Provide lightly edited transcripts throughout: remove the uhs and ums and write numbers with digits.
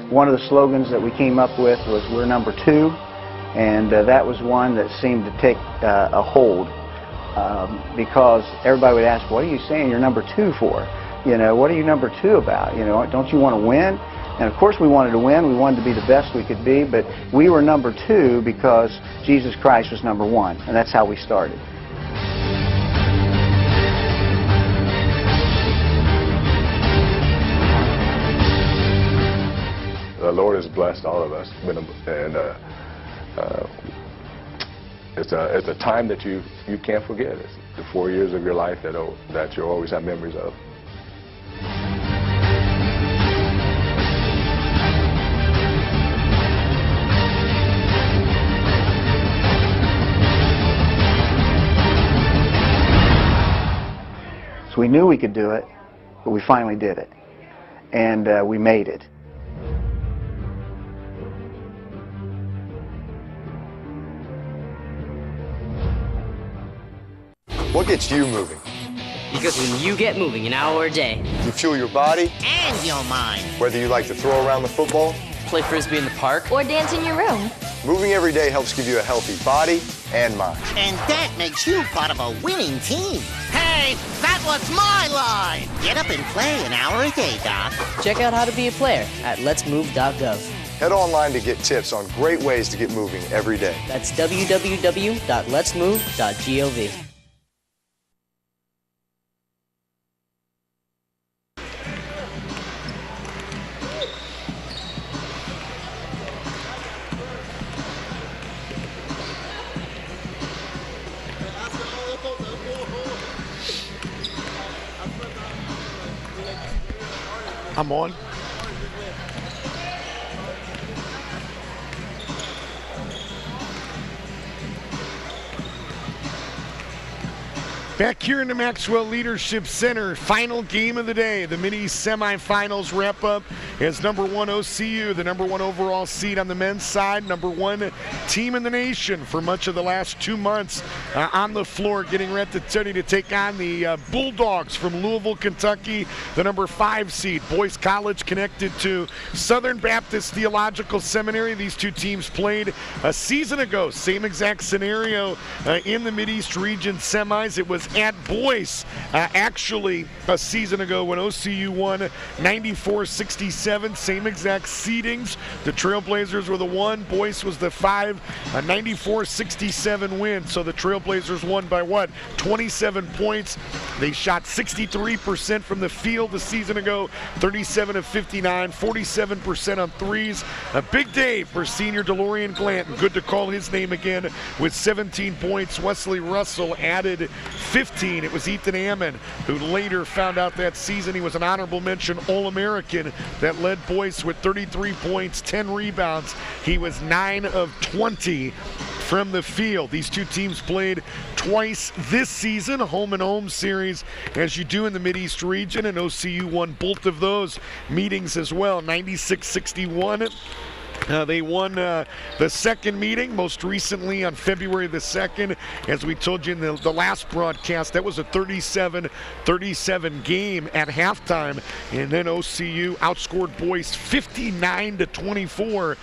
One of the slogans that we came up with was "We're number two," and that was one that seemed to take a hold because everybody would ask, "What are you saying you're number two for? You know, what are you number two about? You know, don't you want to win?" And of course we wanted to win. We wanted to be the best we could be, but we were number two because Jesus Christ was number one, and that's how we started. The Lord has blessed all of us, and it's a time that you can't forget. It's the 4 years of your life that you'll always have memories of. So we knew we could do it, but we finally did it, and we made it. What gets you moving? Because when you get moving an hour a day, you fuel your body and your mind. Whether you like to throw around the football, play frisbee in the park, or dance in your room. Moving every day helps give you a healthy body and mind. And that makes you part of a winning team. Hey, that was my line. Get up and play an hour a day, Doc. Check out how to be a player at letsmove.gov. Head online to get tips on great ways to get moving every day. That's www.letsmove.gov. I'm on. Back here in the Maxwell Leadership Center, final game of the day. The MidEast semifinals wrap up as number one OCU, the number one overall seed on the men's side, number one team in the nation for much of the last 2 months on the floor, getting ready to take on the Bulldogs from Louisville, Kentucky, the number 5 seed. Boyce College connected to Southern Baptist Theological Seminary. These two teams played a season ago, same exact scenario in the MidEast region semis. It was at Boyce actually a season ago when OCU won 94-67, same exact seedings. The Trailblazers were the 1, Boyce was the 5, a 94-67 win. So the Trailblazers won by what? 27 points. They shot 63% from the field the season ago, 37 of 59, 47% on threes. A big day for senior DeLorean Glanton. Good to call his name again with 17 points. Wesley Russell added 15. It was Ethan Ammon who later found out that season he was an honorable mention All-American that led Boyce with 33 points, 10 rebounds. He was 9 of 20 from the field. These two teams played twice this season, a home-and-home series as you do in the MidEast region, and OCU won both of those meetings as well, 96-61. They won the second meeting most recently on February the 2nd. As we told you in the last broadcast, that was a 37-37 game at halftime. And then OCU outscored Boyce 59-24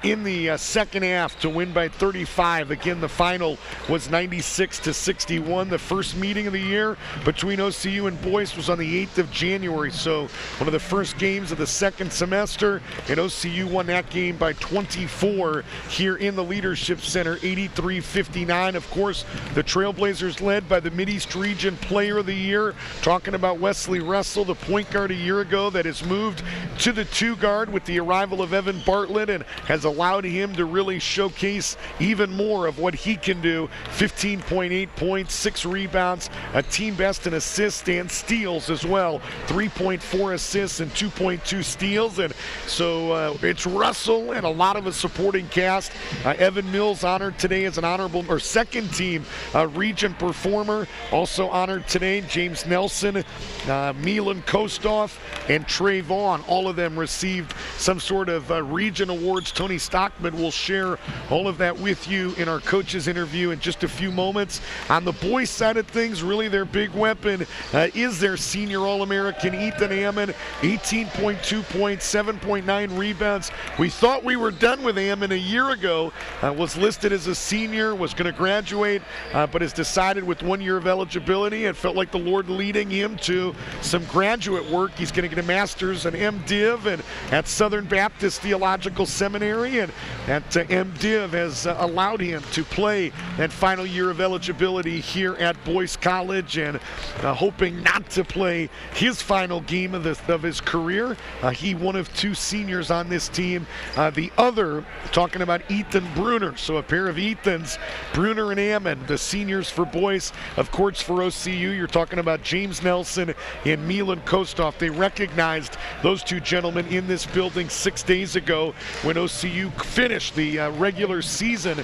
in the second half to win by 35. Again, the final was 96-61. The first meeting of the year between OCU and Boyce was on the 8th of January. So one of the first games of the second semester, and OCU won that game by 24 here in the Leadership Center, 83-59. Of course, the Trailblazers led by the MidEast Region Player of the Year. Talking about Wesley Russell, the point guard a year ago that has moved to the 2 guard with the arrival of Evan Bartlett and has allowed him to really showcase even more of what he can do. 15.8 points, 6 rebounds, a team best in assists and steals as well. 3.4 assists and 2.2 steals. And so it's Russell Inspirational, and a lot of a supporting cast. Evan Mills honored today as an honorable or second team region performer. Also honored today, James Nelson, Milan Kostov, and Trey Vaughn. All of them received some sort of region awards. Tony Stockman will share all of that with you in our coaches interview in just a few moments. On the boys side of things, really their big weapon is their senior All-American Ethan Ammon. 18.2 points, 7.9 rebounds. We thought we were done with Ammon a year ago. Was listed as a senior, was going to graduate, but has decided with 1 year of eligibility, it felt like the Lord leading him to some graduate work. He's going to get a master's in MDiv and at Southern Baptist Theological Seminary, and at MDiv has allowed him to play that final year of eligibility here at Boyce College, and hoping not to play his final game of his career. He one of two seniors on this team. The other, talking about Ethan Bruner, so a pair of Ethans, Bruner and Ammon, the seniors for Boyce. Of course, for OCU, you're talking about James Nelson and Milan Kostov. They recognized those two gentlemen in this building 6 days ago when OCU finished the regular season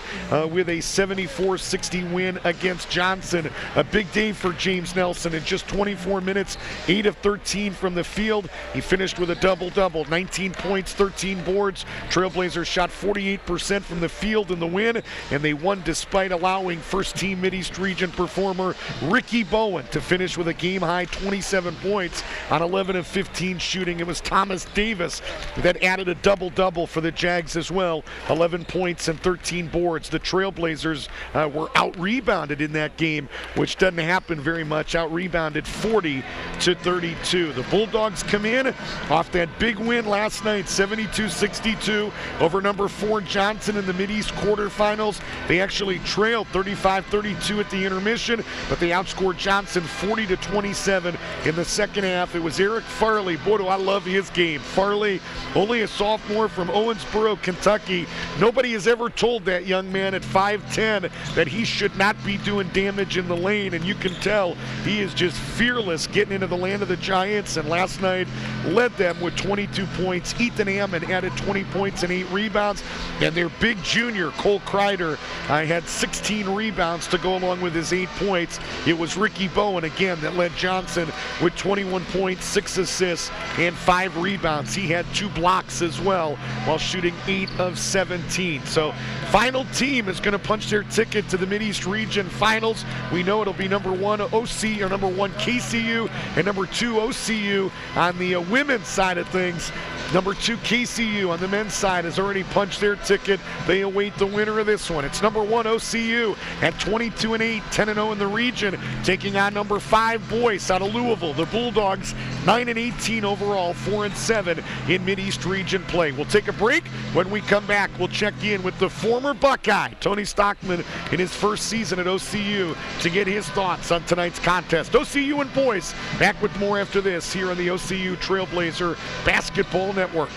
with a 74-60 win against Johnson. A big day for James Nelson. In just 24 minutes, 8 of 13 from the field. He finished with a double-double, 19 points, 13 boards. Trailblazers shot 48% from the field in the win, and they won despite allowing first-team MidEast region performer Ricky Bowen to finish with a game-high 27 points on 11 of 15 shooting. It was Thomas Davis that added a double-double for the Jags as well, 11 points and 13 boards. The Trailblazers were out-rebounded in that game, which doesn't happen very much, out-rebounded 40-32. The Bulldogs come in off that big win last night, 72-62 over number 4 Johnson in the MidEast quarterfinals. They actually trailed 35-32 at the intermission, but they outscored Johnson 40-27 in the second half. It was Eric Farley. Boy, do I love his game. Farley, only a sophomore from Owensboro, Kentucky. Nobody has ever told that young man at 5'10" that he should not be doing damage in the lane, and you can tell he is just fearless getting into the land of the Giants, and last night led them with 22 points. Ethan Ammon added 20 points and 8 rebounds, and their big junior, Cole Kreider, had 16 rebounds to go along with his 8 points. It was Ricky Bowen, again, that led Johnson with 21 points, 6 assists, and 5 rebounds. He had 2 blocks as well while shooting 8 of 17. So final team is going to punch their ticket to the MidEast region finals. We know it'll be number 1 OC, or number 1 KCU, and number 2 OCU on the women's side of things. Number 2 KCU on the men's side has already punched their ticket. They await the winner of this one. It's number 1 OCU at 22-8, 10-0 in the region, taking on number 5 Boyce out of Louisville. The Bulldogs 9-18 overall, 4-7 in MidEast region play. We'll take a break. When we come back, we'll check in with the former Buckeye, Tony Stockman, in his first season at OCU, to get his thoughts on tonight's contest. OCU and Boyce back with more after this here on the OCU Trailblazer Basketball Network.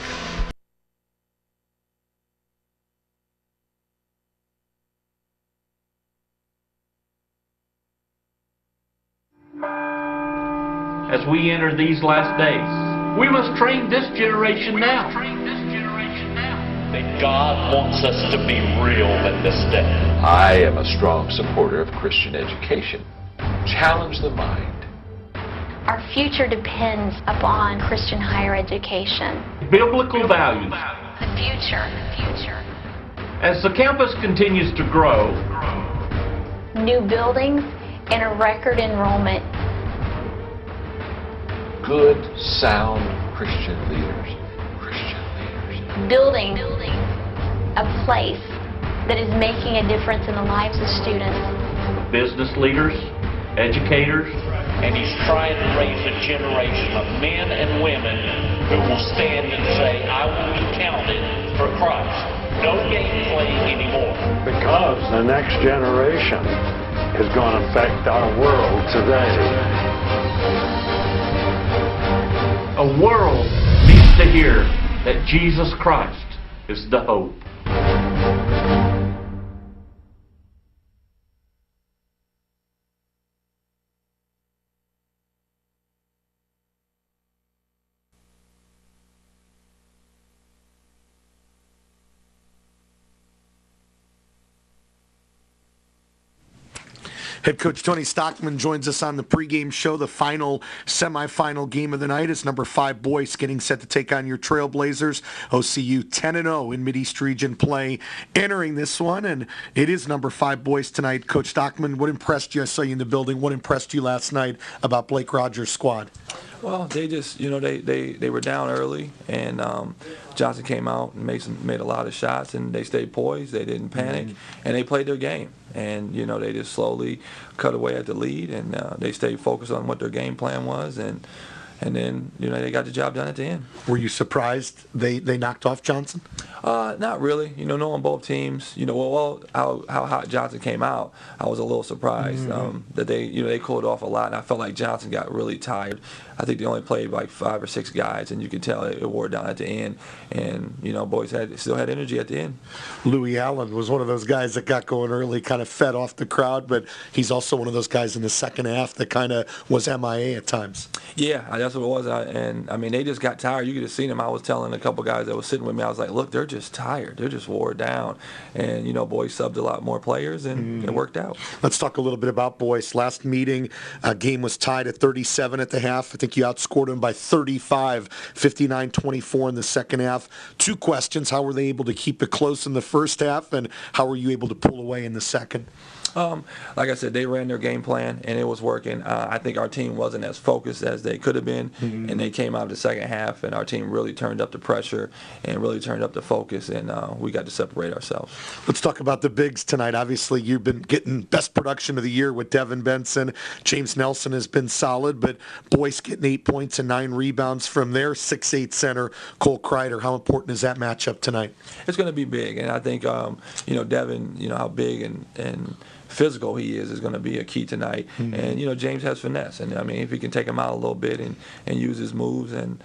As we enter these last days, we must train this generation now. That God wants us to be real in this day. I am a strong supporter of Christian education. Challenge the mind. Our future depends upon Christian higher education. Biblical values. The future. As the campus continues to grow, new buildings and a record enrollment. Good, sound Christian leaders. Building a place that is making a difference in the lives of students. Business leaders, educators. And he's trying to raise a generation of men and women who will stand and say, I will be counted for Christ. No game playing anymore. Because the next generation is going to affect our world today. A world needs to hear that Jesus Christ is the hope. Head coach Tony Stockman joins us on the pregame show. The final semifinal game of the night is number 5 Boyce getting set to take on your Trailblazers. OCU 10-0 in Mideast region play entering this one, and it is number 5 Boyce tonight. Coach Stockman, what impressed you? I saw you in the building. What impressed you last night about Blake Rogers' squad? Well, they just, they were down early, and Johnson came out and made a lot of shots, and they stayed poised. They didn't panic, and they played their game. And, they just slowly cut away at the lead, and they stayed focused on what their game plan was, and then, they got the job done at the end. Were you surprised they knocked off Johnson? Not really. Knowing both teams, how hot Johnson came out, I was a little surprised that they cooled off a lot, and I felt like Johnson got really tired. I think they only played like 5 or 6 guys, and you could tell it wore down at the end. And Boyce still had energy at the end. Louis Allen was one of those guys that got going early, kind of fed off the crowd, but he's also one of those guys in the second half that kind of was MIA at times. Yeah, that's what it was. They just got tired. You could have seen them. I was telling a couple guys that was sitting with me, I was like, look, they're just tired. They're just wore down. And Boyce subbed a lot more players, and it worked out. Let's talk a little bit about Boyce. Last meeting, game was tied at 37 at the half. I think you outscored them by 35, 59-24 in the second half. 2 questions. How were they able to keep it close in the first half, and how were you able to pull away in the second? Like I said, they ran their game plan, and it was working. I think our team wasn't as focused as they could have been, and they came out of the second half, and our team really turned up the pressure and really turned up the focus, and we got to separate ourselves. Let's talk about the bigs tonight. Obviously, you've been getting best production of the year with Devin Benson. James Nelson has been solid, but Boyce getting 8 points and 9 rebounds from their 6'8 center, Cole Kreider. How important is that matchup tonight? It's going to be big, and I think, Devin, how big and physical he is going to be a key tonight. And James has finesse, and if he can take him out a little bit and use his moves, and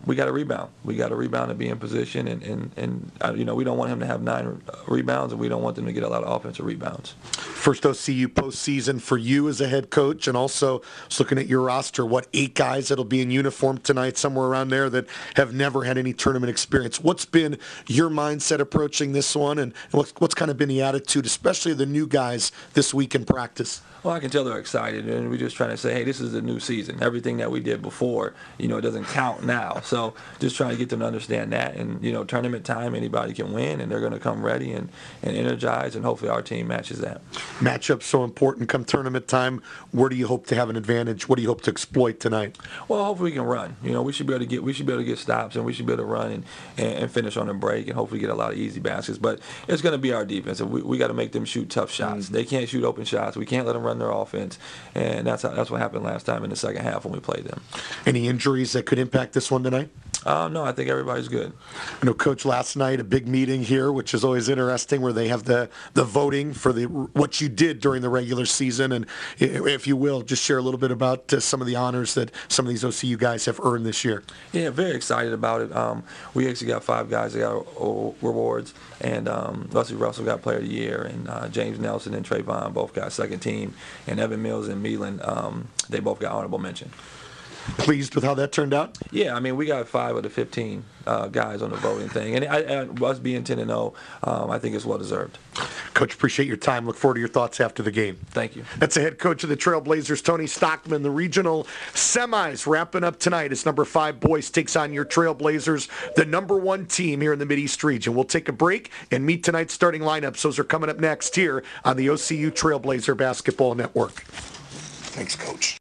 we got to rebound. We got to rebound and be in position, and we don't want him to have 9 rebounds, and we don't want them to get a lot of offensive rebounds. First OCU postseason for you as a head coach, and also looking at your roster, 8 guys that'll be in uniform tonight, somewhere around there, that have never had any tournament experience. What's been your mindset approaching this one, and what's kind of been the attitude, especially the new guys this week in practice? Well, I can tell they're excited, and we're just trying to say, hey, this is the new season. Everything that we did before, it doesn't count now. So just trying to get them to understand that. And, tournament time, anybody can win, and they're going to come ready and energized, and hopefully our team matches that. Matchups so important come tournament time. Where do you hope to have an advantage? What do you hope to exploit tonight? Well, hopefully we can run. We should be able to get stops, and we should be able to run and finish on a break, and hopefully get a lot of easy baskets. But it's going to be our defense. We got to make them shoot tough shots. They can't shoot open shots. We can't let them run their offense, and that's what happened last time in the second half when we played them. Any injuries that could impact this one tonight? No, I think everybody's good. I know, Coach, last night a big meeting here, which is always interesting, where they have the voting for what you did during the regular season, and if you will, just share a little bit about some of the honors that some of these OCU guys have earned this year. Yeah, very excited about it. We actually got 5 guys that got rewards, and Russell got Player of the Year, and James Nelson and Trayvon both got second team, and Evan Mills and Meelan, they both got honorable mention. Pleased with how that turned out? Yeah, we got 5 of the 15 guys on the voting thing, and us being 10-0, I think it's well deserved. Coach, appreciate your time. Look forward to your thoughts after the game. Thank you. That's the head coach of the Trailblazers, Tony Stockman. The regional semis wrapping up tonight as number 5 Boyce takes on your Trailblazers, the number 1 team here in the Mideast region. We'll take a break and meet tonight's starting lineups. Those are coming up next here on the OCU Trailblazer Basketball Network. Thanks, Coach.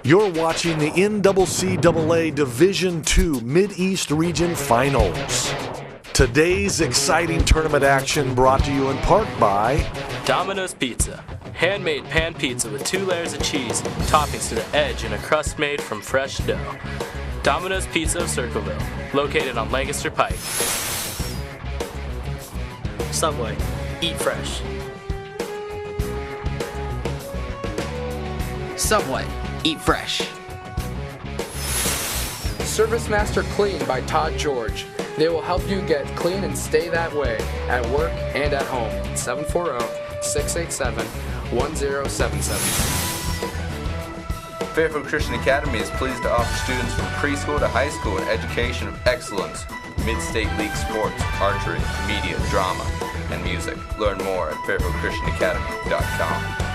You're watching the NCCAA Division II Mideast Region Finals. Today's exciting tournament action brought to you in part by Domino's Pizza. Handmade pan pizza with 2 layers of cheese, toppings to the edge, and a crust made from fresh dough. Domino's Pizza of Circleville, located on Lancaster Pike. Subway. Eat fresh. Subway. Eat fresh. Service Master Clean by Todd George. They will help you get clean and stay that way at work and at home. 740-687-1077. Fairfield Christian Academy is pleased to offer students from preschool to high school an education of excellence, mid-state league sports, archery, media, drama, and music. Learn more at fairfieldchristianacademy.com.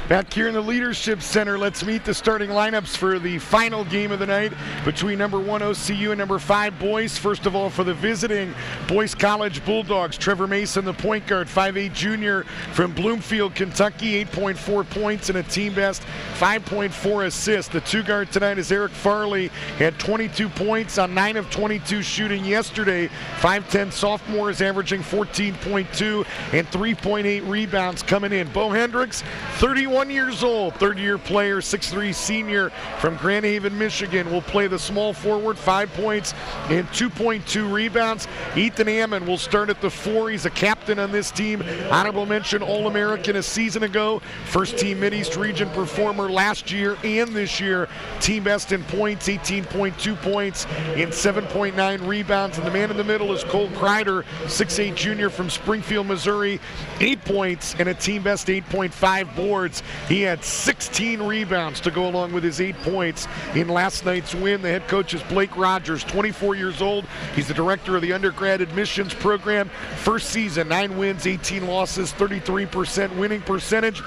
Back here in the Leadership Center, let's meet the starting lineups for the final game of the night between number 1 OCU and number 5 Boyce. First of all, for the visiting Boyce College Bulldogs, Trevor Mason, the point guard, 5'8" junior from Bloomfield, Kentucky, 8.4 points and a team best 5.4 assists. The two guard tonight is Eric Farley, had 22 points on 9 of 22 shooting yesterday. 5'10" sophomore is averaging 14.2 and 3.8 rebounds coming in. Bo Hendricks, 31 years old, third-year player, 6'3" senior from Grand Haven, Michigan, will play the small forward, 5 points and 2.2 rebounds. Ethan Ammon will start at the 4. He's a captain on this team. Honorable mention All-American a season ago. First-team MidEast region performer last year and this year. Team best in points, 18.2 points and 7.9 rebounds. And the man in the middle is Cole Kreider, 6'8" junior from Springfield, Missouri, 8 points and a team best 8.5 boards. He had 16 rebounds to go along with his 8 points in last night's win. The head coach is Blake Rogers, 24 years old. He's the director of the undergrad admissions program. First season, 9 wins, 18 losses, 33% winning percentage.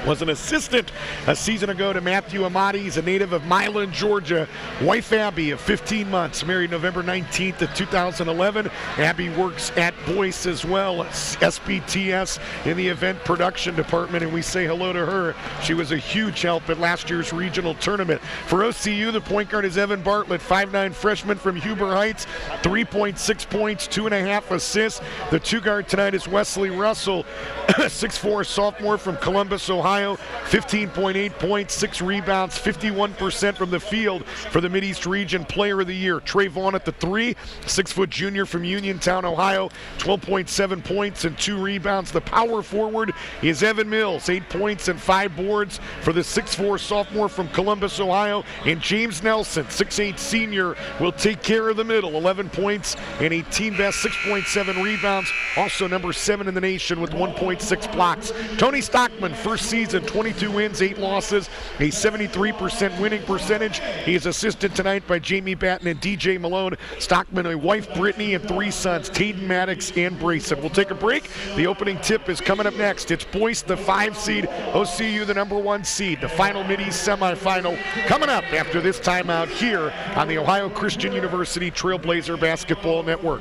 Was an assistant a season ago to Matthew Amati. He's a native of Milan, Georgia. Wife Abby of 15 months, married November 19th of 2011. Abby works at Boyce as well, SBTS in the event production department, and we say hello to her. She was a huge help at last year's regional tournament. For OCU, the point guard is Evan Bartlett, 5'9" freshman from Huber Heights, 3.6 points, 2.5 assists. The two guard tonight is Wesley Russell, 6'4" sophomore from Columbus, Ohio. 15.8 points, 6 rebounds, 51% from the field for the MidEast Region Player of the Year. Trey Vaughn at the 3, 6' junior from Uniontown, Ohio, 12.7 points and 2 rebounds. The power forward is Evan Mills, 8 points and 5 boards for the 6'4" sophomore from Columbus, Ohio. And James Nelson, 6'8" senior, will take care of the middle, 11 points and a team best 6.7 rebounds. Also number 7 in the nation with 1.6 blocks. Tony Stockman, first season, 22 wins, 8 losses, a 73% winning percentage. He is assisted tonight by Jamie Batten and DJ Malone. Stockman, a wife, Brittany, and 3 sons, Tayden Maddox and Brayson. We'll take a break. The opening tip is coming up next. It's Boyce, the 5 seed, OCU, the number 1 seed. The final MidEast semifinal coming up after this timeout here on the Ohio Christian University Trailblazer Basketball Network.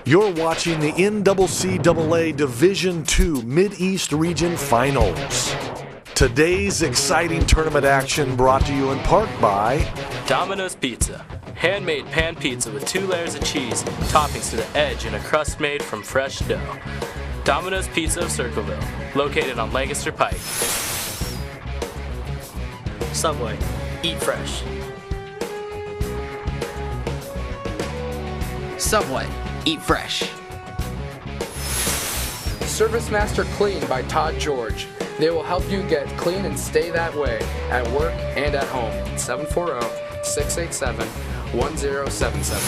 You're watching the NCCAA Division II MidEast Region Finals. Today's exciting tournament action brought to you in part by Domino's Pizza. Handmade pan pizza with 2 layers of cheese, toppings to the edge, and a crust made from fresh dough. Domino's Pizza of Circleville, located on Lancaster Pike. Subway. Eat fresh. Subway. Eat fresh. Service Master Clean by Todd George. They will help you get clean and stay that way at work and at home. 740-687-1077.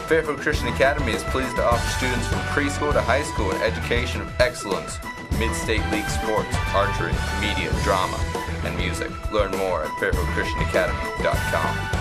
Fairfield Christian Academy is pleased to offer students from preschool to high school an education of excellence, mid-state league sports, archery, media, drama, and music. Learn more at fairfieldchristianacademy.com.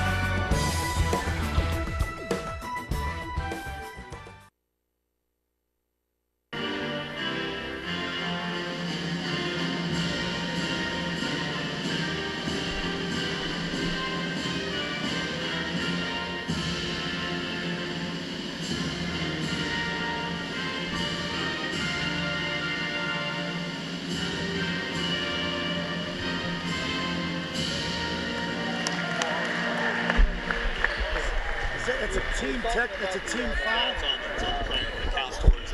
team tech. It's a team foul. It's on the player. It counts towards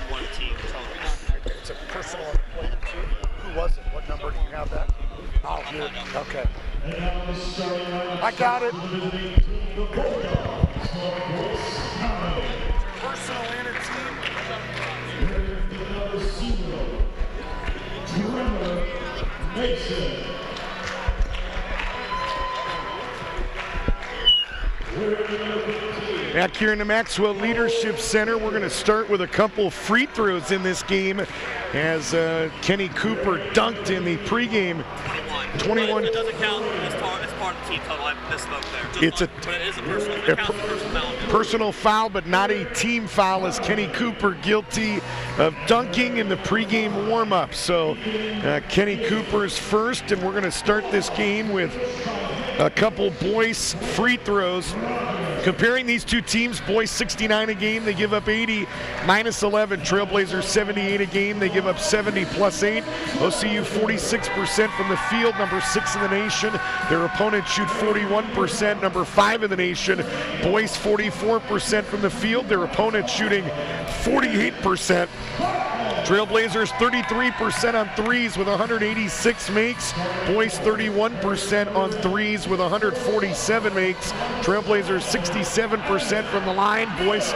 one team. It's a personal player too. Who was it? What number do you have that? Oh, here. Okay. I got it. Personal and a team. Back here in the Maxwell Leadership Center, we're going to start with a couple free throws in this game as Kenny Cooper dunked in the pregame. 21. It doesn't count as part of the team total. I misspoke there. But it is a personal. It counts as a personal foul. Personal foul, but not a team foul, as Kenny Cooper guilty of dunking in the pregame warm-up. So Kenny Cooper's first, and we're going to start this game with a couple Boyce free throws. Comparing these two teams, Boyce 69 a game, they give up 80, minus 11. Trailblazers 78 a game, they give up 70, plus 8. OCU 46% from the field, number 6 in the nation. Their opponents shoot 41%, number 5 in the nation. Boyce 44% from the field, their opponents shooting 48%. Trailblazers 33% on threes with 186 makes. Boyce 31% on threes with 147 makes. Trailblazers 67% from the line. Boyce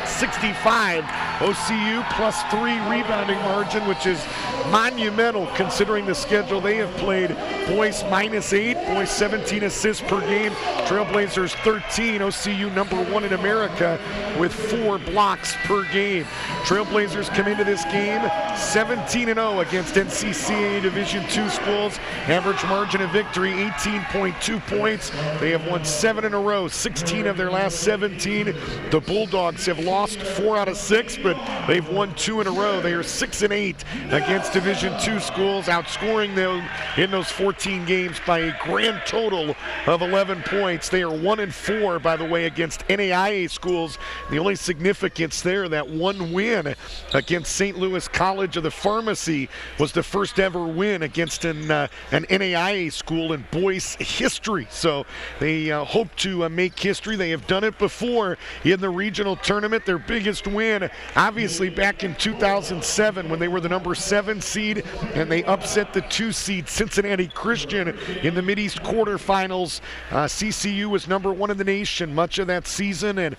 65. OCU plus 3 rebounding margin, which is monumental considering the schedule they have played. Boyce minus 8. Boyce 17 assists per game. Trailblazers 13. OCU number 1 in America with 4 blocks per game. Trailblazers come into this game 17-0 against NCCAA Division II schools. Average margin of victory 18.2 points. They have won 7 in a row, 16 of their last 17. The Bulldogs have lost 4 out of 6, but they've won 2 in a row. They are 6-8 against Division II schools, outscoring them in those 14 games by a grand total of 11 points. They are 1-4, by the way, against NAIA schools. The only significance there, that one win against St. Louis College of the Pharmacy was the first ever win against an NAIA school in Boyce history. So they hope to make history. They have done it before in the regional tournament. Their biggest win, obviously, back in 2007 when they were the number 7 seed and they upset the 2 seed Cincinnati Christian in the MidEast quarterfinals. CCU was number 1 in the nation much of that season and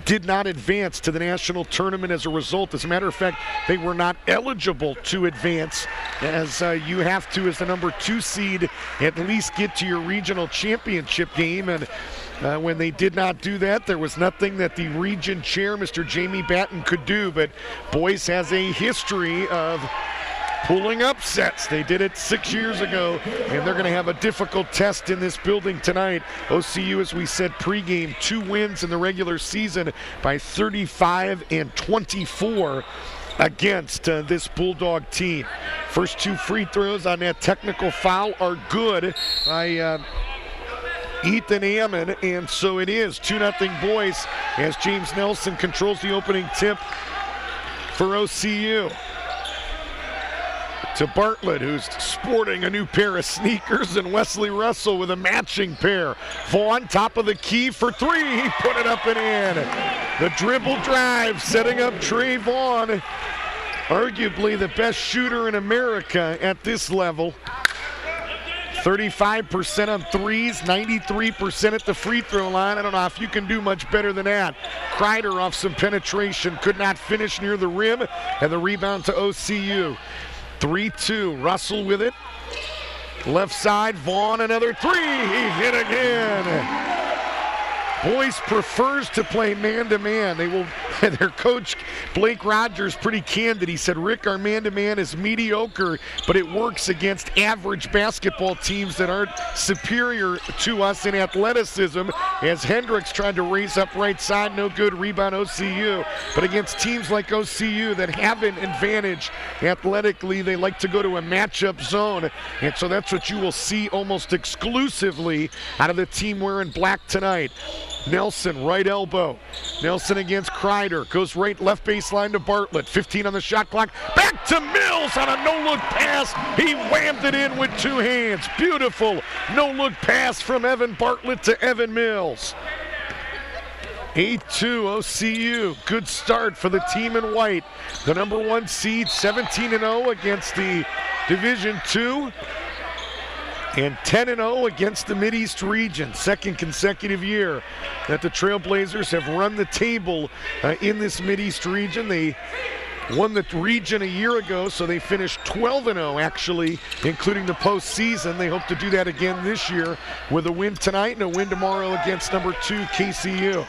did not advance to the national tournament as a result. As a matter of fact, they were not eligible to advance, as you have to, as the number 2 seed, at least get to your regional championship game. And when they did not do that, there was nothing that the region chair, Mr. Jamie Batten, could do. But Boyce has a history of pulling upsets. They did it 6 years ago, and they're going to have a difficult test in this building tonight. OCU, as we said pregame, 2 wins in the regular season by 35-24 against this Bulldog team. First 2 free throws on that technical foul are good by Ethan Ammon, and so it is 2-0 Boyce as James Nelson controls the opening tip for OCU. To Bartlett, who's sporting a new pair of sneakers, and Wesley Russell with a matching pair. Vaughn, top of the key for 3. He put it up and in. The dribble drive, setting up Trey Vaughn, arguably the best shooter in America at this level. 35% on threes, 93% at the free throw line. I don't know if you can do much better than that. Kreider off some penetration, could not finish near the rim, and the rebound to OCU. 3-2, Russell with it. Left side, Vaughn, another 3. He hit again. Boyce prefers to play man-to-man. Their coach, Blake Rogers, pretty candid. He said, Rick, our man-to-man is mediocre, but it works against average basketball teams that aren't superior to us in athleticism. As Hendricks tried to raise up right side, no good, rebound OCU. But against teams like OCU that have an advantage athletically, they like to go to a matchup zone. And so that's what you will see almost exclusively out of the team wearing black tonight. Nelson, right elbow. Nelson against Kreider. Goes right left baseline to Bartlett. 15 on the shot clock. Back to Mills on a no-look pass. He whammed it in with 2 hands. Beautiful no-look pass from Evan Bartlett to Evan Mills. 8-2 OCU. Good start for the team in white. The number 1 seed, 17-0 against the Division II. And 10-0 against the MidEast region. Second consecutive year that the Trailblazers have run the table in this MidEast region. They won the region a year ago, so they finished 12-0 actually, including the postseason. They hope to do that again this year with a win tonight and a win tomorrow against number 2 KCU.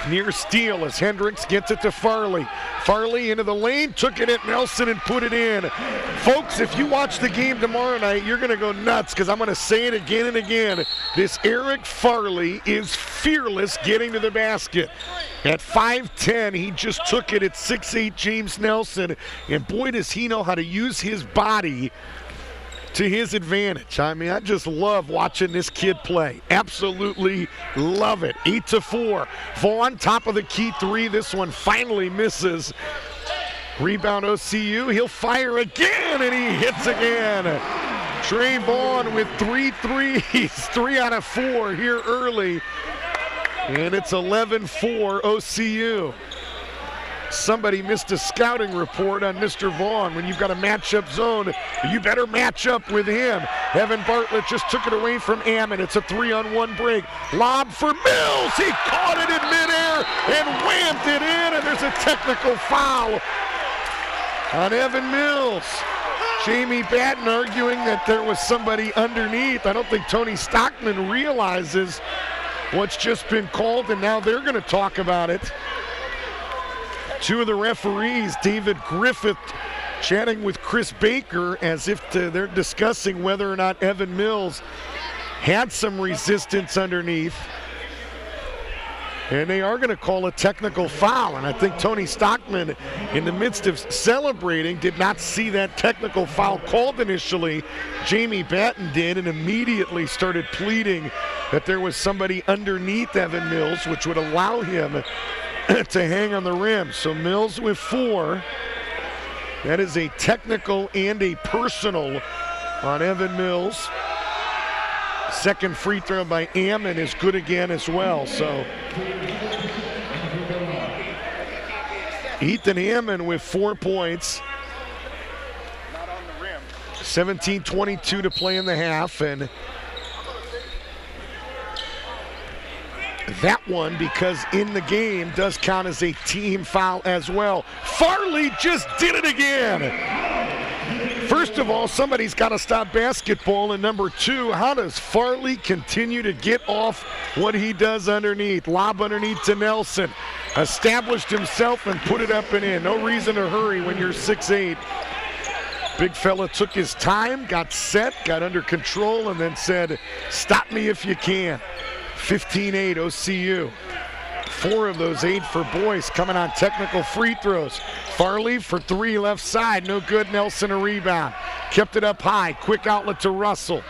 Near steal as Hendricks gets it to Farley. Farley into the lane, took it at Nelson and put it in. Folks, if you watch the game tomorrow night, you're going to go nuts because I'm going to say it again and again. This Eric Farley is fearless getting to the basket. At 5'10", he just took it at 6'8", James Nelson. And boy, does he know how to use his body to his advantage. I mean, I just love watching this kid play. Absolutely love it. 8-4. Vaughn, top of the key three. This one finally misses. Rebound OCU. He'll fire again, and he hits again. Trey Vaughn with 3 threes. 3 out of 4 here early. And it's 11-4 OCU. Somebody missed a scouting report on Mr. Vaughn. When you've got a matchup zone, you better match up with him. Evan Bartlett just took it away from Ammon. It's a 3-on-1 break. Lob for Mills. He caught it in midair and whammed it in, and there's a technical foul on Evan Mills. Jamie Batten arguing that there was somebody underneath. I don't think Tony Stockman realizes what's just been called, and now they're going to talk about it. Two of the referees, David Griffith chatting with Chris Baker as if they're discussing whether or not Evan Mills had some resistance underneath. And they are going to call a technical foul. And I think Tony Stockman, in the midst of celebrating, did not see that technical foul called initially. Jamie Batten did and immediately started pleading that there was somebody underneath Evan Mills, which would allow him to hang on the rim. So Mills with 4. That is a technical and a personal on Evan Mills. Second free throw by Ammon is good again as well. So Ethan Ammon with 4 points. 17:22 to play in the half, and that one, because in the game, does count as a team foul as well. Farley just did it again. First of all, somebody's got to stop basketball. And number 2, how does Farley continue to get off what he does underneath? Lob underneath to Nelson. Established himself and put it up and in. No reason to hurry when you're 6'8". Big fella took his time, got set, got under control, and then said, stop me if you can. 15-8 OCU. 4 of those 8 for Boyce coming on technical free throws. Farley for 3 left side, no good. Nelson a rebound. Kept it up high, quick outlet to Russell.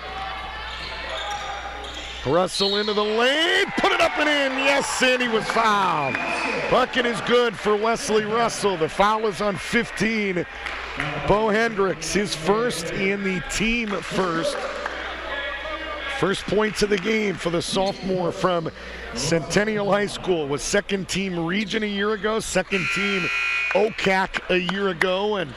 Russell into the lane, put it up and in. Yes, and he was fouled. Bucket is good for Wesley Russell. The foul is on 15. Bo Hendricks, his first and the team first. First points of the game for the sophomore from Centennial High School. Was second team region a year ago, second team OCAC a year ago, and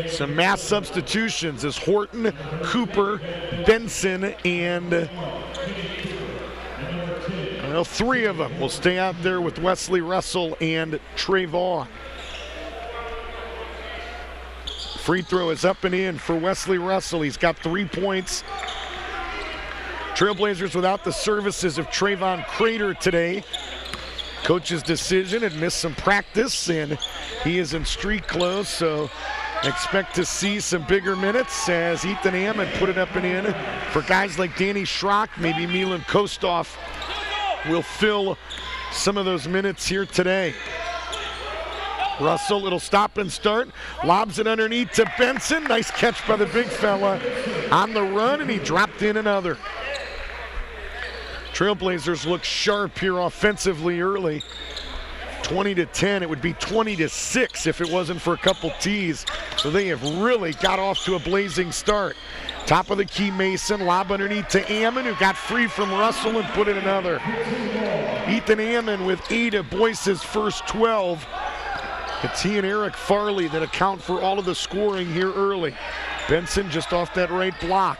some mass substitutions as Horton, Cooper, Benson, and 3 of them will stay out there with Wesley Russell and Trey Vaughn. Free throw is up and in for Wesley Russell. He's got 3 points. Trailblazers without the services of Trayvon Crater today. Coach's decision, had missed some practice, and he is in street clothes, so expect to see some bigger minutes as Ethan Ammon put it up and in. For guys like Danny Schrock, maybe Milan Kostov will fill some of those minutes here today. Russell, it'll stop and start. Lobs it underneath to Benson. Nice catch by the big fella on the run, and he dropped in another. Trailblazers look sharp here offensively early. 20-10. It would be 20-6 if it wasn't for a couple tees. So they have really got off to a blazing start. Top of the key, Mason. Lob underneath to Ammon, who got free from Russell and put in another. Ethan Ammon with 8 of Boyce's first 12. It's he and Eric Farley that account for all of the scoring here early. Benson just off that right block.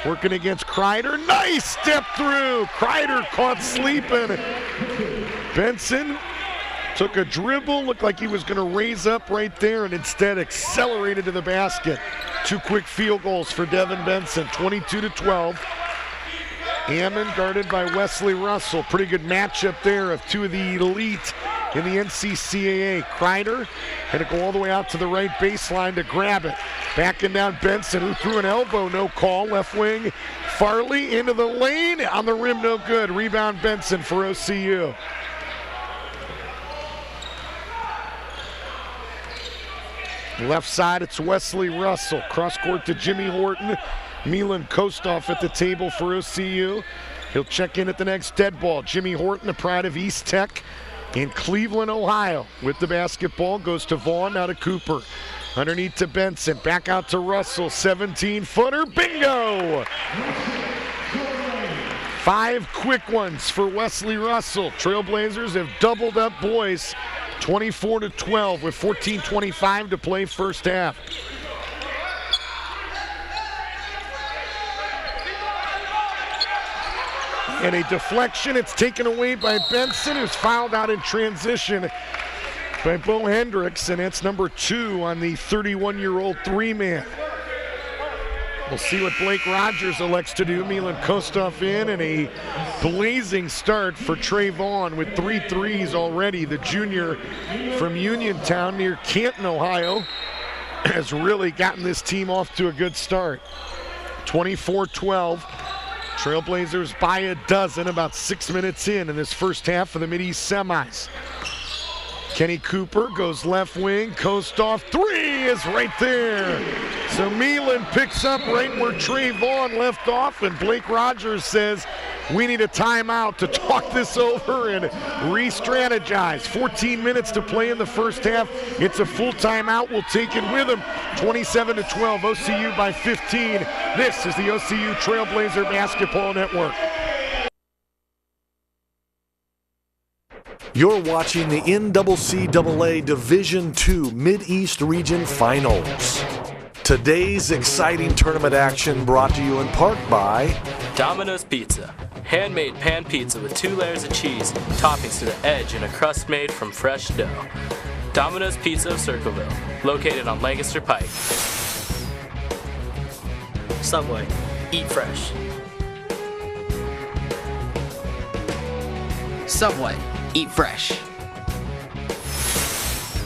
Working against Kreider. Nice step through. Kreider caught sleeping. Benson took a dribble, looked like he was going to raise up right there, and instead accelerated to the basket. 2 quick field goals for Devin Benson, 22-12. Ammon guarded by Wesley Russell. Pretty good matchup there of 2 of the elite in the NCCAA. Kreider had to go all the way out to the right baseline to grab it. Backing down Benson, who threw an elbow, no call. Left wing, Farley into the lane. On the rim, no good. Rebound Benson for OCU. Left side, it's Wesley Russell. Cross court to Jimmy Horton. Milan Kostov at the table for OCU. He'll check in at the next dead ball. Jimmy Horton, a pride of East Tech in Cleveland, Ohio. With the basketball, goes to Vaughn, now to Cooper. Underneath to Benson, back out to Russell, 17-footer, bingo! 5 quick ones for Wesley Russell. Trailblazers have doubled up Boyce, 24-12 with 14:25 to play first half. And a deflection, it's taken away by Benson, who's fouled out in transition by Bo Hendricks, and it's number 2 on the 31-year-old 3-man. We'll see what Blake Rogers elects to do. Milan Kostov in, and a blazing start for Trey Vaughn with 3 threes already. The junior from Uniontown near Canton, Ohio, has really gotten this team off to a good start. 24-12. Trailblazers by a dozen about 6 minutes in this first half of the MidEast semis. Kenny Cooper goes left wing. Kostov, 3 is right there. So Milan picks up right where Trey Vaughn left off, and Blake Rogers says, we need a timeout to talk this over and re-strategize. 14 minutes to play in the first half. It's a full timeout. We'll take it with him. 27-12, OCU by 15. This is the OCU Trailblazer Basketball Network. You're watching the NCCAA Division II MidEast Region Finals. Today's exciting tournament action brought to you in part by Domino's Pizza. Handmade pan pizza with 2 layers of cheese, toppings to the edge, and a crust made from fresh dough. Domino's Pizza of Circleville, located on Lancaster Pike. Subway. Eat fresh. Subway. Eat fresh.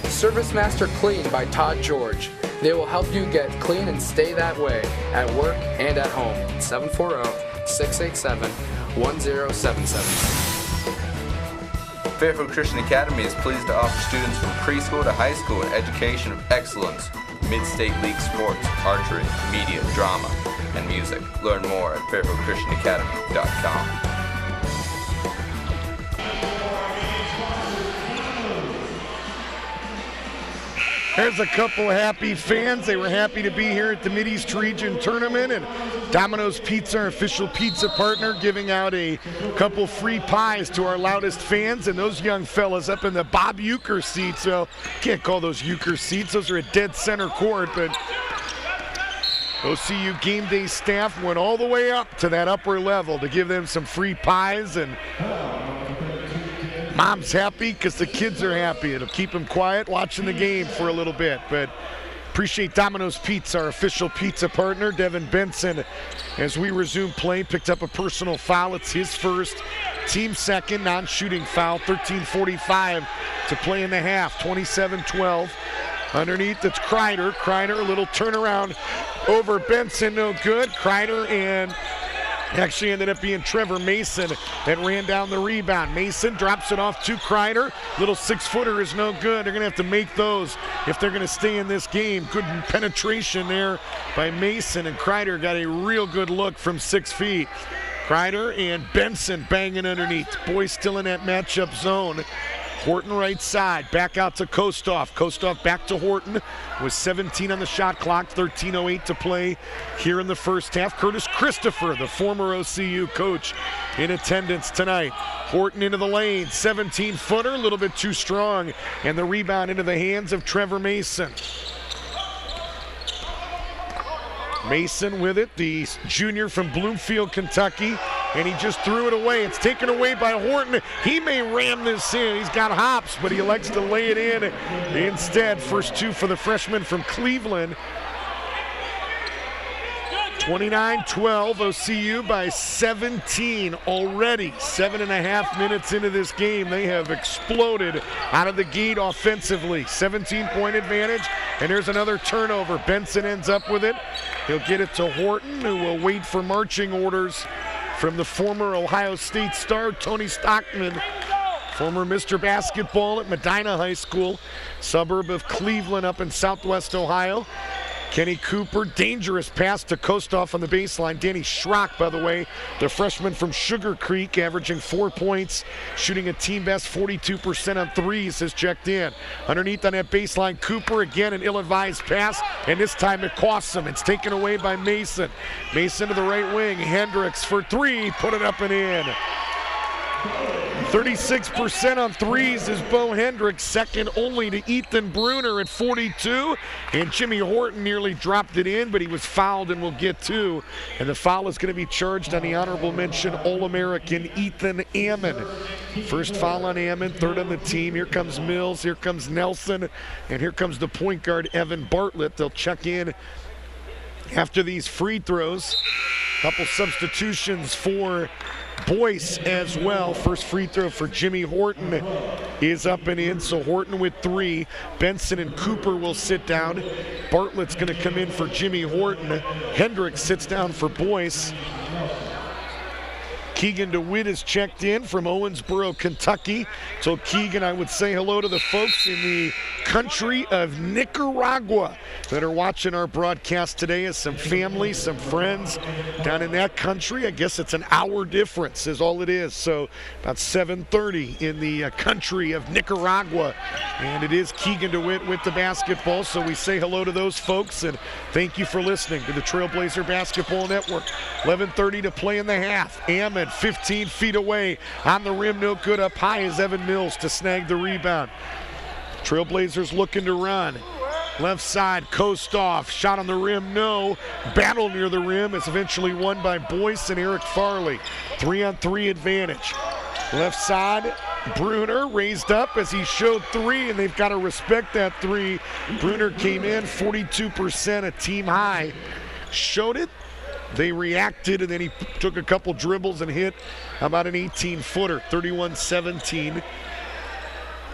Service Master Clean by Todd George. They will help you get clean and stay that way at work and at home. 740-687-1077. Fairfield Christian Academy is pleased to offer students from preschool to high school an education of excellence. Mid-State League sports, archery, media, drama, and music. Learn more at fairfieldchristianacademy.com. There's a couple of happy fans. They were happy to be here at the MidEast Region Tournament, and Domino's Pizza, our official pizza partner, giving out a couple free pies to our loudest fans, and those young fellas up in the Bob Euchre seats. Well, can't call those Euchre seats. Those are at dead center court, but OCU game day staff went all the way up to that upper level to give them some free pies, and Mom's happy because the kids are happy. It'll keep them quiet watching the game for a little bit. But appreciate Domino's Pizza, our official pizza partner. Devin Benson, as we resume play, picked up a personal foul. It's his first, team second, non-shooting foul. 13:45 to play in the half. 27-12. Underneath, it's Kreider. Kreider, a little turnaround over Benson, no good. Kreider and actually ended up being Trevor Mason that ran down the rebound. Mason drops it off to Kreider. Little 6-footer is no good. They're going to have to make those if they're going to stay in this game. Good penetration there by Mason, and Kreider got a real good look from 6 feet. Kreider and Benson banging underneath. Boyce still in that matchup zone. Horton right side, back out to Kostoff. Kostoff back to Horton with 17 on the shot clock, 13:08 to play here in the first half. Curtis Christopher, the former OCU coach, in attendance tonight. Horton into the lane, 17-footer, a little bit too strong, and the rebound into the hands of Trevor Mason. Mason with it, the junior from Bloomfield, Kentucky, and he just threw it away. It's taken away by Horton. He may ram this in. He's got hops, but he elects to lay it in instead. First two for the freshman from Cleveland. 29-12, OCU by 17 already. 7.5 minutes into this game, they have exploded out of the gate offensively. 17-point advantage, and there's another turnover. Benson ends up with it. He'll get it to Horton, who will wait for marching orders from the former Ohio State star, Tony Stockman, former Mr. Basketball at Medina High School, suburb of Cleveland up in southwest Ohio. Kenny Cooper, dangerous pass to Kostoff on the baseline. Danny Schrock, by the way, the freshman from Sugar Creek, averaging 4 points, shooting a team best 42% on threes, has checked in. Underneath on that baseline, Cooper, again an ill-advised pass, and this time it costs him. It's taken away by Mason. Mason to the right wing, Hendricks for three, put it up and in. 36% on threes is Bo Hendricks, second only to Ethan Bruner at 42. And Jimmy Horton nearly dropped it in, but he was fouled and will get two. And the foul is going to be charged on the honorable mention All-American Ethan Ammon. First foul on Ammon, third on the team. Here comes Mills, here comes Nelson, and here comes the point guard Evan Bartlett. They'll check in after these free throws. Couple substitutions for Boyce as well. First free throw for Jimmy Horton is up and in, so Horton with three. Benson and Cooper will sit down. Bartlett's going to come in for Jimmy Horton. Hendricks sits down for Boyce. Keegan DeWitt is checked in from Owensboro, Kentucky. So Keegan, I would say hello to the folks in the country of Nicaragua that are watching our broadcast today, as some family, some friends down in that country. I guess it's an hour difference is all it is. So about 7:30 in the country of Nicaragua. And it is Keegan DeWitt with the basketball. So we say hello to those folks and thank you for listening to the Trailblazer Basketball Network. 11:30 to play in the half. Ammon 15 feet away on the rim, no good. Up high is Evan Mills to snag the rebound. Trailblazers looking to run. Left side, Kostoff, shot on the rim, no. Battle near the rim is eventually won by Boyce and Eric Farley. 3-on-3 advantage. Left side, Bruner raised up as he showed three, and they've got to respect that three. Bruner came in 42%, a team high. Showed it. They reacted, and then he took a couple dribbles and hit about an 18-footer, 31-17.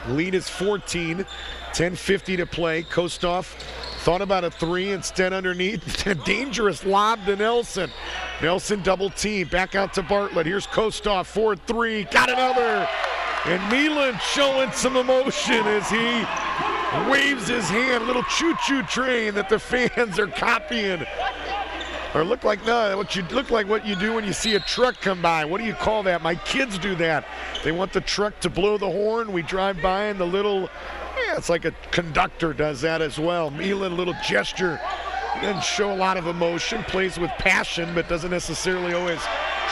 Lead is 14, 10:50 to play. Kostoff thought about a three, instead underneath. A dangerous lob to Nelson. Nelson double team, back out to Bartlett. Here's Kostoff, 4-3, got another. And Milan showing some emotion as he waves his hand, little choo-choo train that the fans are copying. Or look like what you do when you see a truck come by. What do you call that? My kids do that. They want the truck to blow the horn. We drive by and the little, it's like a conductor does that as well. Milan, a little gesture. He doesn't show a lot of emotion, plays with passion, but doesn't necessarily always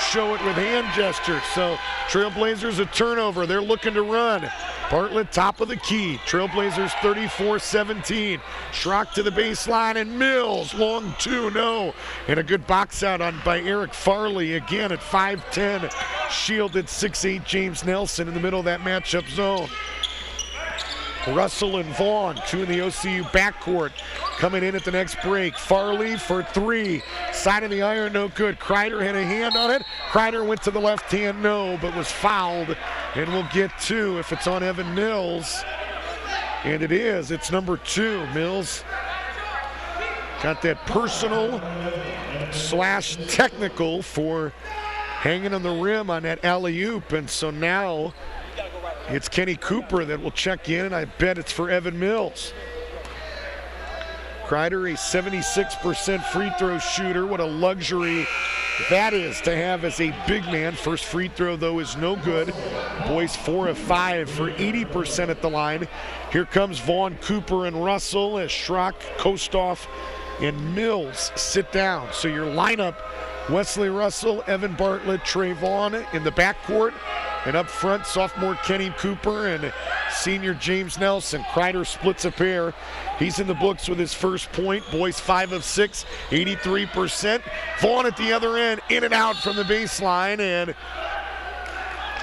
show it with hand gestures. So Trailblazers a turnover. They're looking to run. Bartlett top of the key. Trailblazers 34-17. Schrock to the baseline and Mills. Long two, no. And a good box out by Eric Farley again at 5'10". Shielded 6'8" James Nelson in the middle of that matchup zone. Russell and Vaughn, two in the OCU backcourt, coming in at the next break. Farley for three. Side of the iron, no good. Kreider had a hand on it. Kreider went to the left hand, no, but was fouled. And we'll get two if it's on Evan Mills. And it is. It's number two. Mills got that personal / technical for hanging on the rim on that alley-oop. And so now it's Kenny Cooper that will check in, and I bet it's for Evan Mills. Kreider, a 76% free throw shooter. What a luxury that is to have as a big man. First free throw, though, is no good. Boyce 4 of 5 for 80% at the line. Here comes Vaughn, Cooper, and Russell as Schrock, Kostoff, and Mills sit down. So your lineup, Wesley Russell, Evan Bartlett, Trey Vaughn in the backcourt. And up front, sophomore Kenny Cooper and senior James Nelson. Kreider splits a pair. He's in the books with his first point. Boyce 5 of 6, 83%. Vaughn at the other end, in and out from the baseline. And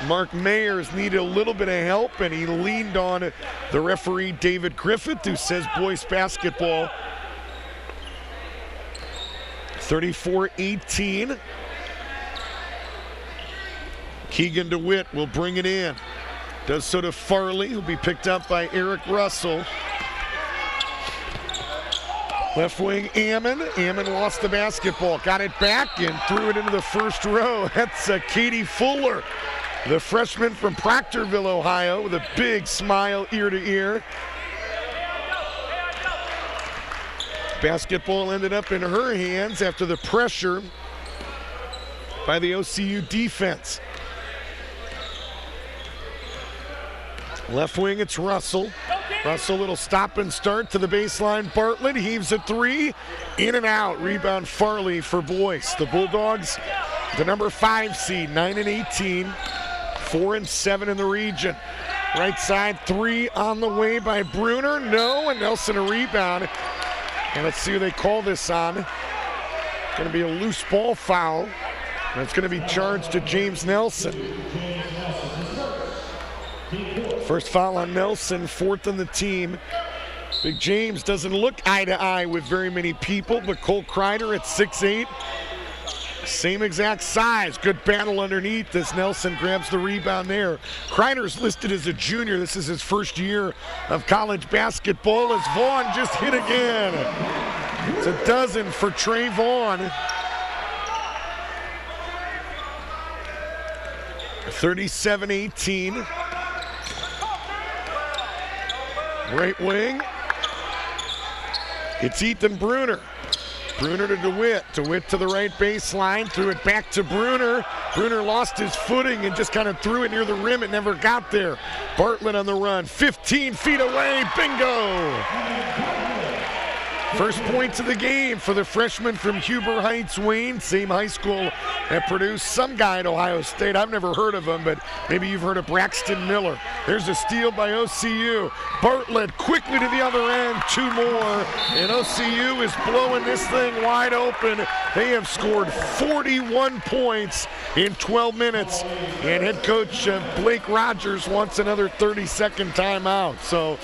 Mark Mayers needed a little bit of help, and he leaned on the referee, David Griffith, who says Boyce basketball. 34-18. Keegan DeWitt will bring it in. Does so to Farley, who'll be picked up by Eric Russell. Left wing Ammon. Ammon lost the basketball. Got it back and threw it into the first row. That's Katie Fuller, the freshman from Proctorville, Ohio, with a big smile ear to ear. Basketball ended up in her hands after the pressure by the OCU defense. Left wing, it's Russell. Russell, little stop and start to the baseline. Bartlett heaves a three. In and out. Rebound Farley for Boyce. The Bulldogs, the number 5 seed, 9-18, 4-7 in the region. Right side, 3 on the way by Bruner. No, and Nelson a rebound. And let's see who they call this on. Going to be a loose ball foul. And it's going to be charged to James Nelson. First foul on Nelson, 4th on the team. Big James doesn't look eye to eye with very many people, but Cole Kreider at 6'8", same exact size. Good battle underneath as Nelson grabs the rebound there. Kreider's listed as a junior. This is his first year of college basketball as Vaughn just hit again. It's a dozen for Trey Vaughn. 37-18. Right wing, it's Ethan Bruner. Bruner to DeWitt. DeWitt to the right baseline, threw it back to Bruner. Bruner lost his footing and just kind of threw it near the rim. It never got there. Bartlett on the run, 15 feet away, bingo! First points of the game for the freshman from Huber Heights, Wayne. Same high school that produced some guy at Ohio State. I've never heard of him, but maybe you've heard of Braxton Miller. There's a steal by OCU. Bartlett quickly to the other end, 2 more. And OCU is blowing this thing wide open. They have scored 41 points in 12 minutes. And head coach Blake Rogers wants another 30-second timeout. So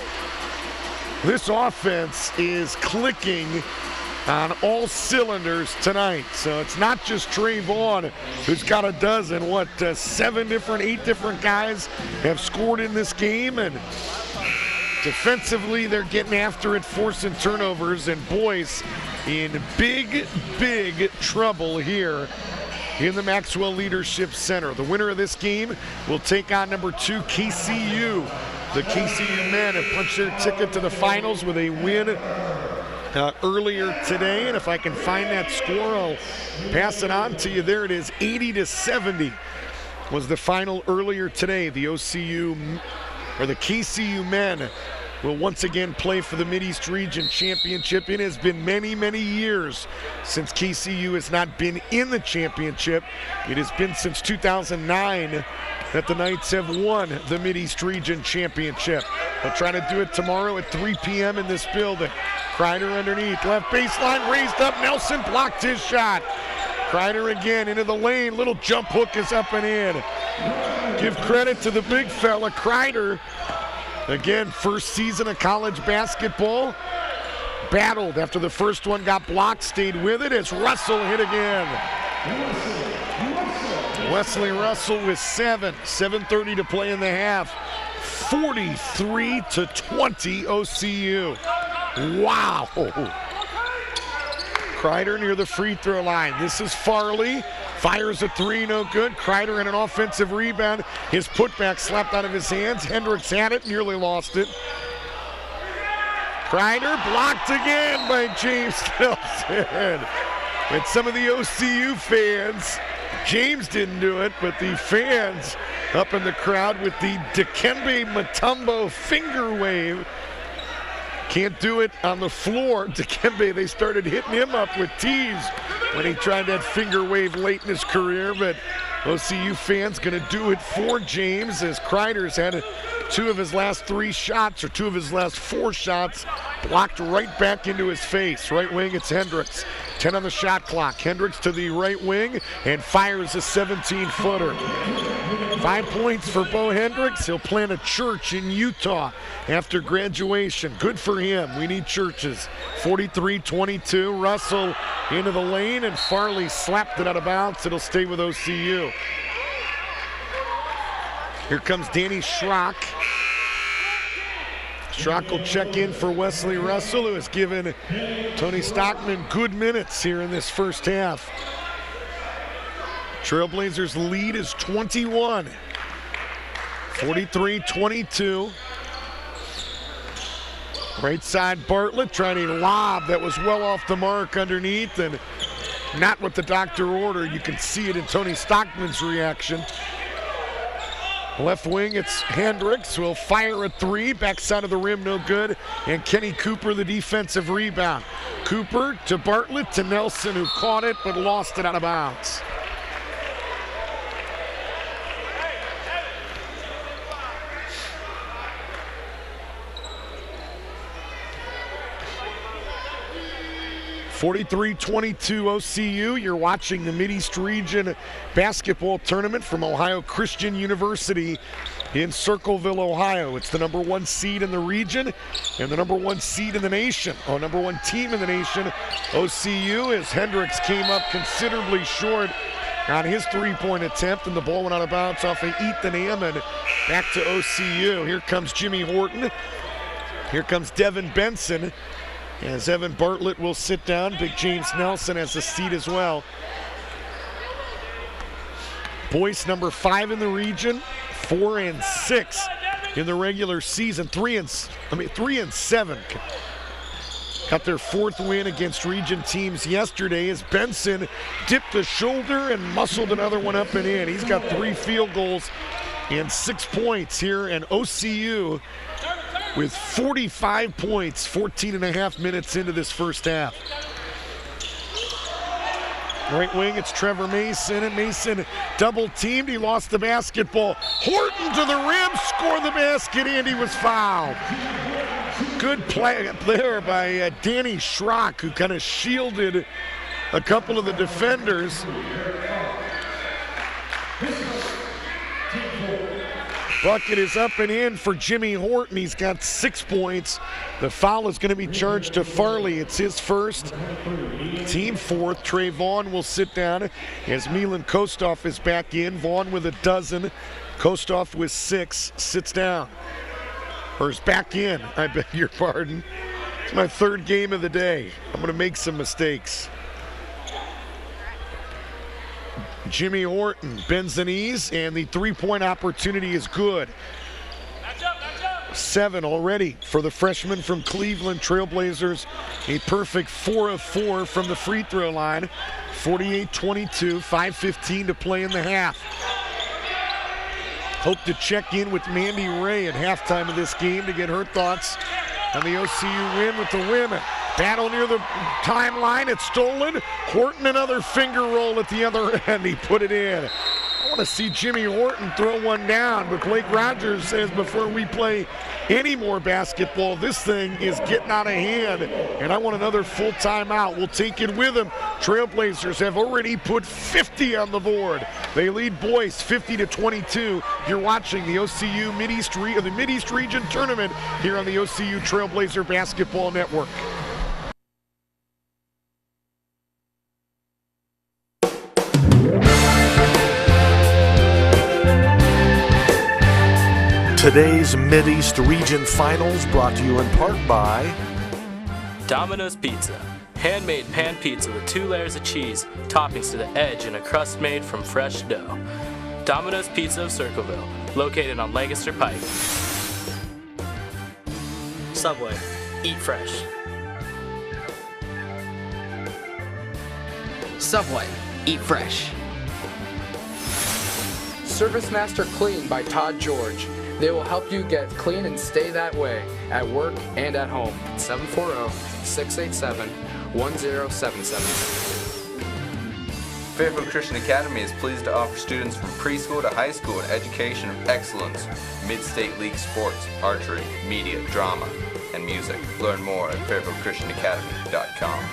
this offense is clicking on all cylinders tonight. So it's not just Trey Vaughn who's got a dozen. 8 different guys have scored in this game. And defensively, they're getting after it, forcing turnovers. And Boyce in big, big trouble here in the Maxwell Leadership Center. The winner of this game will take on number 2 KCU. The KCU men have punched their ticket to the finals with a win earlier today. And if I can find that score, I'll pass it on to you. There it is, 80-70 was the final earlier today. The OCU, or the KCU men, will once again play for the MidEast Region Championship. It has been many, many years since KCU has not been in the championship. It has been since 2009 that the Knights have won the MidEast Region Championship. They'll try to do it tomorrow at 3 p.m. in this building. Kreider underneath, left baseline, raised up, Nelson blocked his shot. Kreider again into the lane, little jump hook is up and in. Give credit to the big fella, Kreider. Again, first season of college basketball. Battled after the first one got blocked, stayed with it as Russell hit again. Wesley Russell with 7, 7:30 to play in the half. 43-20 OCU. Wow. Kreider near the free throw line. This is Farley. Fires a 3, no good. Kreider in an offensive rebound. His putback slapped out of his hands. Hendricks had it, nearly lost it. Kreider blocked again by James Nelson. And some of the OCU fans, James didn't do it, but the fans up in the crowd with the Dikembe Mutombo finger wave. Can't do it on the floor. Dikembe, they started hitting him up with tees when he tried that finger wave late in his career, but OCU fans going to do it for James as Kreider's had two of his last 4 shots blocked right back into his face. Right wing, it's Hendricks. 10 on the shot clock. Hendricks to the right wing and fires a 17-footer. 5 points for Bo Hendricks. He'll plant a church in Utah after graduation. Good for him. We need churches. 43-22. Russell into the lane, and Farley slapped it out of bounds. It'll stay with OCU. Here comes Danny Schrock. Schrock will check in for Wesley Russell, who has given Tony Stockman good minutes here in this first half. Trailblazers lead is 21. 43-22. Right side, Bartlett trying a lob that was well off the mark underneath and not what the doctor ordered. You can see it in Tony Stockman's reaction. Left wing, it's Hendricks, who will fire a 3. Backside of the rim, no good. And Kenny Cooper, the defensive rebound. Cooper to Bartlett to Nelson, who caught it but lost it out of bounds. (43-22) OCU. You're watching the MidEast Region basketball tournament from Ohio Christian University in Circleville, Ohio. It's the number 1 seed in the region and the number 1 seed in the nation. Number 1 team in the nation, OCU, as Hendricks came up considerably short on his 3-point attempt, and the ball went out of bounds off of Ethan Ammon. Back to OCU. Here comes Jimmy Horton. Here comes Devin Benson. As Evan Bartlett will sit down. Big James Nelson has a seat as well. Boyce, number 5 in the region, 4-6 in the regular season. 3-7. Got their 4th win against region teams yesterday as Benson dipped a shoulder and muscled another one up and in. He's got 3 field goals and 6 points here, and OCU with 45 points, 14.5 minutes into this first half. Right wing, it's Trevor Mason, and Mason double teamed. He lost the basketball. Horton to the rim, scored the basket, and he was fouled. Good play there by Danny Schrock, who kind of shielded a couple of the defenders. Bucket is up and in for Jimmy Horton. He's got 6 points. The foul is going to be charged to Farley. It's his first. Team 4th. Trey Vaughn will sit down as Milan Kostov is back in. Vaughn with a dozen. Kostov with 6 sits down. Or is back in, I beg your pardon. It's my 3rd game of the day. I'm going to make some mistakes. Jimmy Horton bends the knees, and the 3-point opportunity is good. 7 already for the freshman from Cleveland. Trailblazers a perfect 4 of 4 from the free throw line. 48-22, 5:15 to play in the half. Hope to check in with Mandy Ray at halftime of this game to get her thoughts on the OCU win with the women. Battle near the timeline, it's stolen. Horton another finger roll at the other end, he put it in. I want to see Jimmy Horton throw one down, but Blake Rogers says before we play any more basketball, this thing is getting out of hand, and I want another full timeout. We'll take it with them. Trailblazers have already put 50 on the board. They lead Boyce 50-22. You're watching the OCU MidEast Region Tournament here on the OCU Trailblazer Basketball Network. Today's MidEast Region Finals brought to you in part by Domino's Pizza. Handmade pan pizza with 2 layers of cheese, toppings to the edge, and a crust made from fresh dough. Domino's Pizza of Circleville, located on Lancaster Pike. Subway. Eat fresh. Subway. Eat fresh. Service Master Clean by Todd George. They will help you get clean and stay that way at work and at home. 740-687-1077. Fairfield Christian Academy is pleased to offer students from preschool to high school an education of excellence, mid-state league sports, archery, media, drama, and music. Learn more at fairfieldchristianacademy.com.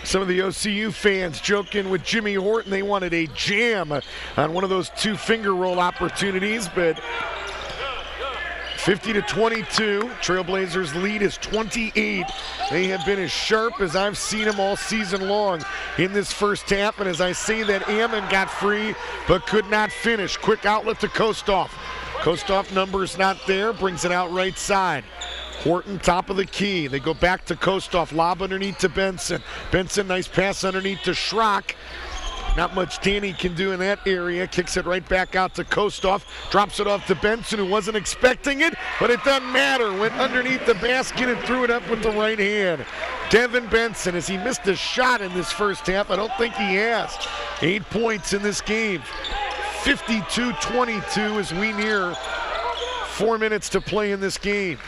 Some of the OCU fans joking with Jimmy Horton. They wanted a jam on one of those two finger roll opportunities, but 50-22. Trailblazers lead is 28. They have been as sharp as I've seen them all season long in this first half. And as I say that, Ammon got free but could not finish. Quick outlet to Kostoff. Kostoff numbers not there, brings it out right side. Horton top of the key. They go back to Kostoff. Lob underneath to Benson. Benson, nice pass underneath to Schrock. Not much Danny can do in that area. Kicks it right back out to Kostoff. Drops it off to Benson, who wasn't expecting it, but it doesn't matter. Went underneath the basket and threw it up with the right hand. Devin Benson, has he missed a shot in this first half? I don't think he has. 8 points in this game. 52-22 as we near 4 minutes to play in this game.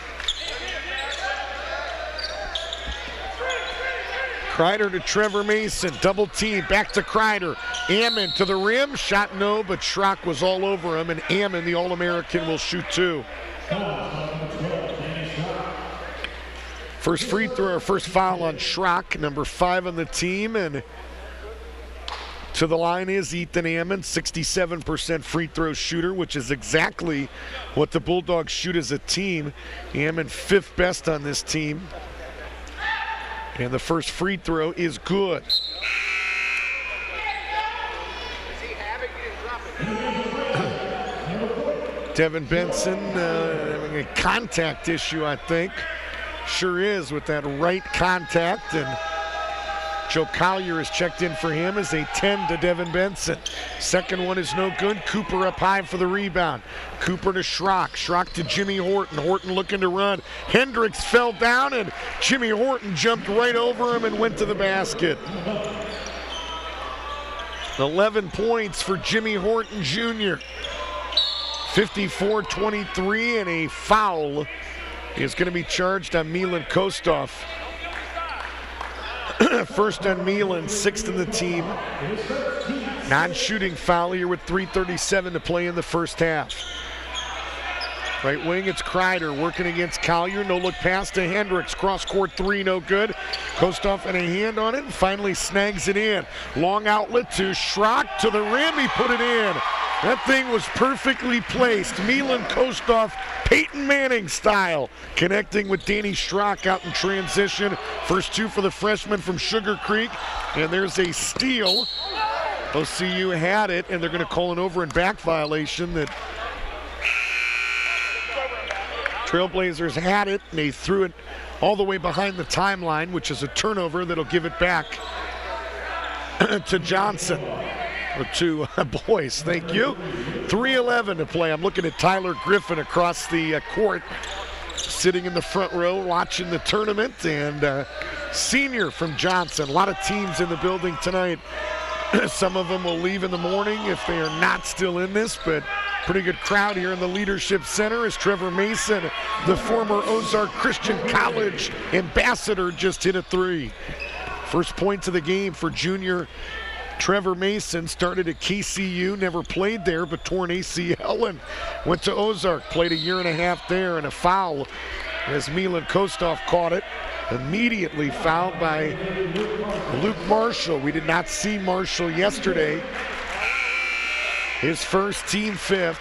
Kreider to Trevor Mason, double team, back to Kreider. Ammon to the rim, shot no, but Schrock was all over him, and Ammon, the All-American, will shoot two. First free throw, or first foul on Schrock, number 5 on the team, and to the line is Ethan Ammon, 67% free throw shooter, which is exactly what the Bulldogs shoot as a team. Ammon 5th best on this team. And the first free throw is good. Devin Benson having a contact issue, I think. Sure is, with that right contact. And Joe Collier has checked in for him as a 10 to Devin Benson. Second one is no good. Cooper up high for the rebound. Cooper to Schrock. Schrock to Jimmy Horton. Horton looking to run. Hendricks fell down, and Jimmy Horton jumped right over him and went to the basket. 11 points for Jimmy Horton Jr. 54-23, and a foul is going to be charged on Milan Kostoff. First on Milan, 6th in the team. Non-shooting foul here with 3:37 to play in the first half. Right wing, it's Kreider working against Collier. No look pass to Hendricks. Cross court 3, no good. Kostoff and a hand on it and finally snags it in. Long outlet to Schrock to the rim. He put it in. That thing was perfectly placed. Milan Kostoff, Peyton Manning style, connecting with Danny Schrock out in transition. First two for the freshman from Sugar Creek. And there's a steal. OCU had it, and they're going to call an over and back violation that Trailblazers had it, and they threw it all the way behind the timeline, which is a turnover that'll give it back to Johnson. Or to Boyce, thank you. 3:11 to play. I'm looking at Tyler Griffin across the court, sitting in the front row watching the tournament, and senior from Johnson. A lot of teams in the building tonight. Some of them will leave in the morning if they are not still in this, but pretty good crowd here in the Leadership Center as Trevor Mason, the former Ozark Christian College ambassador, just hit a 3. First points of the game for junior Trevor Mason. Started at KCU, never played there, but torn ACL and went to Ozark, played a year and a half there, and a foul as Milan Kostoff caught it. Immediately fouled by Luke Marshall. We did not see Marshall yesterday. His first, team 5th.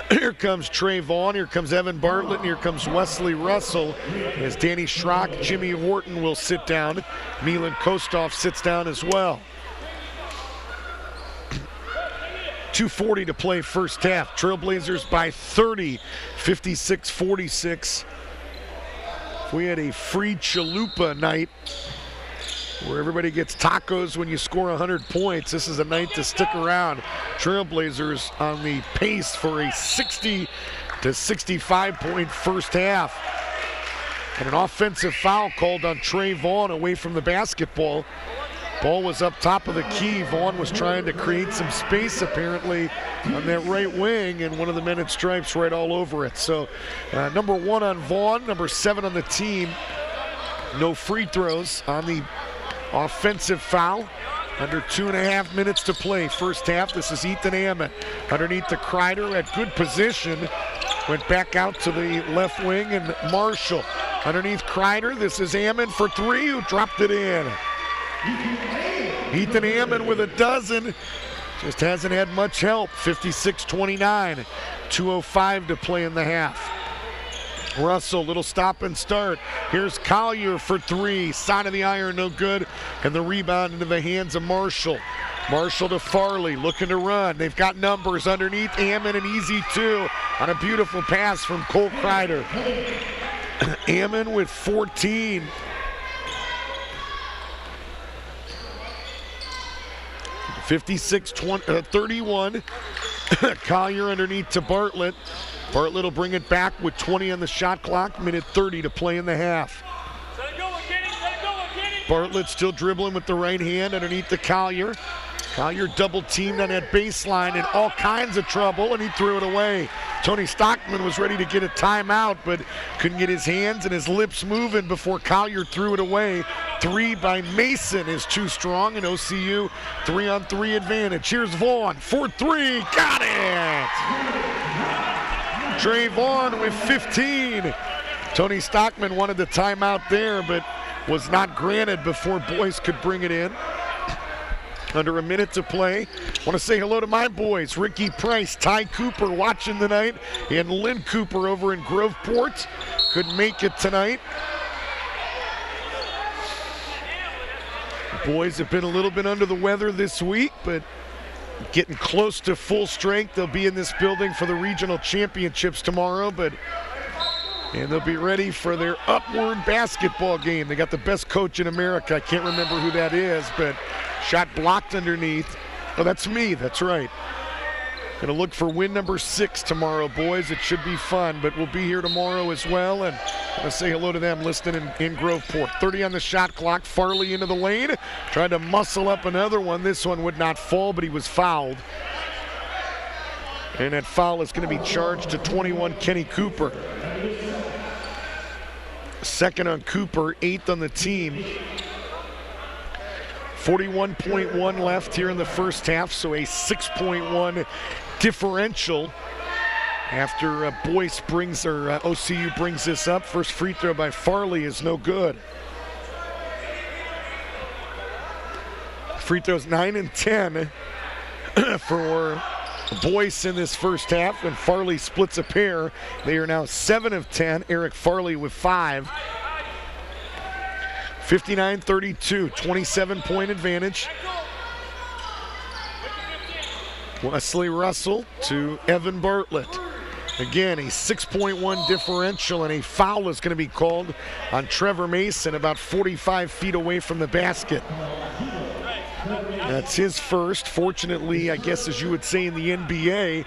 Here comes Trey Vaughn, here comes Evan Bartlett, and here comes Wesley Russell. As Danny Schrock, Jimmy Horton will sit down. Milan Kostoff sits down as well. 2:40 to play first half. Trailblazers by 30, 56-46. If we had a free chalupa night where everybody gets tacos when you score 100 points, this is a night to stick around. Trailblazers on the pace for a 60 to 65 point first half. And an offensive foul called on Trey Vaughn away from the basketball. Ball was up top of the key. Vaughn was trying to create some space apparently on that right wing, and one of the men in stripes right all over it. So number 1 on Vaughn, number 7 on the team. No free throws on the offensive foul. Under 2.5 minutes to play. First half, this is Ethan Ammon underneath the Kreider at good position. Went back out to the left wing, and Marshall underneath Kreider. This is Ammon for 3, who dropped it in. Ethan Ammon with a dozen. Just hasn't had much help. 56-29. 2:05 to play in the half. Russell, little stop and start. Here's Collier for 3. Side of the iron, no good. And the rebound into the hands of Marshall. Marshall to Farley, looking to run. They've got numbers underneath. Ammon an easy 2 on a beautiful pass from Cole Kreider. Ammon with 14. (56-31). Collier underneath to Bartlett. Bartlett will bring it back with 20 on the shot clock. Minute 30 to play in the half. Bartlett still dribbling with the right hand underneath the Collier. Collier double teamed on that baseline in all kinds of trouble, and he threw it away. Tony Stockman was ready to get a timeout, but couldn't get his hands and his lips moving before Collier threw it away. 3 by Mason is too strong, and OCU 3-on-3 advantage. Here's Vaughn for 3, got it! Trey Vaughn with 15. Tony Stockman wanted the timeout there, but was not granted before Boyce could bring it in. Under a minute to play. Want to say hello to my boys, Ricky Price, Ty Cooper watching tonight, and Lynn Cooper over in Groveport. Couldn't make it tonight. The boys have been a little bit under the weather this week, but getting close to full strength. They'll be in this building for the regional championships tomorrow, and they'll be ready for their upward basketball game. They got the best coach in America. I can't remember who that is, but shot blocked underneath. Oh, that's me. That's right. Gonna look for win number 6 tomorrow, boys. It should be fun, but we'll be here tomorrow as well, and I'm gonna say hello to them listening in Groveport. 30 on the shot clock. Farley into the lane. Tried to muscle up another one. This one would not fall, but he was fouled. And that foul is gonna be charged to 21, Kenny Cooper. 2nd on Cooper, 8th on the team. 41.1 left here in the first half, so a 6.1 differential after Boyce brings, or OCU brings this up. First free throw by Farley is no good. Free throws 9 and 10 for Boyce in this first half, and Farley splits a pair. They are now 7 of 10. Eric Farley with 5. 59-32, 27-point advantage. Wesley Russell to Evan Bartlett. Again, a 6.1 differential, and a foul is going to be called on Trevor Mason about 45 feet away from the basket. That's his first. Fortunately, I guess as you would say in the NBA,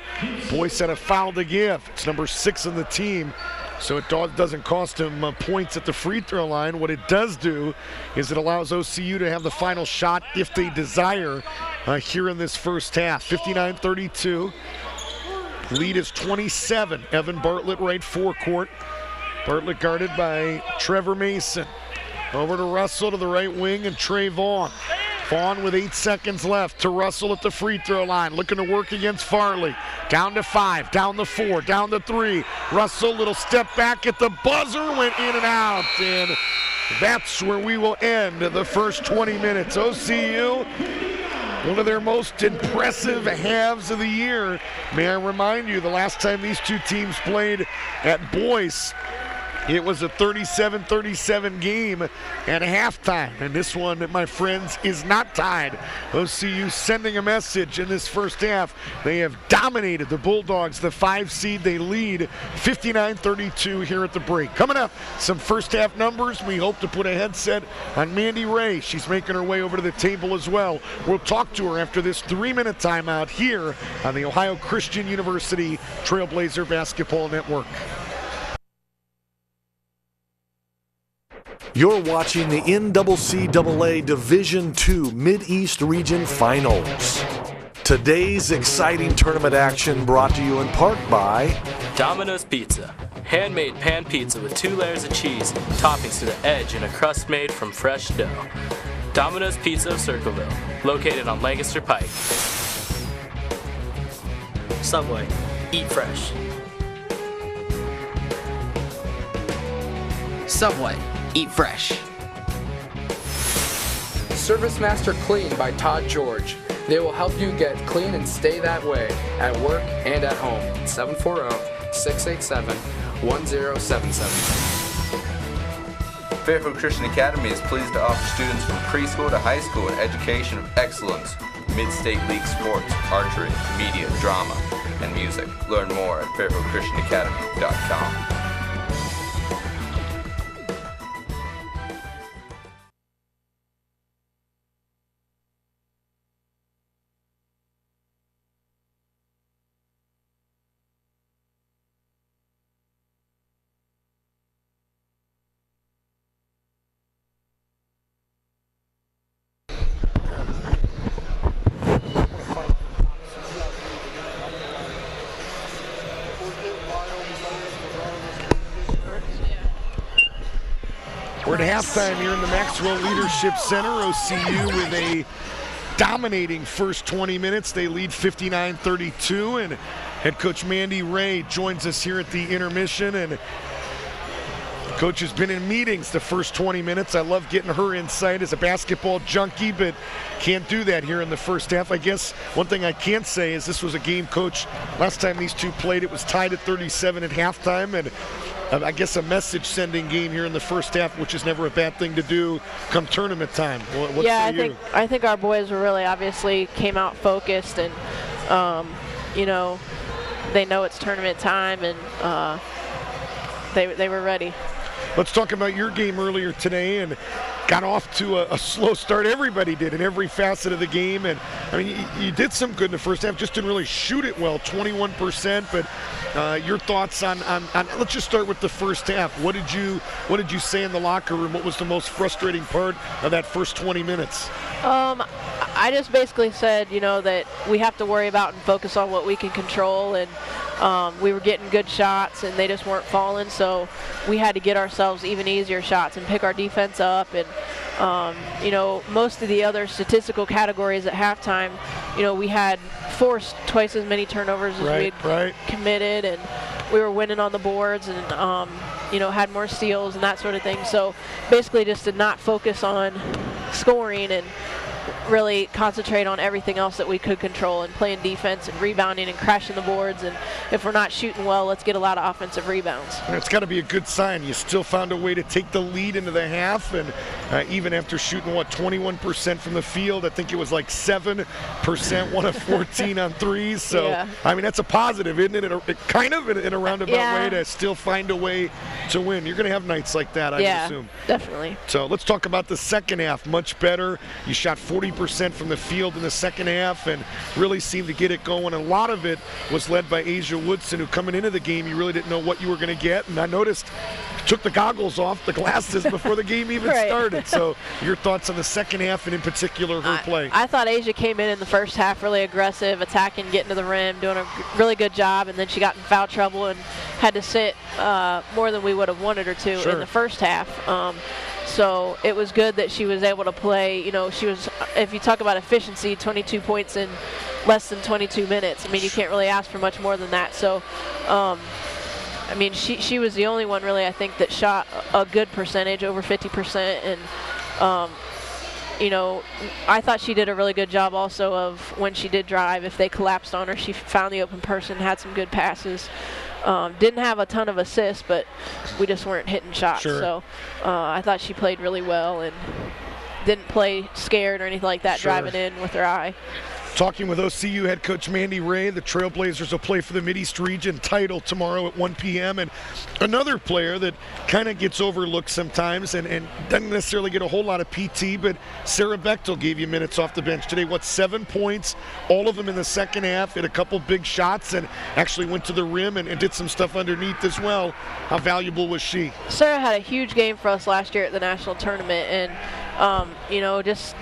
Boyce had a foul to give. It's number 6 on the team, so it doesn't cost him points at the free throw line. What it does do is it allows OCU to have the final shot if they desire here in this first half. 59-32. Lead is 27. Evan Bartlett right forecourt. Bartlett guarded by Trevor Mason. Over to Russell to the right wing, and Trey Vaughn. Vaughn with 8 seconds left to Russell at the free throw line, looking to work against Farley. Down to 5, down to 4, down to 3. Russell, little step back at the buzzer, went in and out, and that's where we will end the first 20 minutes. OCU, one of their most impressive halves of the year. May I remind you, the last time these two teams played at Boyce, it was a 37-37 game at halftime, and this one, my friends, is not tied. OCU sending a message in this first half. They have dominated the Bulldogs, the 5 seed. They lead 59-32 here at the break. Coming up, some first half numbers. We hope to put a headset on Mandy Ray. She's making her way over to the table as well. We'll talk to her after this 3-minute timeout here on the Ohio Christian University Trailblazer Basketball Network. You're watching the NCCAA Division II MidEast Region Finals. Today's exciting tournament action brought to you in part by Domino's Pizza. Handmade pan pizza with 2 layers of cheese, toppings to the edge, and a crust made from fresh dough. Domino's Pizza of Circleville, located on Lancaster Pike. Subway. Eat fresh. Subway. Eat fresh. Service Master Clean by Todd George. They will help you get clean and stay that way at work and at home. 740-687-1077. Fairfield Christian Academy is pleased to offer students from preschool to high school an education of excellence. Mid-State League sports, archery, media, drama, and music. Learn more at fairfieldchristianacademy.com. We're at halftime here in the Maxwell Leadership Center. OCU with a dominating first 20 minutes. They lead 59-32, and head coach Mandy Ray joins us here at the intermission. And the coach has been in meetings the first 20 minutes. I love getting her insight as a basketball junkie, but can't do that here in the first half. I guess one thing I can't say is this was a game, coach. Last time these two played, it was tied at 37 at halftime, and I guess a message-sending game here in the first half, which is never a bad thing to do come tournament time. What say I think our boys were really obviously came out focused, and you know, they know it's tournament time, and they were ready. Let's talk about your game earlier today, and got off to a slow start. Everybody did in every facet of the game, and I mean, you did some good in the first half, just didn't really shoot it well, 21%. But your thoughts on let's just start with the first half. What did you say in the locker room? What was the most frustrating part of that first 20 minutes? I just basically said, you know, that we have to worry about and focus on what we can control, and we were getting good shots and they just weren't falling, so we had to get ourselves even easier shots and pick our defense up. And you know, most of the other statistical categories at halftime, you know, we had forced twice as many turnovers as we had committed, and we were winning on the boards, and you know, had more steals and that sort of thing. So basically just did not focus on scoring and really concentrate on everything else that we could control, and playing defense and rebounding and crashing the boards. And if we're not shooting well, let's get a lot of offensive rebounds. It's got to be a good sign. You still found a way to take the lead into the half, and even after shooting, 21% from the field, I think it was like 7%, 1 of 14 on threes. So, yeah. I mean, that's a positive, isn't it? Kind of in a roundabout way to still find a way to win. You're going to have nights like that, I would assume. Definitely. So let's talk about the second half. Much better. You shot 40% from the field in the second half and really seemed to get it going. A lot of it was led by Asia Woodson, who coming into the game, you really didn't know what you were going to get. And I noticed you took the goggles off, the glasses, before the game even started. So your thoughts on the second half, and in particular her play? I thought Asia came in the first half really aggressive, attacking, getting to the rim, doing a really good job, and then she got in foul trouble and had to sit more than we would have wanted her to in the first half. So it was good that she was able to play. You know, she was, if you talk about efficiency, 22 points in less than 22 minutes. I mean, you can't really ask for much more than that. So, I mean, she was the only one really, I think, that shot a good percentage, over 50%. And, you know, I thought she did a really good job also of when she did drive. If they collapsed on her, she found the open person, had some good passes. Didn't have a ton of assists, but we just weren't hitting shots. So I thought she played really well and didn't play scared or anything like that, driving in with her eye. Talking with OCU head coach Mandy Ray. The Trailblazers will play for the MidEast region title tomorrow at 1 p.m. And another player that kind of gets overlooked sometimes and doesn't necessarily get a whole lot of PT, but Sarah Bechtel gave you minutes off the bench today. 7 points, all of them in the second half, hit a couple big shots and actually went to the rim and did some stuff underneath as well. How valuable was she? Sarah had a huge game for us last year at the national tournament, and just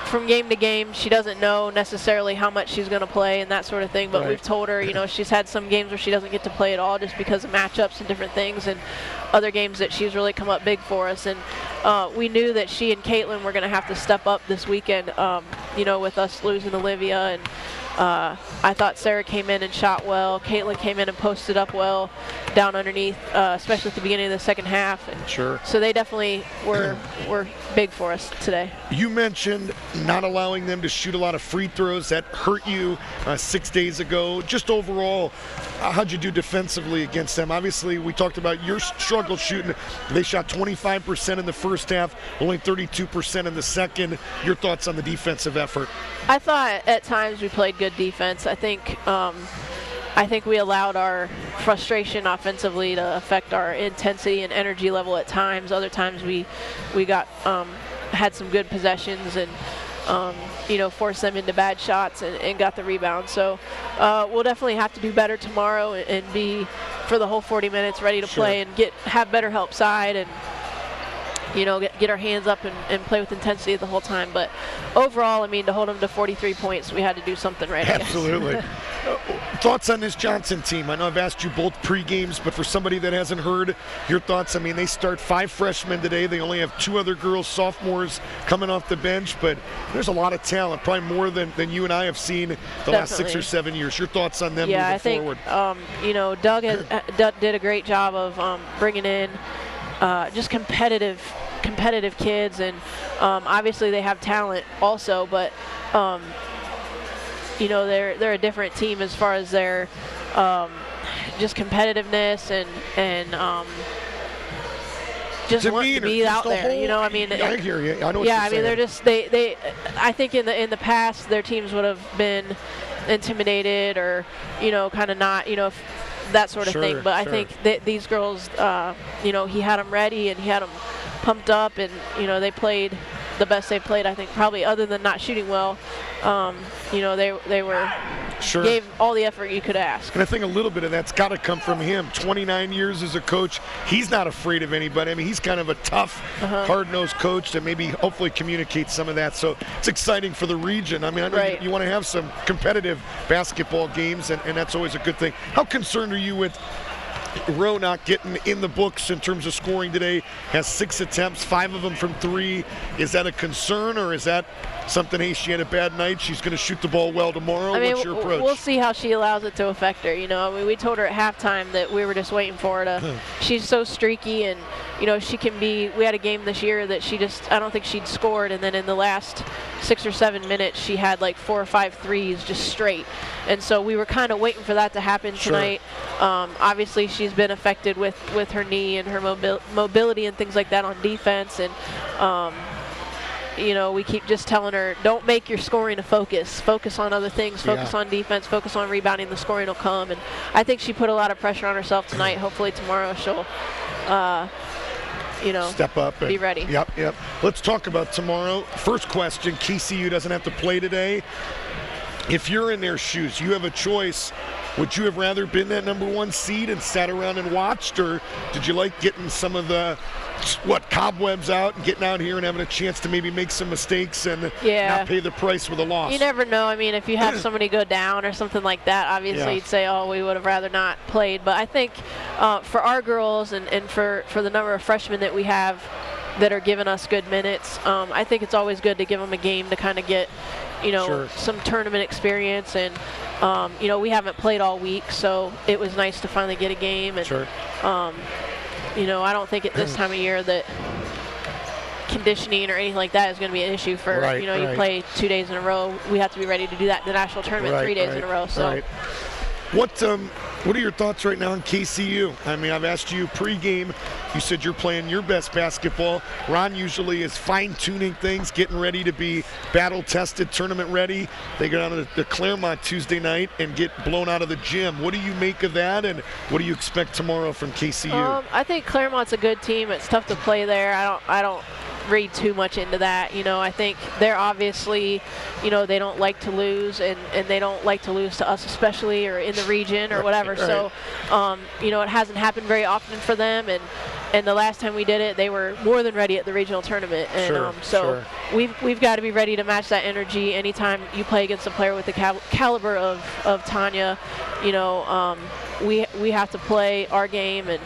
from game to game, she doesn't know necessarily how much she's going to play and that sort of thing, but we've told her, she's had some games where she doesn't get to play at all just because of matchups and different things, and other games that she's really come up big for us. And we knew that she and Caitlin were going to have to step up this weekend, with us losing Olivia. And I thought Sarah came in and shot well. Caitlin came in and posted up well down underneath, especially at the beginning of the second half. And sure. So they definitely were big for us today. You mentioned not allowing them to shoot a lot of free throws. That hurt you 6 days ago. Just overall, how'd you do defensively against them? Obviously, we talked about your struggle shooting. They shot 25% in the first half, only 32% in the second. Your thoughts on the defensive effort? I thought at times we played good defense. I think we allowed our frustration offensively to affect our intensity and energy level at times. Other times we got had some good possessions and forced them into bad shots and got the rebound. So we'll definitely have to do better tomorrow and be for the whole 40 minutes ready to play and have better help side and get our hands up and play with intensity the whole time. But overall, to hold them to 43 points, we had to do something right. Absolutely. Thoughts on this Johnson team? I know I've asked you both pre-games, but for somebody that hasn't heard your thoughts, they start 5 freshmen today. They only have 2 other girls, sophomores, coming off the bench, but there's a lot of talent, probably more than you and I have seen the last 6 or 7 years. Your thoughts on them moving forward? Doug did a great job of bringing in just competitive kids, and obviously they have talent also, but they're a different team as far as their just competitiveness and just wanting to be out there. I hear you. I know what you're saying. They're just they. I think in the past their teams would have been intimidated or kind of not that sort of thing. But I think that these girls, he had them ready and he had them pumped up, and they played the best they played. I think probably other than not shooting well, they were gave all the effort you could ask. And I think a little bit of that's got to come from him. 29 years as a coach, he's not afraid of anybody. He's kind of a tough, hard-nosed coach that maybe hopefully communicates some of that. So it's exciting for the region. I know you want to have some competitive basketball games, and that's always a good thing. How concerned are you with Rowe not getting in the books in terms of scoring today? Has 6 attempts, 5 of them from 3. Is that a concern, or is that something, hey, she had a bad night, she's going to shoot the ball well tomorrow? What's your approach? We'll see how she allows it to affect her. We told her at halftime that we were just waiting for her to she's so streaky, and she can be. We had a game this year that I don't think she'd scored, and then in the last 6 or 7 minutes she had like 4 or 5 threes just straight, and so we were kind of waiting for that to happen tonight. Obviously she's been affected with her knee and her mobility and things like that on defense, and we keep just telling her, don't make your scoring a focus. Focus on other things. Focus on defense. Focus on rebounding. The scoring will come. And I think she put a lot of pressure on herself tonight. Hopefully tomorrow she'll, step up and be ready. Yep. Let's talk about tomorrow. First question, KCU doesn't have to play today. If you're in their shoes, you have a choice. Would you have rather been that #1 seed and sat around and watched, or did you like getting some of the cobwebs out and getting out here and having a chance to maybe make some mistakes and not pay the price with a loss? You never know. If you have somebody go down or something like that, obviously you'd say, oh, we would have rather not played. But I think for our girls and for the number of freshmen that we have that are giving us good minutes, I think it's always good to give them a game to kind of get some tournament experience. And we haven't played all week, so it was nice to finally get a game. And I don't think at this time of year that conditioning or anything like that is going to be an issue for you play 2 days in a row. We have to be ready to do that in the national tournament 3 days in a row. So what What are your thoughts right now on KCU? I mean, I've asked you pregame. You said you're playing your best basketball. Ron usually is fine-tuning things, getting ready to be battle-tested, tournament-ready. They go down to Claremont Tuesday night and get blown out of the gym. What do you make of that, and what do you expect tomorrow from KCU? I think Claremont's a good team. It's tough to play there. I don't read too much into that. I think they're obviously, they don't like to lose, and they don't like to lose to us especially, or in the region or whatever. Right. So, it hasn't happened very often for them, and the last time we did it, they were more than ready at the regional tournament. And so we've got to be ready to match that energy. Anytime you play against a player with the caliber of Tanya, we have to play our game. And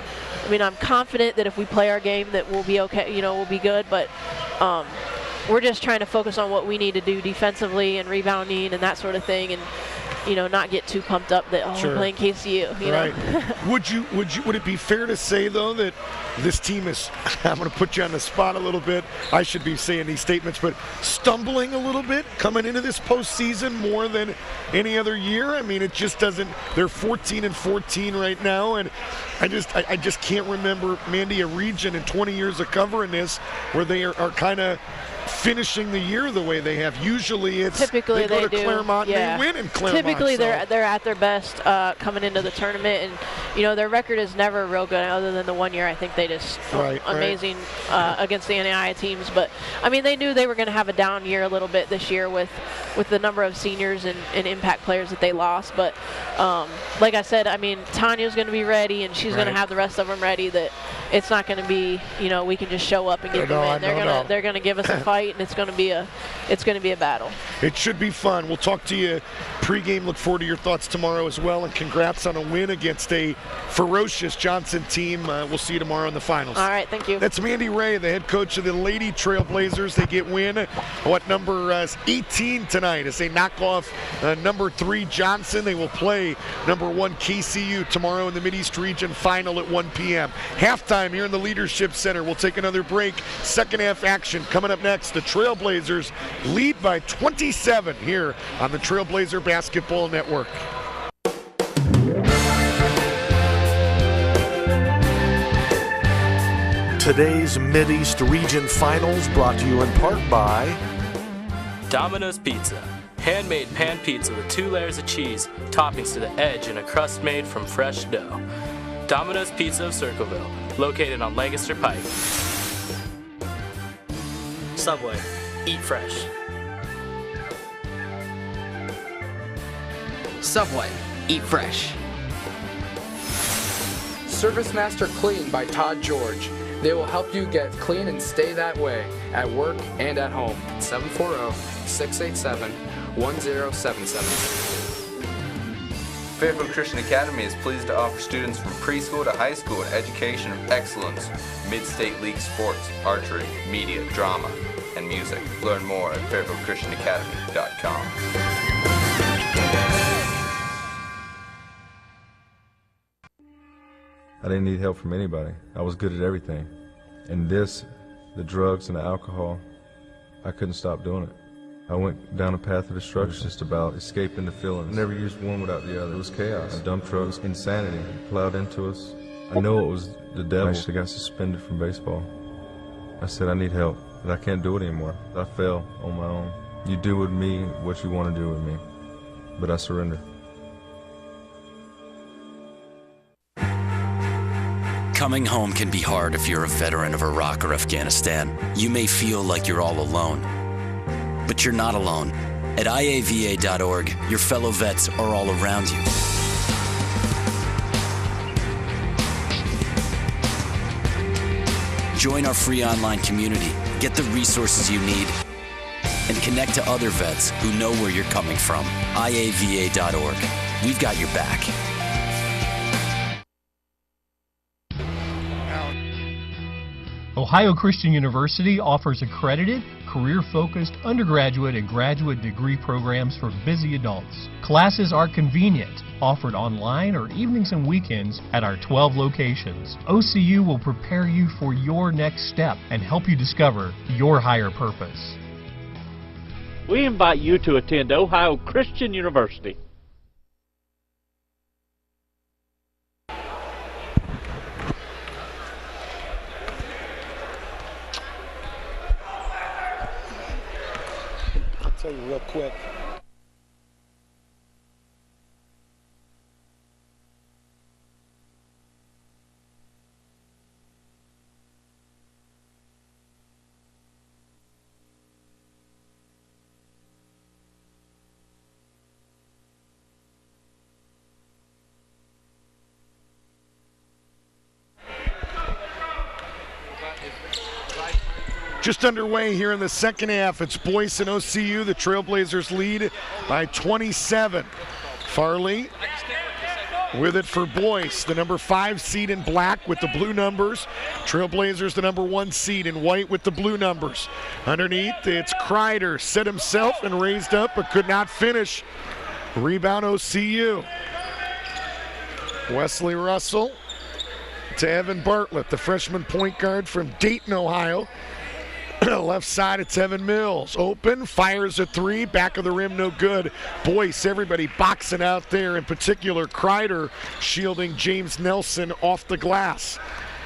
I mean, I'm confident that if we play our game that we'll be okay, we'll be good, but we're just trying to focus on what we need to do defensively and rebounding and that sort of thing, and not get too pumped up that we're playing KCU. Right. Would it be fair to say though that this team is, I'm going to put you on the spot a little bit, I should be saying these statements, but stumbling a little bit coming into this postseason more than any other year? I mean, it just doesn't. They're 14-14 right now, and I just can't remember, Mandy, a region in 20 years of covering this where they are kind of finishing the year the way they have. Usually it's typically they go to Claremont and they win in Claremont. Typically they're at their best coming into the tournament, and their record is never real good other than the one year I think they just amazing against the NAIA teams. But I mean, they knew they were going to have a down year a little bit this year with the number of seniors and impact players that they lost. But like I said, I mean, Tanya's going to be ready, and she's going to have the rest of them ready. That it's not going to be we can just show up and get them in. They're going to give us a fight, and it's going to be a battle. It should be fun. We'll talk to you pregame. Look forward to your thoughts tomorrow as well, and congrats on a win against a ferocious Johnson team. We'll see you tomorrow in the finals. All right, thank you. That's Mandy Ray, the head coach of the Lady Trailblazers. They get win number 18 tonight as they knock off number 3 Johnson. They will play number 1 KCU tomorrow in the MidEast region final at 1 p.m. Halftime here in the Leadership Center. We'll take another break. Second half action coming up next. The Trailblazers lead by 27 here on the Trailblazer Basketball Network. Today's MidEast Region Finals brought to you in part by Domino's Pizza. Handmade pan pizza with 2 layers of cheese, toppings to the edge, and a crust made from fresh dough. Domino's Pizza of Circleville, located on Lancaster Pike. Subway. Eat fresh. Subway. Eat fresh. Service Master Clean by Todd George. They will help you get clean and stay that way at work and at home. 740-687-1077. Fairfield Christian Academy is pleased to offer students from preschool to high school an education of excellence, mid-state league sports, archery, media, drama, and music. Learn more at fairfieldchristianacademy.com. I didn't need help from anybody. I was good at everything. And this, the drugs and the alcohol, I couldn't stop doing it. I went down a path of destruction. It was just about escaping the feelings. I never used one without the other. It was chaos. A dump truck, insanity plowed into us. I know it was the devil. I actually got suspended from baseball. I said, I need help, but I can't do it anymore. I fell on my own. You do with me what you want to do with me, but I surrender. Coming home can be hard if you're a veteran of Iraq or Afghanistan. You may feel like you're all alone, but you're not alone. At IAVA.org, your fellow vets are all around you. Join our free online community, get the resources you need, and connect to other vets who know where you're coming from. IAVA.org. We've got your back. Ohio Christian University offers accredited, career-focused undergraduate and graduate degree programs for busy adults. Classes are convenient, offered online or evenings and weekends at our 12 locations. OCU will prepare you for your next step and help you discover your higher purpose. We invite you to attend Ohio Christian University. tell you real quick. Just underway here in the second half. It's Boyce and OCU. The Trailblazers lead by 27. Farley with it for Boyce, the number 5 seed in black with the blue numbers. Trailblazers, the number 1 seed in white with the blue numbers. Underneath, it's Kreider. Set himself and raised up, but could not finish. Rebound OCU. Wesley Russell to Evan Bartlett, the freshman point guard from Dayton, Ohio. Left side, it's Evan Mills. Open, fires a 3, back of the rim, no good. Boyce, everybody boxing out there, in particular Kreider shielding James Nelson off the glass.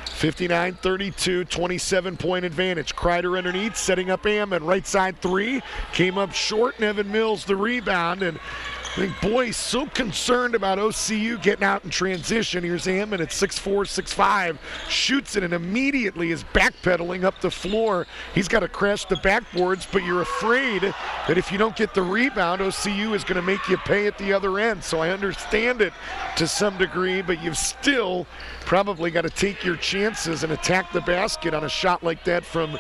59-32, 27-point advantage. Kreider underneath, setting up Ammon. Right side 3, came up short, and Evan Mills the rebound. And I think Boyce so concerned about OCU getting out in transition. Here's Ammon at 6'4", 6'5", shoots it and immediately is backpedaling up the floor. He's got to crash the backboards, but you're afraid that if you don't get the rebound, OCU is going to make you pay at the other end. So I understand it to some degree, but you've still probably got to take your chances and attack the basket on a shot like that from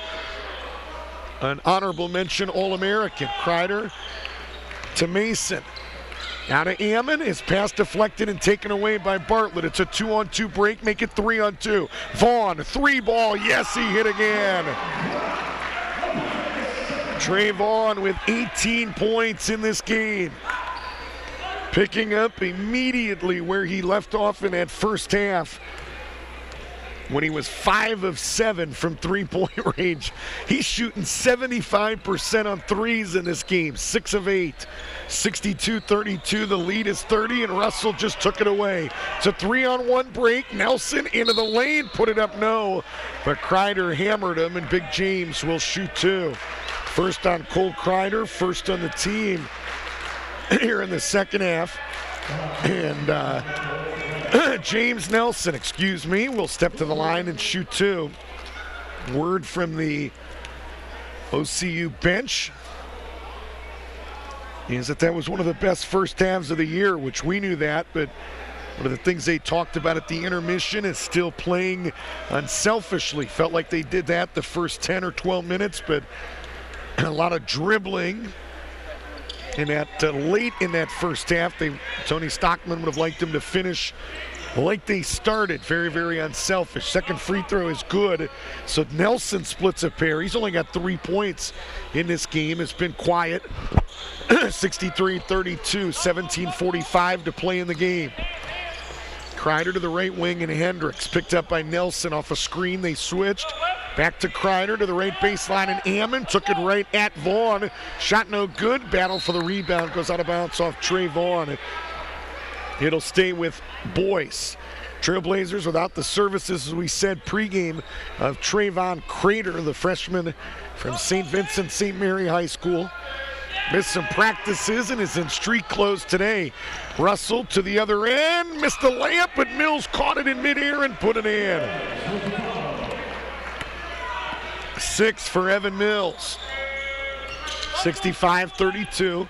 an honorable mention All-American. Kreider to Mason. Now to Ammon, his pass deflected and taken away by Bartlett. It's a 2-on-2 break, make it 3-on-2. Vaughn, 3 ball, yes, he hit again. Trey Vaughn with 18 points in this game. Picking up immediately where he left off in that first half, when he was 5 of 7 from three-point range. He's shooting 75% on threes in this game, 6 of 8. 62-32, the lead is 30, and Russell just took it away. It's a 3-on-1 break. Nelson into the lane, put it up, no. But Kreider hammered him, and Big James will shoot 2. First on Cole Kreider, first on the team here in the second half. And James Nelson, will step to the line and shoot 2. Word from the OCU bench is that was one of the best first halves of the year, which we knew that, but one of the things they talked about at the intermission is still playing unselfishly. Felt like they did that the first 10 or 12 minutes, but a lot of dribbling. And late in that first half, Tony Stockman would have liked them to finish like they started, very, very unselfish. Second free throw is good, so Nelson splits a pair. He's only got 3 points in this game. It's been quiet. 63-32, 17:45 to play in the game. Kreider to the right wing, and Hendricks picked up by Nelson off a screen. They switched. Back to Kreider to the right baseline, and Ammon took it right at Vaughn. Shot no good. Battle for the rebound. Goes out of bounds off Trey Vaughn. It'll stay with Boyce. Trailblazers without the services, as we said, pregame of Trayvon Crater, the freshman from St. Vincent St. Mary High School. Missed some practices and is in street clothes today. Russell to the other end. Missed the layup, but Mills caught it in midair and put it in. 6 for Evan Mills. 65-32.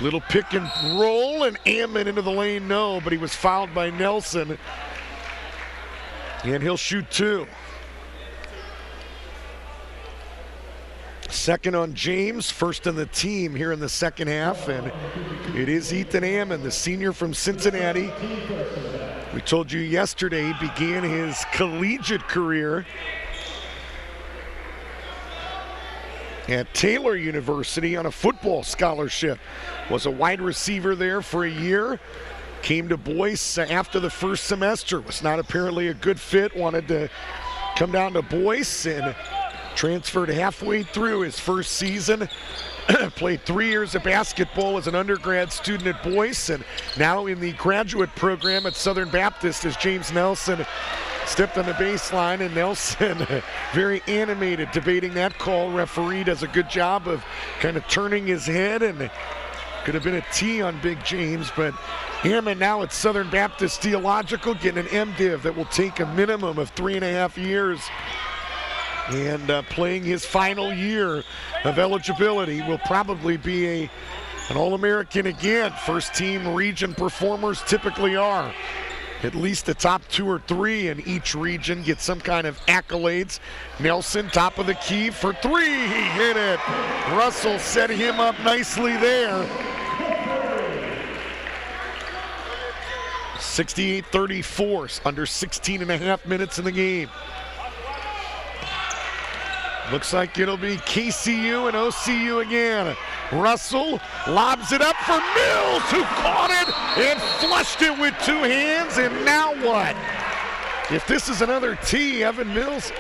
Little pick and roll, and Ammon into the lane, no, but he was fouled by Nelson. And he'll shoot 2. Second on James, first on the team here in the second half, and it is Ethan Ammon, the senior from Cincinnati. We told you yesterday he began his collegiate career at Taylor University on a football scholarship. Was a wide receiver there for a year. Came to Boyce after the first semester. Was not apparently a good fit. Wanted to come down to Boyce and transferred halfway through his first season. Played 3 years of basketball as an undergrad student at Boyce, and now in the graduate program at Southern Baptist as James Nelson Stepped on the baseline, and Nelson very animated debating that call. Referee does a good job of kind of turning his head, and could have been a T on Big James, but Hammond now at Southern Baptist Theological getting an MDiv that will take a minimum of 3.5 years. And playing his final year of eligibility, will probably be an All-American again. First team region performers typically are. At least the top 2 or 3 in each region get some kind of accolades. Nelson, top of the key for 3. He hit it. Russell set him up nicely there. 68-34, under 16.5 minutes in the game. Looks like it'll be KCU and OCU again. Russell lobs it up for Mills, who caught it and flushed it with 2 hands, and now what? If this is another T, Evan Mills.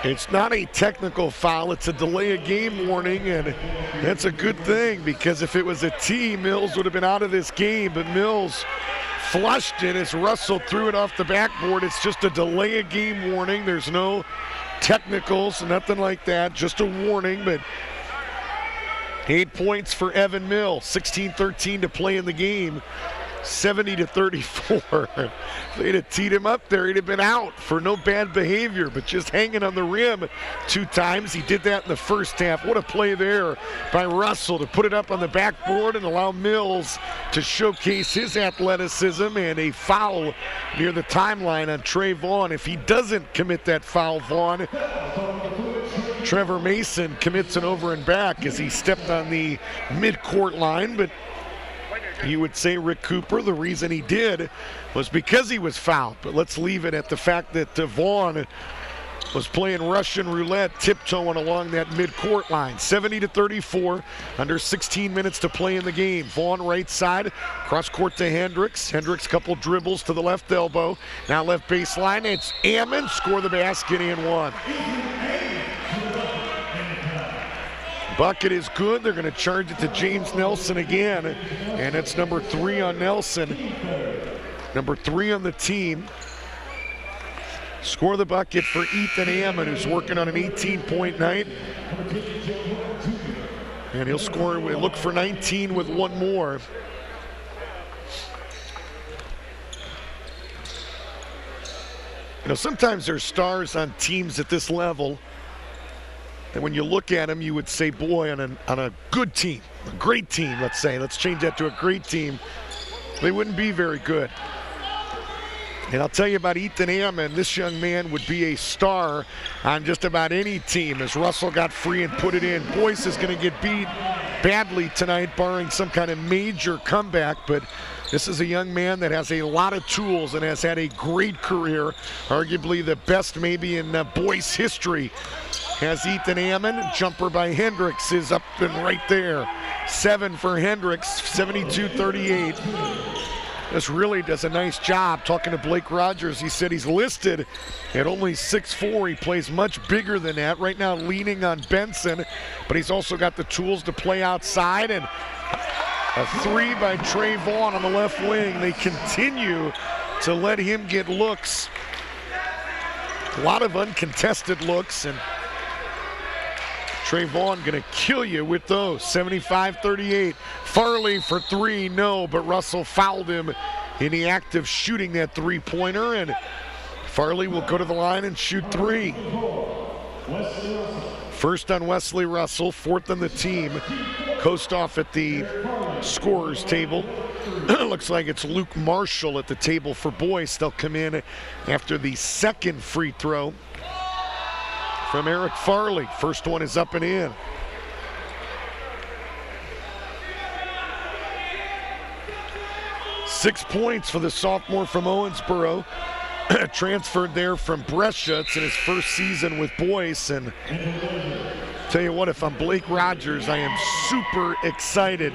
It's not a technical foul, it's a delay of game warning, and that's a good thing, because if it was a T, Mills would have been out of this game, but Mills flushed it as Russell threw it off the backboard. It's just a delay of game warning. There's no technicals, nothing like that, just a warning, but 8 points for Evan Mills, 16-13 to play in the game. 70-34. If they'd have teed him up there, he'd have been out for no bad behavior, but just hanging on the rim 2 times. He did that in the first half. What a play there by Russell to put it up on the backboard and allow Mills to showcase his athleticism, and a foul near the timeline on Trey Vaughn. If he doesn't commit that foul, Vaughn, Trevor Mason commits an over and back as he stepped on the midcourt line, but you would say Rick Cooper, the reason he did was because he was fouled. But let's leave it at the fact that Vaughn was playing Russian roulette, tiptoeing along that midcourt line. 70-34, under 16 minutes to play in the game. Vaughn right side, cross court to Hendricks. Hendricks couple dribbles to the left elbow. Now left baseline, it's Ammon, score the basket and 1. Bucket is good. They're going to charge it to James Nelson again, and it's number 3 on Nelson. Number 3 on the team. Score the bucket for Ethan Ammon, who's working on an 18-point night. And he'll score, we'll look for 19 with 1 more. You know, sometimes there's stars on teams at this level, and when you look at them, you would say, boy, on a good team, a great team, let's say, let's change that to a great team, they wouldn't be very good. And I'll tell you about Ethan Ammon, this young man would be a star on just about any team, as Russell got free and put it in. Boyce is going to get beat badly tonight, barring some kind of major comeback, but this is a young man that has a lot of tools and has had a great career, arguably the best maybe in Boyce history. Has Ethan Ammon, jumper by Hendricks is up and right there. 7 for Hendricks, 72-38. This really does a nice job. Talking to Blake Rogers, he said he's listed at only 6'4". He plays much bigger than that. Right now leaning on Benson, but he's also got the tools to play outside, and a 3 by Trey Vaughn on the left wing. They continue to let him get looks. A lot of uncontested looks, and Trey Vaughn gonna kill you with those. 75-38. Farley for 3, no, but Russell fouled him in the act of shooting that 3-pointer, and Farley will go to the line and shoot 3. First on Wesley Russell, 4th on the team. Kostoff at the scorer's table. Looks like it's Luke Marshall at the table for Boyce. They'll come in after the 2nd free throw from Eric Farley. First one is up and in. Six points for the sophomore from Owensboro. Transferred there from Brescia. It's in his first season with Boyce. And tell you what, if I'm Blake Rogers, I am super excited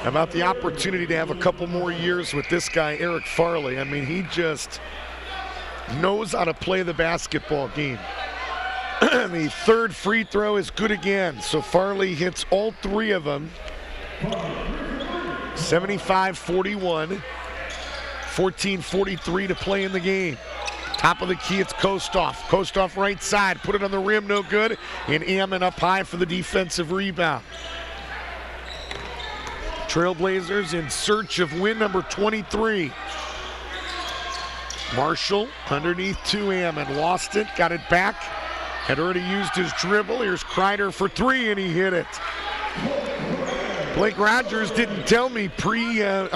about the opportunity to have a couple more years with this guy, Eric Farley. I mean, he just knows how to play the basketball game. The 3rd free throw is good again, so Farley hits all 3 of them. 75-41. 14:43 to play in the game. Top of the key, it's Kostoff. Kostoff right side, put it on the rim, no good. And Ammon up high for the defensive rebound. Trailblazers in search of win number 23. Marshall underneath to Ammon. Lost it, got it back. Had already used his dribble. Here's Kreider for three, and he hit it. Blake Rogers didn't tell me pre-game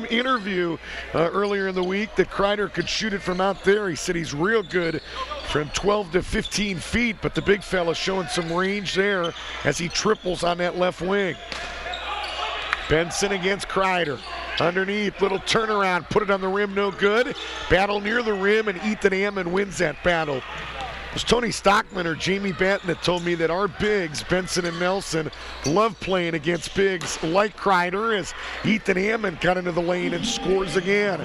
interview earlier in the week that Kreider could shoot it from out there. He said he's real good from 12 to 15 feet, but the big fella showing some range there as he triples on that left wing. Benson against Kreider. Underneath, little turnaround, put it on the rim, no good. Battle near the rim, and Ethan Ammon wins that battle. It was Tony Stockman or Jamie Banton that told me that our bigs, Benson and Nelson, love playing against bigs like Kreider, as Ethan Ammon got into the lane and scores again.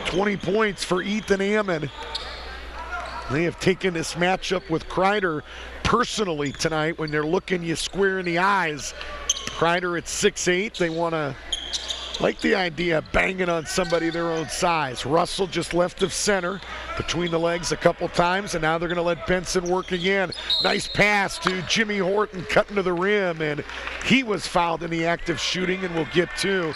20 points for Ethan Ammon. They have taken this matchup with Kreider personally tonight when they're looking you square in the eyes. Kreider at 6'8", they want to like the idea of banging on somebody their own size. Russell just left of center between the legs a couple times, and now they're going to let Benson work again. Nice pass to Jimmy Horton cutting to the rim, and he was fouled in the act of shooting, and we'll get to.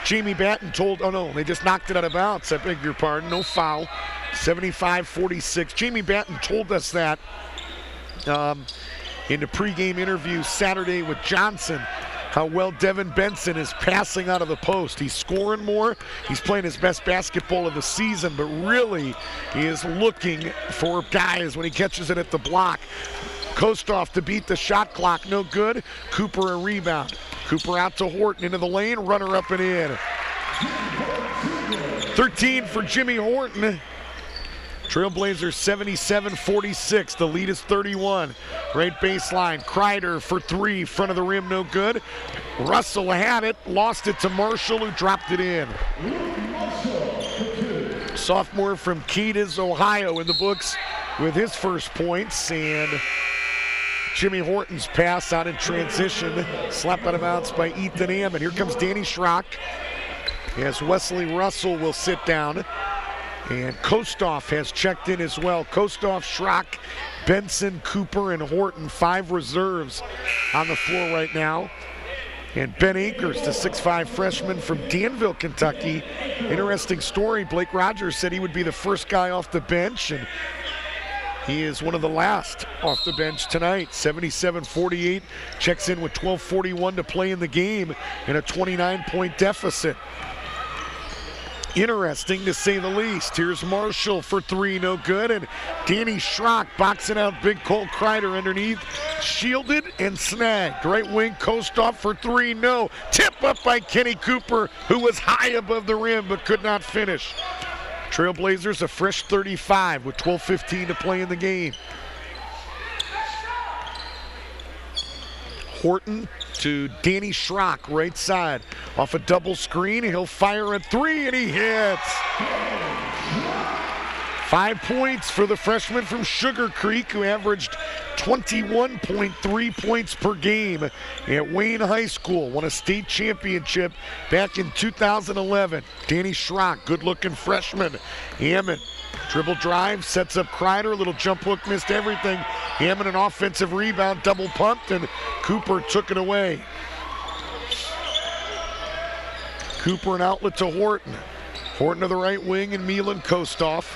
Jamie Banton told, oh no, they just knocked it out of bounds. I beg your pardon, no foul. 75-46. Jamie Banton told us that in the pregame interview Saturday with Johnson, how well Devin Benson is passing out of the post. He's scoring more. He's playing his best basketball of the season, but really he is looking for guys when he catches it at the block. Kostoff to beat the shot clock, no good. Cooper a rebound. Cooper out to Horton into the lane, runner up and in. 13 for Jimmy Horton. Trailblazers 77-46. The lead is 31. Right baseline. Kreider for three. Front of the rim, no good. Russell had it. Lost it to Marshall, who dropped it in. Sophomore from Cadiz, Ohio, in the books with his first points. And Jimmy Horton's pass out in transition. Slapped out of bounds by Ethan Ammon. Here comes Danny Schrock as Wesley Russell will sit down. And Kostoff has checked in as well. Kostoff, Schrock, Benson, Cooper, and Horton, 5 reserves on the floor right now. And Ben Akers, the 6'5" freshman from Danville, Kentucky. Interesting story. Blake Rogers said he would be the first guy off the bench, and he is one of the last off the bench tonight. 77-48, checks in with 12:41 to play in the game in a 29-point deficit. Interesting to say the least. Here's Marshall for three, no good. And Danny Schrock boxing out big Cole Kreider underneath. Shielded and snagged. Right wing, Kostoff for three, no. Tip up by Kenny Cooper, who was high above the rim but could not finish. Trailblazers a fresh 35 with 12:15 to play in the game. Horton to Danny Schrock, right side. Off a double screen, he'll fire a three, and he hits. 5 points for the freshman from Sugar Creek, who averaged 21.3 points per game at Wayne High School. Won a state championship back in 2011. Danny Schrock, good-looking freshman. Ammon, dribble drive, sets up Kreider, little jump hook, missed everything. Ammon an offensive rebound, double pumped, and Cooper took it away. Cooper an outlet to Horton. Horton to the right wing, and Milan Kostoff.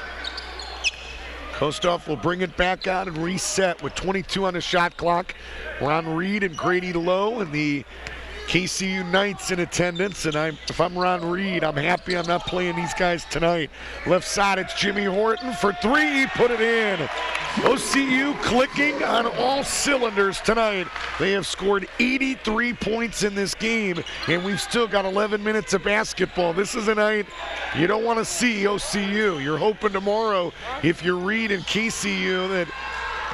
Kostoff will bring it back out and reset with 22 on the shot clock. Ron Reed and Grady Lowe and the KCU Knights in attendance, and if I'm Ron Reed, I'm happy I'm not playing these guys tonight. Left side, it's Jimmy Horton for three, put it in. OCU clicking on all cylinders tonight. They have scored 83 points in this game, and we've still got 11 minutes of basketball. This is a night you don't want to see OCU. You're hoping tomorrow, if you're Reed and KCU, that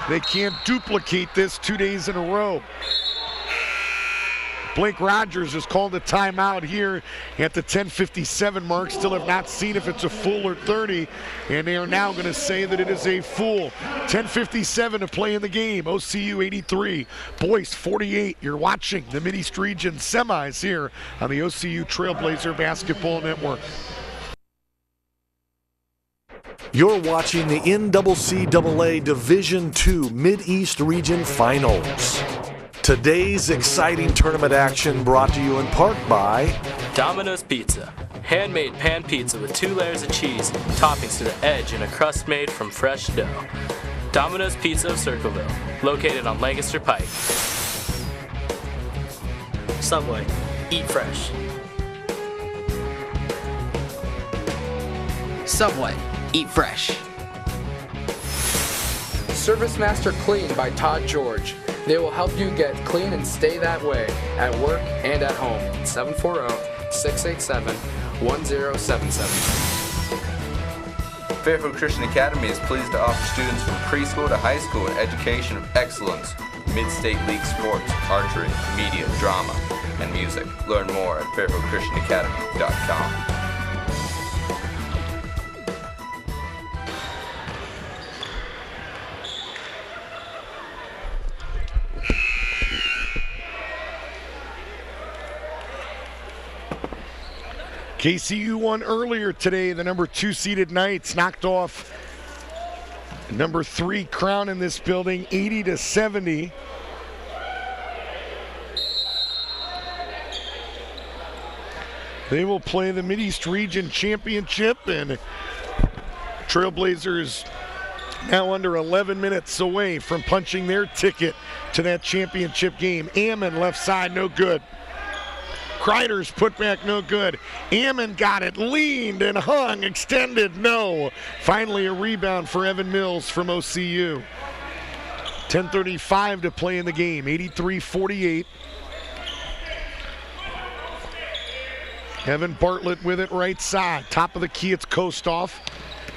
they can't duplicate this 2 days in a row. Blake Rogers has called a timeout here at the 10:57 mark. Still have not seen if it's a full or 30, and they are now going to say that it is a full. 10:57 to play in the game. OCU 83, Boyce 48. You're watching the MidEast Region semis here on the OCU Trailblazer Basketball Network. You're watching the NCCAA Division II MidEast Region Finals. Today's exciting tournament action brought to you in part by Domino's Pizza. Handmade pan pizza with 2 layers of cheese, toppings to the edge, and a crust made from fresh dough. Domino's Pizza of Circleville, located on Lancaster Pike. Subway, eat fresh. Subway, eat fresh. Service Master Clean by Todd George. They will help you get clean and stay that way at work and at home. 740-687-1077. Fairfield Christian Academy is pleased to offer students from preschool to high school an education of excellence, mid-state league sports, archery, media, drama, and music. Learn more at fairfieldchristianacademy.com. KCU won earlier today. The number 2 seeded Knights knocked off number 3 Crown in this building, 80-70. They will play the MidEast Region Championship, and Trailblazers now under 11 minutes away from punching their ticket to that championship game. Ammon left side, no good. Kreider's putback, no good. Ammon got it, leaned and hung, extended, no. Finally a rebound for Evan Mills from OCU. 10:35 to play in the game, 83-48. Evan Bartlett with it right side. Top of the key, it's Kostoff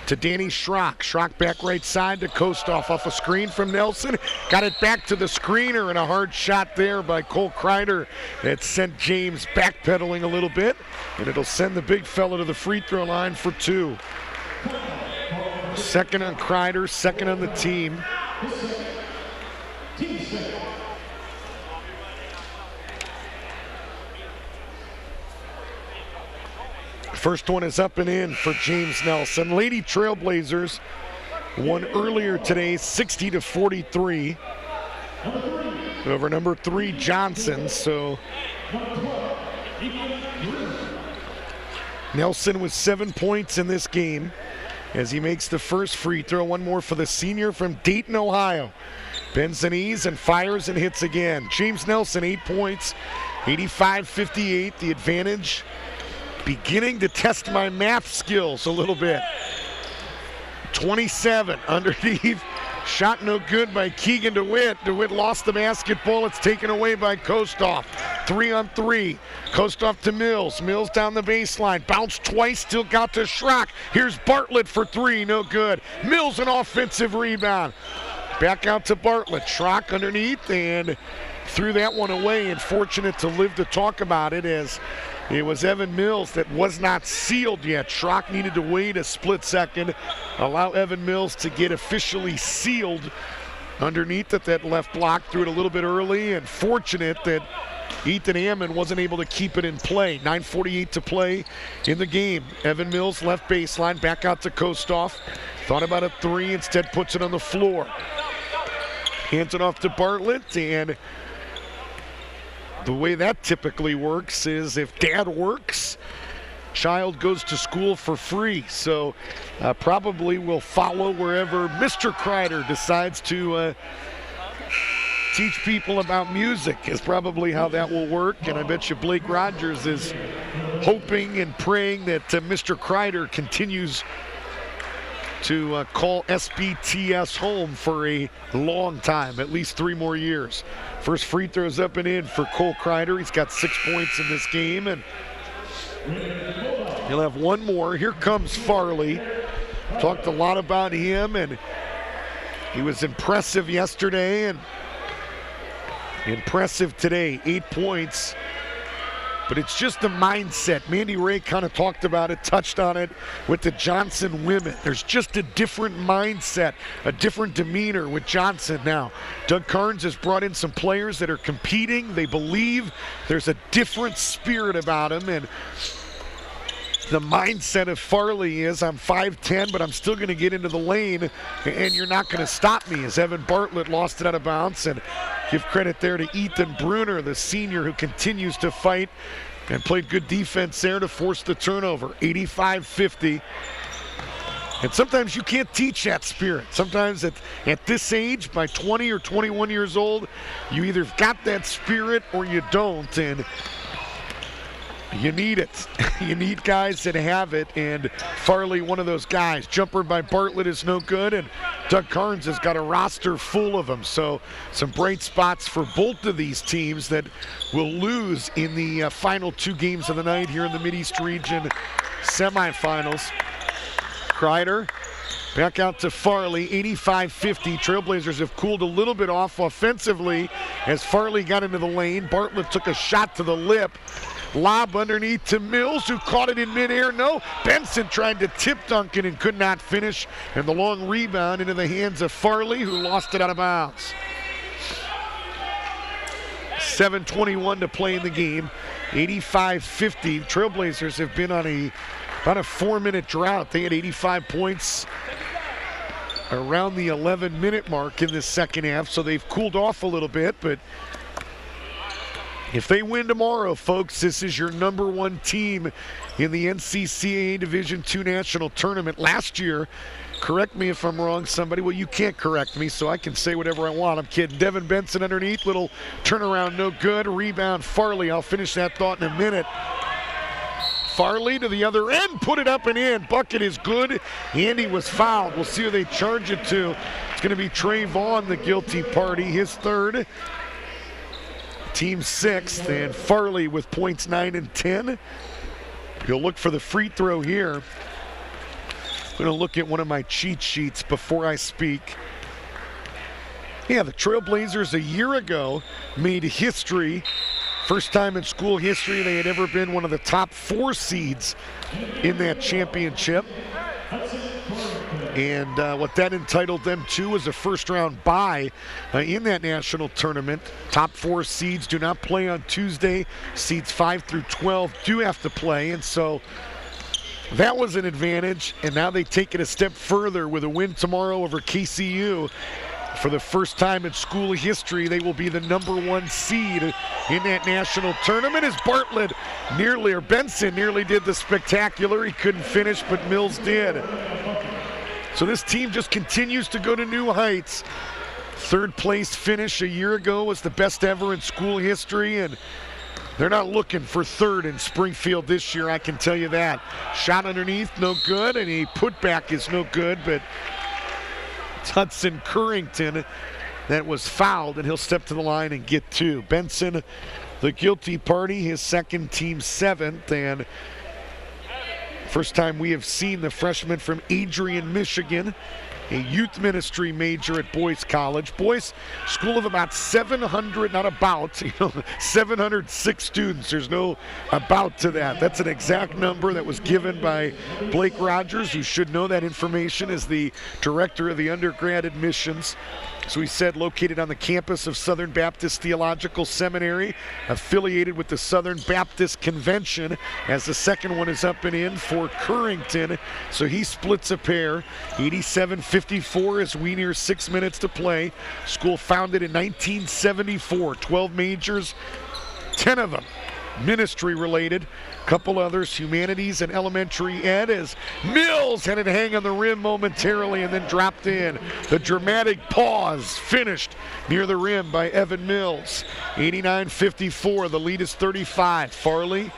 to Danny Schrock. Schrock back right side to Kostoff off a screen from Nelson. Got it back to the screener, and a hard shot there by Cole Kreider that sent James backpedaling a little bit, and it'll send the big fella to the free throw line for 2. Second on Kreider, second on the team. First one is up and in for James Nelson. Lady Trailblazers won earlier today, 60-43 over number 3 Johnson. So Nelson with 7 points in this game as he makes the first free throw. One more for the senior from Dayton, Ohio. Bends the knees and fires and hits again. James Nelson, 8 points, 85-58, the advantage. Beginning to test my math skills a little bit. 27 underneath. Shot no good by Keegan DeWitt. DeWitt lost the basketball. It's taken away by Kostoff. 3 on 3. Kostoff to Mills. Mills down the baseline. Bounced twice, still got to Schrock. Here's Bartlett for 3, no good. Mills an offensive rebound. Back out to Bartlett. Schrock underneath and threw that one away. And fortunate to live to talk about it as it was Evan Mills that was not sealed yet. Schrock needed to wait a split second, allow Evan Mills to get officially sealed underneath at that left block. Threw it a little bit early, and fortunate that Ethan Ammon wasn't able to keep it in play. 9:48 to play in the game. Evan Mills left baseline, back out to Kostoff. Thought about a 3, instead puts it on the floor. Hands it off to Bartlett, and the way that typically works is if dad works, child goes to school for free. So probably will follow wherever Mr. Kreider decides to teach people about music is probably how that will work. And I bet you Blake Rogers is hoping and praying that Mr. Kreider continues to call SBTS home for a long time, at least 3 more years. First free throws up and in for Cole Kreider. He's got 6 points in this game, and he'll have 1 more. Here comes Farley. Talked a lot about him, and he was impressive yesterday and impressive today. 8 points but it's just the mindset. Mandy Ray kind of talked about it, touched on it with the Johnson women. There's just a different mindset, a different demeanor with Johnson now. Doug Carnes has brought in some players that are competing. They believe there's a different spirit about them, and the mindset of Farley is, I'm 5'10", but I'm still going to get into the lane, and you're not going to stop me, as Evan Bartlett lost it out of bounds. And give credit there to Ethan Bruner, the senior, who continues to fight and played good defense there to force the turnover. 85-50. And sometimes you can't teach that spirit. Sometimes at this age, by 20 or 21 years old, you either got that spirit or you don't. And you need it. You need guys that have it, and Farley, one of those guys. Jumper by Bartlett is no good, and Doug Carnes has got a roster full of them. So some bright spots for both of these teams that will lose in the final 2 games of the night here in the MidEast region semifinals. Kreider back out to Farley, 85-50. Trailblazers have cooled a little bit off offensively as Farley got into the lane. Bartlett took a shot to the lip. Lob underneath to Mills, who caught it in midair. No, Benson tried to tip Duncan and could not finish. And the long rebound into the hands of Farley, who lost it out of bounds. 7:21 to play in the game. 85-50. Trailblazers have been on about a 4-minute drought. They had 85 points around the 11-minute mark in the second half, so they've cooled off a little bit, but if they win tomorrow, folks, this is your #1 team in the NCCAA Division II National Tournament. Last year, correct me if I'm wrong, somebody. Well, you can't correct me, so I can say whatever I want. I'm kidding. Devin Benson underneath, little turnaround, no good. Rebound, Farley. I'll finish that thought in a minute. Farley to the other end, put it up and in. Bucket is good. Andy was fouled. We'll see who they charge it to. It's going to be Trey Vaughn, the guilty party, his third. Team 6th, and Farley with points 9 and 10. You'll look for the free throw here. I'm going to look at one of my cheat sheets before I speak. Yeah, the Trailblazers a year ago made history. First time in school history they had ever been one of the top 4 seeds in that championship. And what that entitled them to was a first-round bye in that national tournament. Top 4 seeds do not play on Tuesday. Seeds 5 through 12 do have to play, and so that was an advantage. And now they take it a step further with a win tomorrow over KCU. For the first time in school history, they will be the #1 seed in that national tournament as Benson nearly did the spectacular. He couldn't finish, but Mills did. So this team just continues to go to new heights. 3rd place finish a year ago was the best ever in school history, and they're not looking for 3rd in Springfield this year, I can tell you that. Shot underneath, no good, and a putback is no good, but it's Hudson Currington that was fouled, and he'll step to the line and get 2. Benson, the guilty party, his second, team 7th, and first time we have seen the freshman from Adrian, Michigan, a youth ministry major at Boyce College. Boyce, school of about 700, not about, 706 students. There's no about to that. That's an exact number that was given by Blake Rogers, who should know that information as the director of the undergrad admissions. So he said located on the campus of Southern Baptist Theological Seminary, affiliated with the Southern Baptist Convention, as the second one is up and in for Currington. So he splits a pair, 87-54 as we near 6 minutes to play. School founded in 1974, 12 majors, 10 of them ministry related. Couple others, humanities and elementary ed, as Mills had it hang on the rim momentarily and then dropped in. The dramatic pause finished near the rim by Evan Mills. 89-54, the lead is 35. Farley,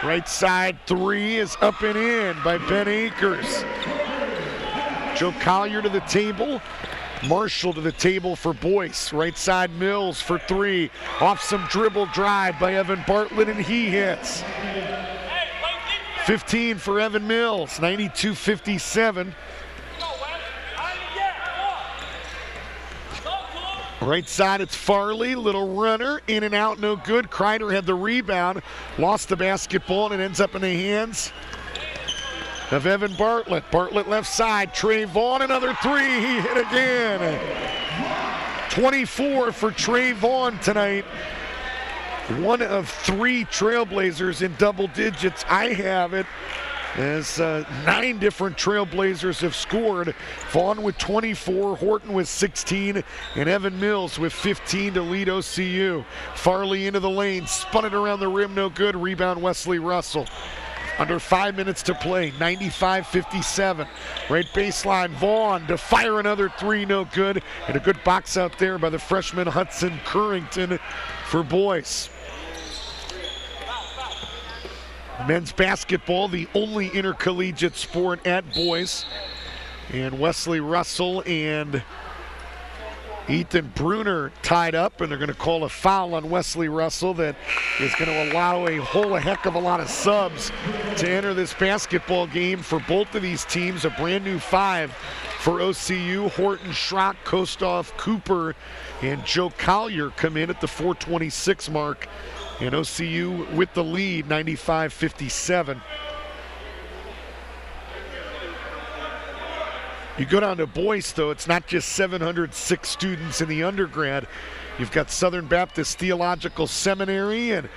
right side 3 is up and in by Ben Akers. Joe Collier to the table. Marshall to the table for Boyce. Right side Mills for 3. Off some dribble drive by Evan Bartlett, and he hits. 15 for Evan Mills, 92-57. Right side, it's Farley. Little runner, in and out, no good. Kreider had the rebound, lost the basketball, and it ends up in the hands of Evan Bartlett. Bartlett left side, Trey Vaughn, another three. He hit again. 24 for Trey Vaughn tonight. One of three Trailblazers in double digits. I have it as 9 different Trailblazers have scored. Vaughn with 24, Horton with 16, and Evan Mills with 15 to lead OCU. Farley into the lane, spun it around the rim, no good. Rebound Wesley Russell. Under 5 minutes to play, 95-57. Right baseline, Vaughn to fire another three, no good. And a good box out there by the freshman Hudson Currington for Boyce. Men's basketball, the only intercollegiate sport at Boyce. And Wesley Russell and Ethan Bruner tied up, and they're going to call a foul on Wesley Russell that is going to allow a whole heck of a lot of subs to enter this basketball game for both of these teams. A brand new 5 for OCU. Horton, Schrock, Kostoff, Cooper, and Joe Collier come in at the 4:26 mark. And OCU with the lead, 95-57. You go down to Boyce, though, it's not just 706 students in the undergrad. You've got Southern Baptist Theological Seminary, and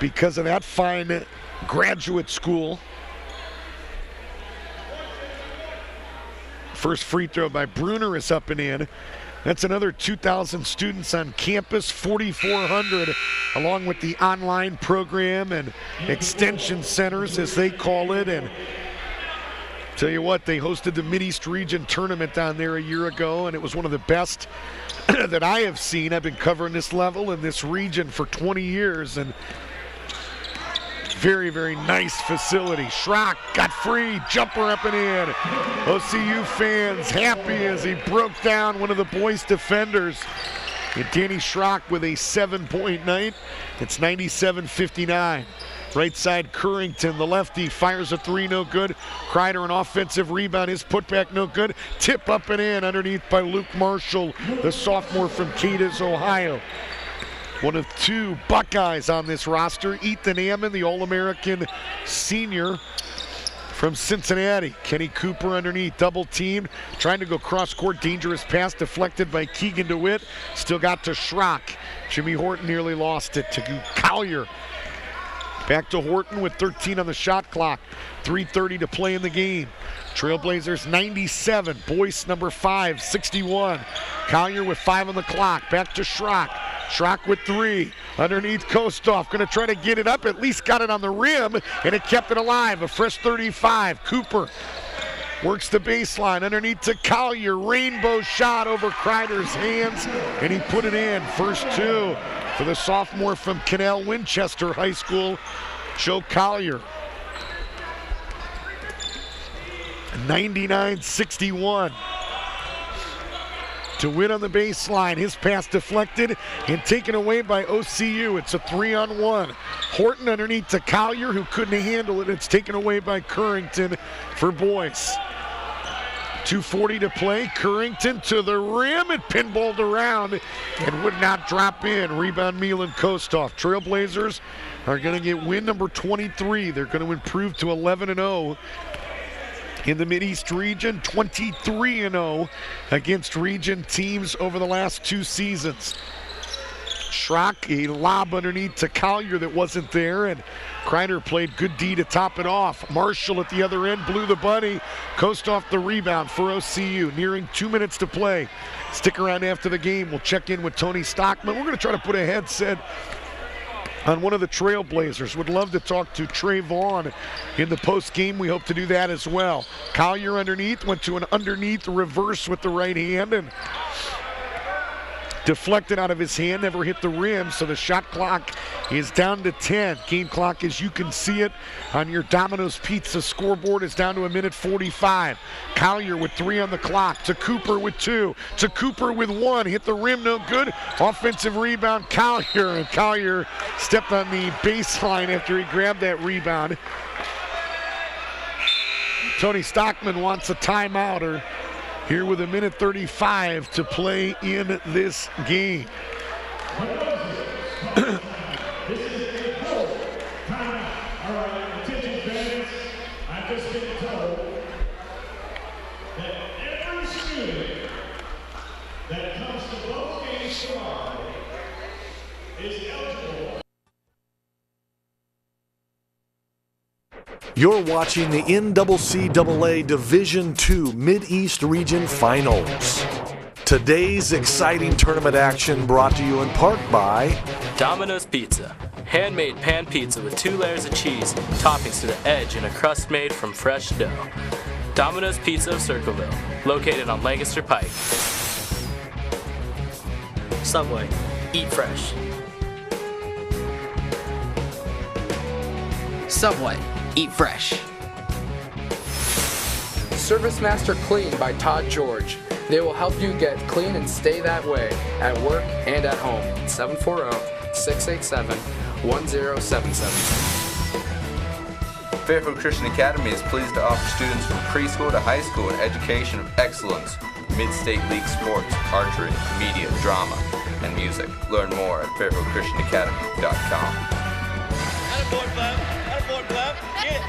because of that fine graduate school. First free throw by Bruner is up and in. That's another 2,000 students on campus, 4,400, along with the online program and extension centers, as they call it. And tell you what, they hosted the MidEast region tournament down there a year ago, and it was one of the best that I have seen. I've been covering this level in this region for 20 years, and very, very nice facility. Schrock got free, jumper up and in. OCU fans happy as he broke down one of the Boyce defenders. And Danny Schrock with a 7-point night. It's 97-59. Right side, Currington, the lefty, fires a three, no good. Kreider, an offensive rebound, his putback, no good. Tip up and in, underneath by Luke Marshall, the sophomore from Cadiz, Ohio. One of 2 Buckeyes on this roster. Ethan Ammon, the All-American senior from Cincinnati. Kenny Cooper underneath, double teamed, trying to go cross-court, dangerous pass deflected by Keegan DeWitt. Still got to Schrock. Jimmy Horton nearly lost it to Collier. Back to Horton with 13 on the shot clock. 3:30 to play in the game. Trailblazers 97, Boyce number 5, 61. Collier with 5 on the clock. Back to Schrock. Schrock with 3. Underneath Kostoff, going to try to get it up. At least got it on the rim, and it kept it alive. A fresh 35. Cooper works the baseline. Underneath to Collier. Rainbow shot over Kreider's hands, and he put it in. First 2 for the sophomore from Canal Winchester High School, Joe Collier. 99-61. To win on the baseline, his pass deflected and taken away by OCU. It's a 3-on-1. Horton underneath to Collier, who couldn't handle it. It's taken away by Currington for Boyce. 2:40 to play. Currington to the rim and pinballed around and would not drop in. Rebound Milan Kostoff. Trailblazers are going to get win number 23. They're going to improve to 11-0. In the MidEast region, 23-0 against region teams over the last 2 seasons. Schrock, a lob underneath to Collier that wasn't there, and Kreider played good D to top it off. Marshall at the other end blew the bunny. Kostoff the rebound for OCU. Nearing 2 minutes to play. Stick around after the game. We'll check in with Tony Stockman. We're going to try to put a headset on one of the Trailblazers. Would love to talk to Trey Vaughn in the post game. We hope to do that as well. Collier underneath, went to an underneath reverse with the right hand and deflected out of his hand, never hit the rim, so the shot clock is down to 10. Game clock, as you can see it on your Domino's Pizza scoreboard, is down to 1:45. Collier with 3 on the clock, to Cooper with 2, to Cooper with 1, hit the rim, no good. Offensive rebound, Collier, and Collier stepped on the baseline after he grabbed that rebound. Tony Stockman wants a timeout, or here with 1:35 to play in this game. You're watching the NCCAA Division II MidEast Region Finals. Today's exciting tournament action brought to you in part by Domino's Pizza. Handmade pan pizza with 2 layers of cheese, toppings to the edge, and a crust made from fresh dough. Domino's Pizza of Circleville, located on Lancaster Pike. Subway. Eat fresh. Subway. Eat fresh. Service Master Clean by Todd George. They will help you get clean and stay that way at work and at home. 740-687-1077. Fairfield Christian Academy is pleased to offer students from preschool to high school an education of excellence, mid-state league sports, archery, media, drama, and music. Learn more at fairfieldchristianacademy.com. Attaboy, Bub. Attaboy, Bub. Get.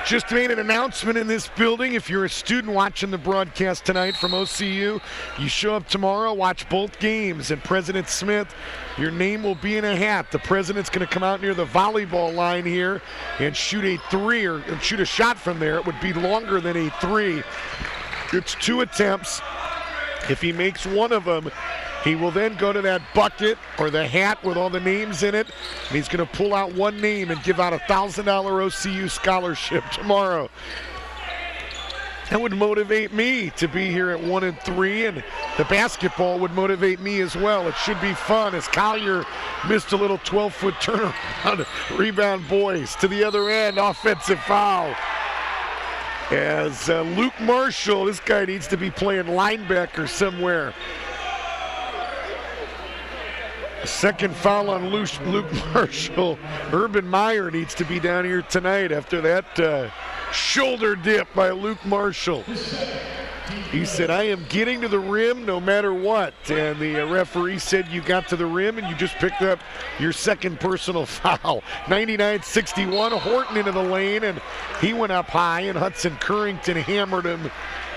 Just made an announcement in this building. If you're a student watching the broadcast tonight from OCU, you show up tomorrow, watch both games, and President Smith, your name will be in a hat. The president's going to come out near the volleyball line here and shoot a 3 or shoot a shot from there. It would be longer than a 3. It's 2 attempts. If he makes one of them, he will then go to that bucket or the hat with all the names in it, and he's going to pull out one name and give out a $1,000 OCU scholarship tomorrow. That would motivate me to be here at 1-3, and the basketball would motivate me as well. It should be fun as Collier missed a little 12-foot turnaround. Rebound Boyce to the other end, offensive foul. As Luke Marshall, this guy needs to be playing linebacker somewhere. Second foul on Luke Marshall. Urban Meyer needs to be down here tonight after that shoulder dip by Luke Marshall. He said, I am getting to the rim no matter what. And the referee said you got to the rim and you just picked up your second personal foul. 99-61, Horton into the lane, and he went up high, and Hudson Currington hammered him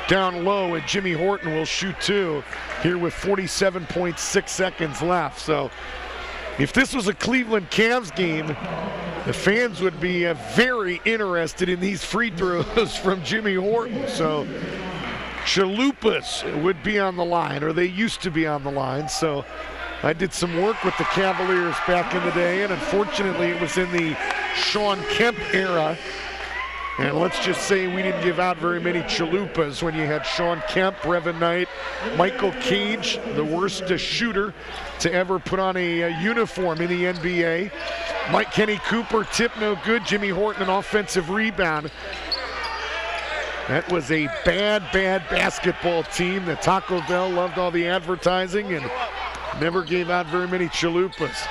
down low, and Jimmy Horton will shoot 2 here with 47.6 seconds left. So if this was a Cleveland Cavs game, the fans would be very interested in these free throws from Jimmy Horton. So Chalupas would be on the line, or they used to be on the line. So I did some work with the Cavaliers back in the day, and unfortunately it was in the Sean Kemp era. And let's just say we didn't give out very many chalupas when you had Sean Kemp, Brevin Knight, Michael Cage, the worst shooter to ever put on a uniform in the NBA. Kenny Cooper, tip no good. Jimmy Horton, an offensive rebound. That was a bad basketball team. The Taco Bell loved all the advertising and never gave out very many chalupas.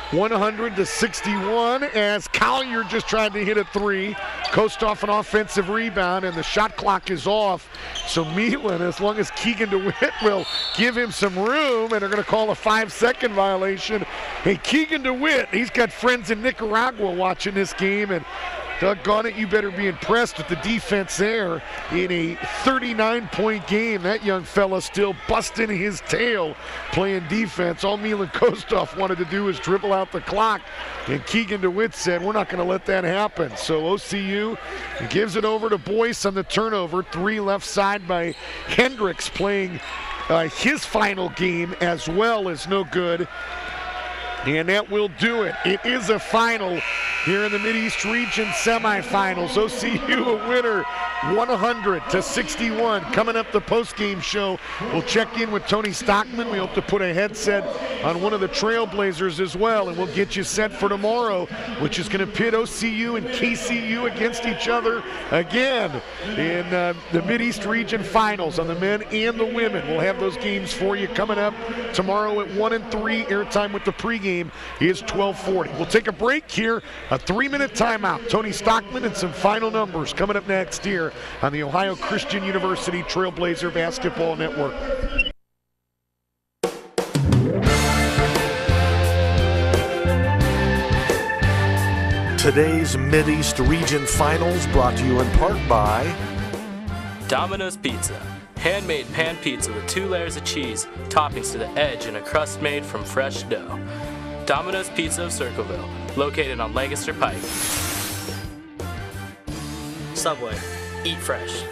100-61 as Collier just tried to hit a 3. Coast off an offensive rebound, and the shot clock is off. So Milan, as long as Keegan DeWitt will give him some room, and they're going to call a 5-second violation. Hey, Keegan DeWitt, he's got friends in Nicaragua watching this game, and doggone it, you better be impressed with the defense there in a 39-point game. That young fella still busting his tail playing defense. All Milan Kostov wanted to do was dribble out the clock, and Keegan DeWitt said, we're not going to let that happen. So OCU gives it over to Boyce on the turnover. 3 left side by Hendricks, playing his final game as well, is no good. And that will do it. It is a final here in the MidEast Region semifinals. OCU a winner 100-61. Coming up, the postgame show. We'll check in with Tony Stockman. We hope to put a headset on one of the Trailblazers as well, and we'll get you set for tomorrow, which is going to pit OCU and KCU against each other again in the MidEast Region Finals on the men and the women. We'll have those games for you coming up tomorrow at 1 and 3. Airtime with the pregame is 12:40. We'll take a break here, a 3-minute timeout. Tony Stockman and some final numbers coming up next here on the Ohio Christian University Trailblazer Basketball Network. Today's MidEast Region Finals brought to you in part by Domino's Pizza. Handmade pan pizza with 2 layers of cheese, toppings to the edge, and a crust made from fresh dough. Domino's Pizza of Circleville, located on Lancaster Pike. Subway. Eat fresh.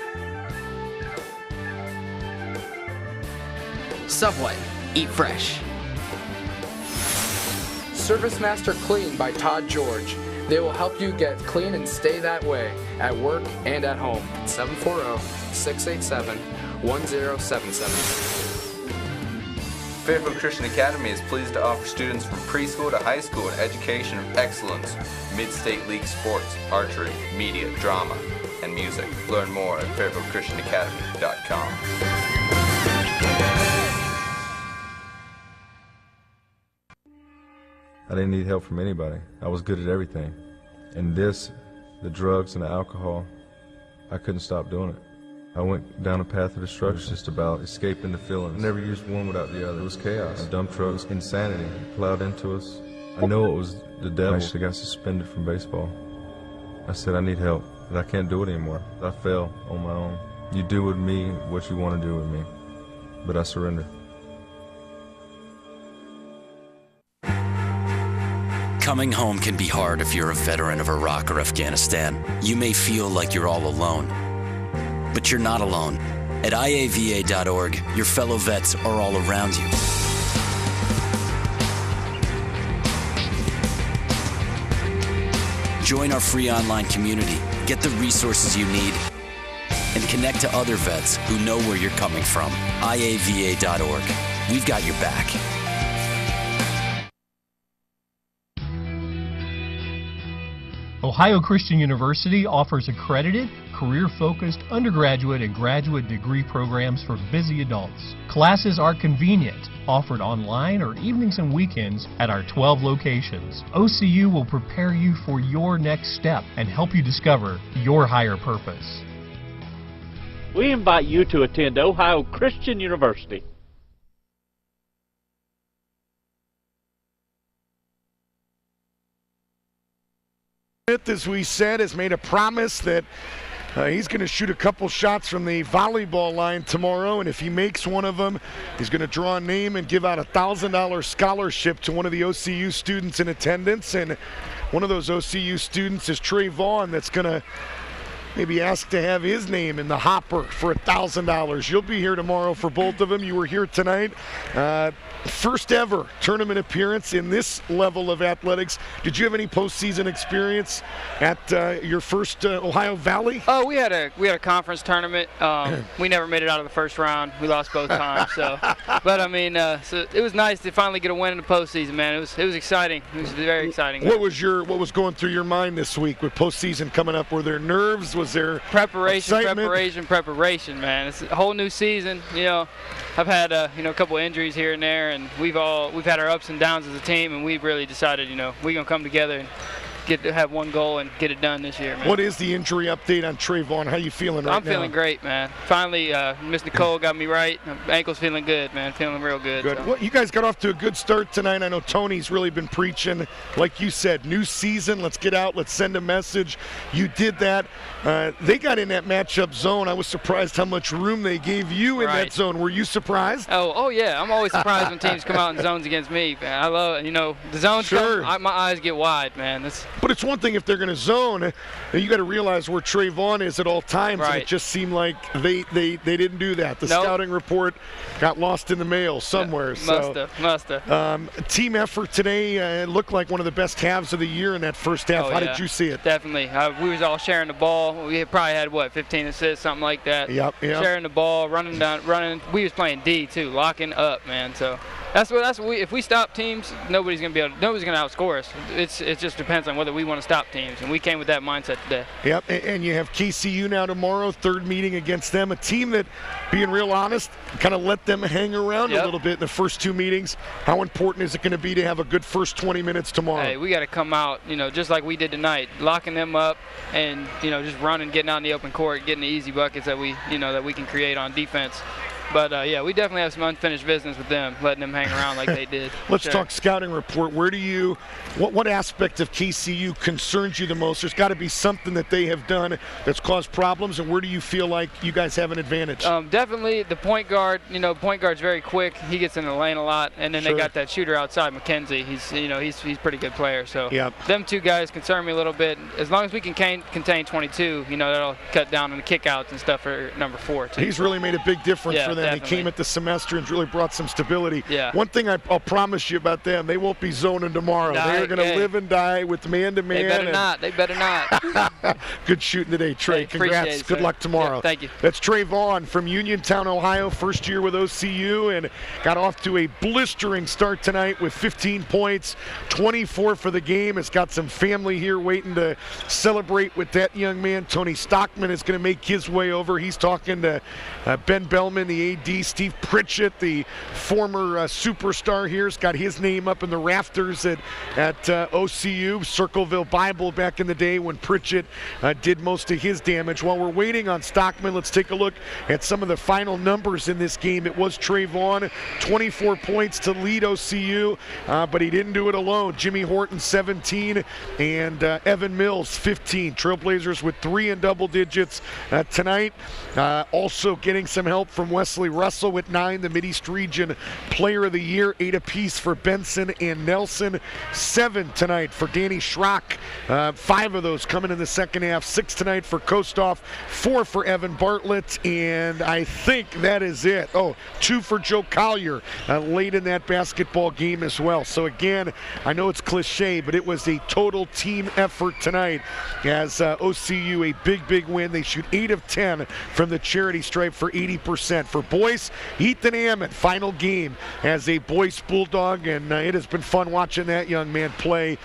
Subway. Eat fresh. Service Master Clean by Todd George. They will help you get clean and stay that way at work and at home. 740-687-1077. Fairfield Christian Academy is pleased to offer students from preschool to high school an education of excellence, mid-state league sports, archery, media, drama, and music. Learn more at fairfieldchristianacademy.com. I didn't need help from anybody. I was good at everything. And this, the drugs and the alcohol, I couldn't stop doing it. I went down a path of destruction, just about escaping the feelings. I never used one without the other. It was chaos. Dump trucks, insanity plowed into us. I know it was the devil. I actually got suspended from baseball. I said, I need help, but I can't do it anymore. I fell on my own. You do with me what you want to do with me, but I surrender. Coming home can be hard if you're a veteran of Iraq or Afghanistan. You may feel like you're all alone, but you're not alone. At IAVA.org, your fellow vets are all around you. Join our free online community, get the resources you need, and connect to other vets who know where you're coming from. IAVA.org. We've got your back. Ohio Christian University offers accredited, career-focused undergraduate and graduate degree programs for busy adults. Classes are convenient, offered online or evenings and weekends at our 12 locations. OCU will prepare you for your next step and help you discover your higher purpose. We invite you to attend Ohio Christian University. As we said, has made a promise that he's going to shoot a couple shots from the volleyball line tomorrow, and if he makes one of them, he's going to draw a name and give out a $1,000 scholarship to one of the OCU students in attendance. And one of those OCU students is Trey Vaughn, that's going to maybe ask to have his name in the hopper for $1,000. You'll be here tomorrow for both of them. You were here tonight. First ever tournament appearance in this level of athletics. Did you have any postseason experience at your first Ohio Valley? Oh, we had a conference tournament. We never made it out of the first round. We lost both times. But I mean, so it was nice to finally get a win in the postseason, man. It was exciting. It was very exciting. What was going through your mind this week with postseason coming up? Were there nerves? Was there preparation, man? It's a whole new season. You know, I've had a couple injuries here and there, and we've had our ups and downs as a team, and we've really decided, we're gonna come together and get to have one goal and get it done this year, man. What is the injury update on Trey Vaughn? How you feeling right now? I'm feeling great, man. Finally, Miss Nicole got me right. My ankle's feeling good, man. Feeling real good. Good. So. Well, you guys got off to a good start tonight. I know Tony's really been preaching. Like you said, new season. Let's get out. Let's send a message. You did that. They got in that matchup zone. I was surprised how much room they gave you in that zone. Were you surprised? Oh yeah. I'm always surprised when teams come out in zones against me, man. I love it. The zones come, my eyes get wide, man. But it's one thing if they're going to zone. You got to realize where Trayvon is at all times, and Right. it just seemed like they didn't do that. The scouting report got lost in the mail somewhere. Must have. Team effort today looked like one of the best halves of the year in that first half. How did you see it? Definitely. We was all sharing the ball. We probably had, 15 assists, something like that. Yep. Sharing the ball, running. We was playing D too, locking up, man. So that's what we. If we stop teams, nobody's gonna outscore us. It just depends on whether we want to stop teams, and we came with that mindset today. Yep. And you have KCU now tomorrow, third meeting against them, a team that, being real honest, kind of let them hang around a little bit in the first two meetings. How important is it going to be to have a good first 20 minutes tomorrow? Hey, we got to come out, just like we did tonight, locking them up and, just running, getting out in the open court, getting the easy buckets that we can create on defense. But, we definitely have some unfinished business with them, letting them hang around like they did. Let's talk scouting report. What aspect of KCU concerns you the most? There's got to be something that they have done that's caused problems, and where do you feel like you guys have an advantage? Definitely the point guard. Point guard's very quick. He gets in the lane a lot, and then they got that shooter outside, McKenzie. He's a pretty good player. So them two guys concern me a little bit. As long as we can contain 22, that'll cut down on the kickouts and stuff for number 4 too. He's really made a big difference for them. Definitely. They came at the semester and really brought some stability. Yeah. One thing I'll promise you about them, they won't be zoning tomorrow. They're going to live and die with man-to-man. They better not. Good shooting today, Trey. Congrats. Good luck tomorrow. Yeah, thank you. That's Trey Vaughn from Uniontown, Ohio, first year with OCU, and got off to a blistering start tonight with 15 points, 24 for the game. Has got some family here waiting to celebrate with that young man. Tony Stockman is going to make his way over. He's talking to Ben Bellman, the AD. Steve Pritchett, the former superstar here, has got his name up in the rafters at OCU, Circleville Bible back in the day when Pritchett did most of his damage. While we're waiting on Stockman, let's take a look at some of the final numbers in this game. It was Trey Vaughn, 24 points to lead OCU, but he didn't do it alone. Jimmy Horton, 17, and Evan Mills, 15. Trailblazers with 3 in double digits tonight. Also getting some help from Wesley Russell with 9, the MidEast Region Player of the Year, 8 apiece for Benson and Nelson, 7 tonight for Danny Schrock, 5 of those coming in the second half, 6 tonight for Kostoff, 4 for Evan Bartlett, and I think that is it. 2 for Joe Collier late in that basketball game as well. So again, I know it's cliche, but it was a total team effort tonight as OCU a big win. They shoot 8 of 10 from the charity stripe for 80%. For Boyce, Ethan Ammon, final game as a Boyce Bulldog, and it has been fun watching that young man play.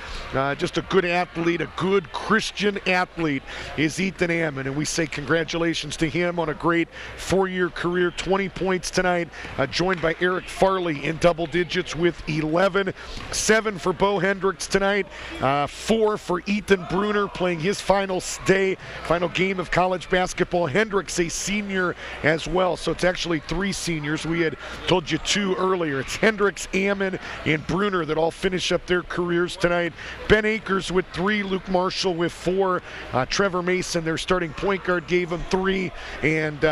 Just a good athlete, a good Christian athlete is Ethan Ammon, and we say congratulations to him on a great 4-year career. 20 points tonight, joined by Eric Farley in double digits with 11. 7 for Bo Hendricks tonight, 4 for Ethan Bruner playing his final game of college basketball. Hendricks, a senior as well, so it's actually 3 seniors. We had told you 2 earlier. It's Hendricks, Ammon, and Bruner that all finish up their careers tonight. Ben Akers with 3, Luke Marshall with 4, Trevor Mason, their starting point guard, gave him 3, and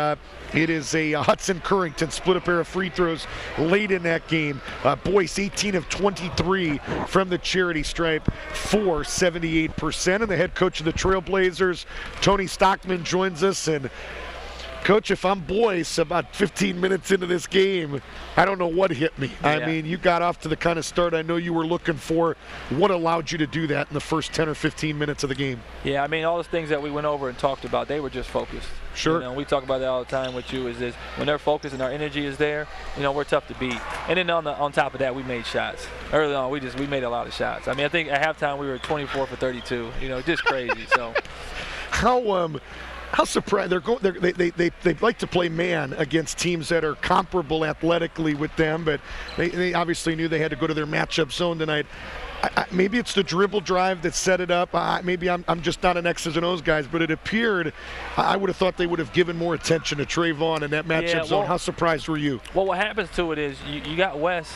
it is a Hudson Currington split a pair of free throws late in that game. Boyce, 18 of 23 from the charity stripe for 78%. And the head coach of the Trailblazers, Tony Stockman, joins us. And Coach, if I'm Boyce, about 15 minutes into this game, I don't know what hit me. Yeah. I mean, you got off to the kind of start I know you were looking for. What allowed you to do that in the first 10 or 15 minutes of the game? Yeah, I mean, all those things that we went over and talked about, they were just focused. Sure. We talk about that all the time with you, is this, when they're focused and our energy is there, we're tough to beat. And then on top of that, we made shots. Early on, we made a lot of shots. I mean, I think at halftime we were 24 for 32, just crazy. So How surprised they like to play man against teams that are comparable athletically with them, but they obviously knew they had to go to their matchup zone tonight. Maybe it's the dribble drive that set it up. Maybe I'm just not an X's and O's guys, but it appeared I would have thought they would have given more attention to Trayvon in that matchup zone. How surprised were you? Well, what happens to it is you got Wes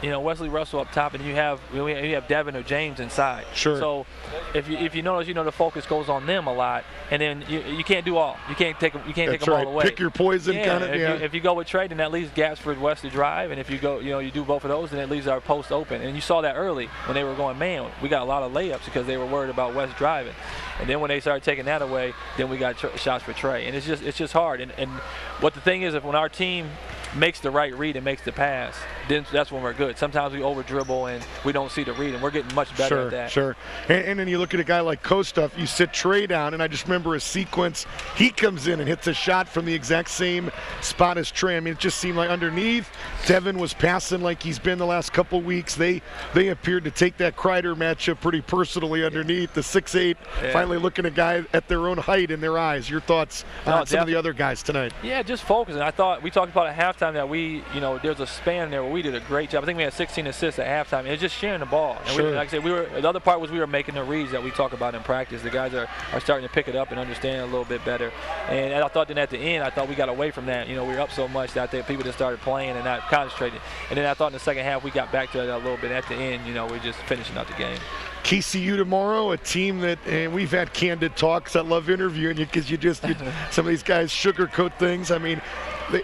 Wesley Russell up top, and you have Devin or James inside. Sure. So if you notice, the focus goes on them a lot, and then you can't do all. You can't take them all away. Pick your poison, kind of. Yeah. If you go with Trey, then that leaves gaps for West to drive, and if you go, you do both of those, then it leaves our post open. And you saw that early when they were going man. We got a lot of layups because they were worried about West driving, and then when they started taking that away, then we got shots for Trey, and it's just hard. And what the thing is, if when our team makes the right read and makes the pass, then that's when we're good. Sometimes we over dribble and we don't see the read, and we're getting much better at that. Sure. And then you look at a guy like Kostuff, you sit Trey down, and I just remember a sequence. He comes in and hits a shot from the exact same spot as Trey. I mean, it just seemed like underneath, Devin was passing like he's been the last couple weeks. They appeared to take that Kreider matchup pretty personally underneath. The 6'8", finally looking a guy at their own height in their eyes. Your thoughts on some of the other guys tonight? Yeah, just focusing. I thought we talked about at halftime that there's a span there where we did a great job. I think we had 16 assists at halftime. It was just sharing the ball. And sure. like I said, the other part was we were making the reads that we talk about in practice. The guys are starting to pick it up and understand it a little bit better. And I thought then at the end, I thought we got away from that. We were up so much that people just started playing and not concentrating. And then I thought in the second half we got back to it a little bit. At the end, we're just finishing out the game. KCU tomorrow, a team that, and we've had candid talks. I love interviewing you because some of these guys sugarcoat things. I mean,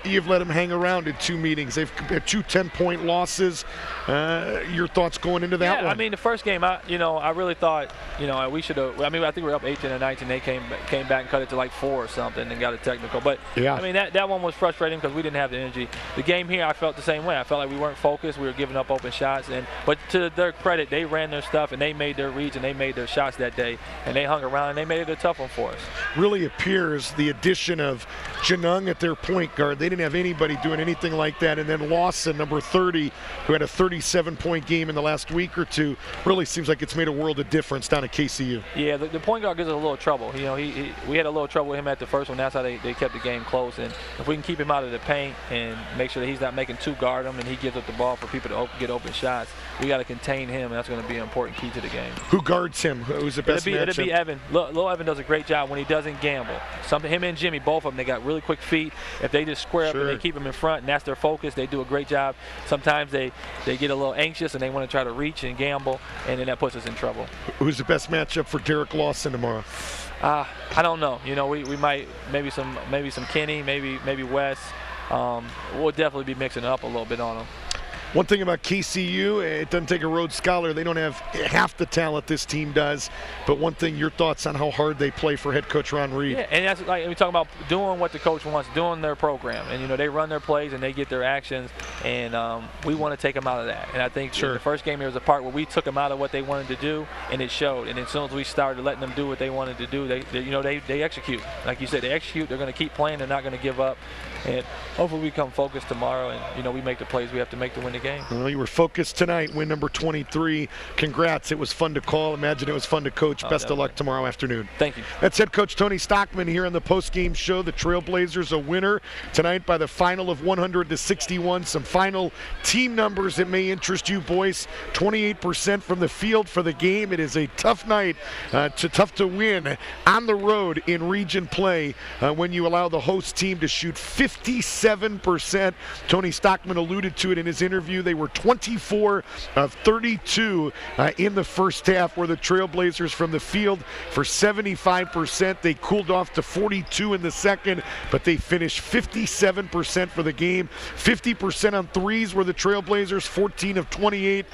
you've let them hang around in 2 meetings. They've had 2 10-point losses. Your thoughts going into that one? I mean, the first game, I really thought, we should have. I mean, I think we were up 18 or 19. They came back and cut it to like 4 or something and got a technical. But I mean, that one was frustrating because we didn't have the energy. The game here, I felt the same way. I felt like we weren't focused. We were giving up open shots. But to their credit, they ran their stuff and they made their reads and they made their shots that day. And they hung around and they made it a tough one for us. Really appears the addition of Janung at their point guard. They didn't have anybody doing anything like that. And then Lawson, number 30, who had a 37-point game in the last week or two, really seems like it's made a world of difference down at KCU. Yeah, the point guard gives us a little trouble. We had a little trouble with him at the first one. That's how they kept the game close. And if we can keep him out of the paint and make sure that he's not making 2 guard him and he gives up the ball for people to get open shots, we got to contain him, and that's going to be an important key to the game. Who guards him? Who's the best matchup? It'll be Evan. Lil Evan does a great job when he doesn't gamble. Him and Jimmy, both of them, they got really quick feet. If they just square up and they keep him in front and that's their focus, they do a great job. Sometimes they get a little anxious and they want to try to reach and gamble, and then that puts us in trouble. Who's the best matchup for Derek Lawson tomorrow? I don't know. We might maybe some Kenny, maybe Wes. We'll definitely be mixing it up a little bit on them. One thing about KCU, it doesn't take a Rhodes Scholar. They don't have half the talent this team does. But one thing, your thoughts on how hard they play for head coach Ron Reed? Yeah, and that's like we talk about doing what the coach wants, doing their program. And, they run their plays and they get their actions. And we want to take them out of that. And I think the first game, there was a part where we took them out of what they wanted to do, and it showed. And as soon as we started letting them do what they wanted to do, they execute. Like you said, they execute. They're going to keep playing. They're not going to give up. And hopefully we come focused tomorrow and, we make the plays we have to make to win the game. Well, you were focused tonight, win number 23. Congrats. It was fun to call. Imagine it was fun to coach. Best of luck tomorrow afternoon. Thank you. That's head coach Tony Stockman here on the post-game show. The Trailblazers a winner tonight by the final of 100-61. Some final team numbers that may interest you, Boyce. 28% from the field for the game. It is a tough night, tough to win on the road in region play when you allow the host team to shoot 57%. Tony Stockman alluded to it in his interview. They were 24 of 32 in the first half, where the Trailblazers from the field for 75%. They cooled off to 42 in the second, but they finished 57% for the game. 50% on threes were the Trailblazers, 14 of 28.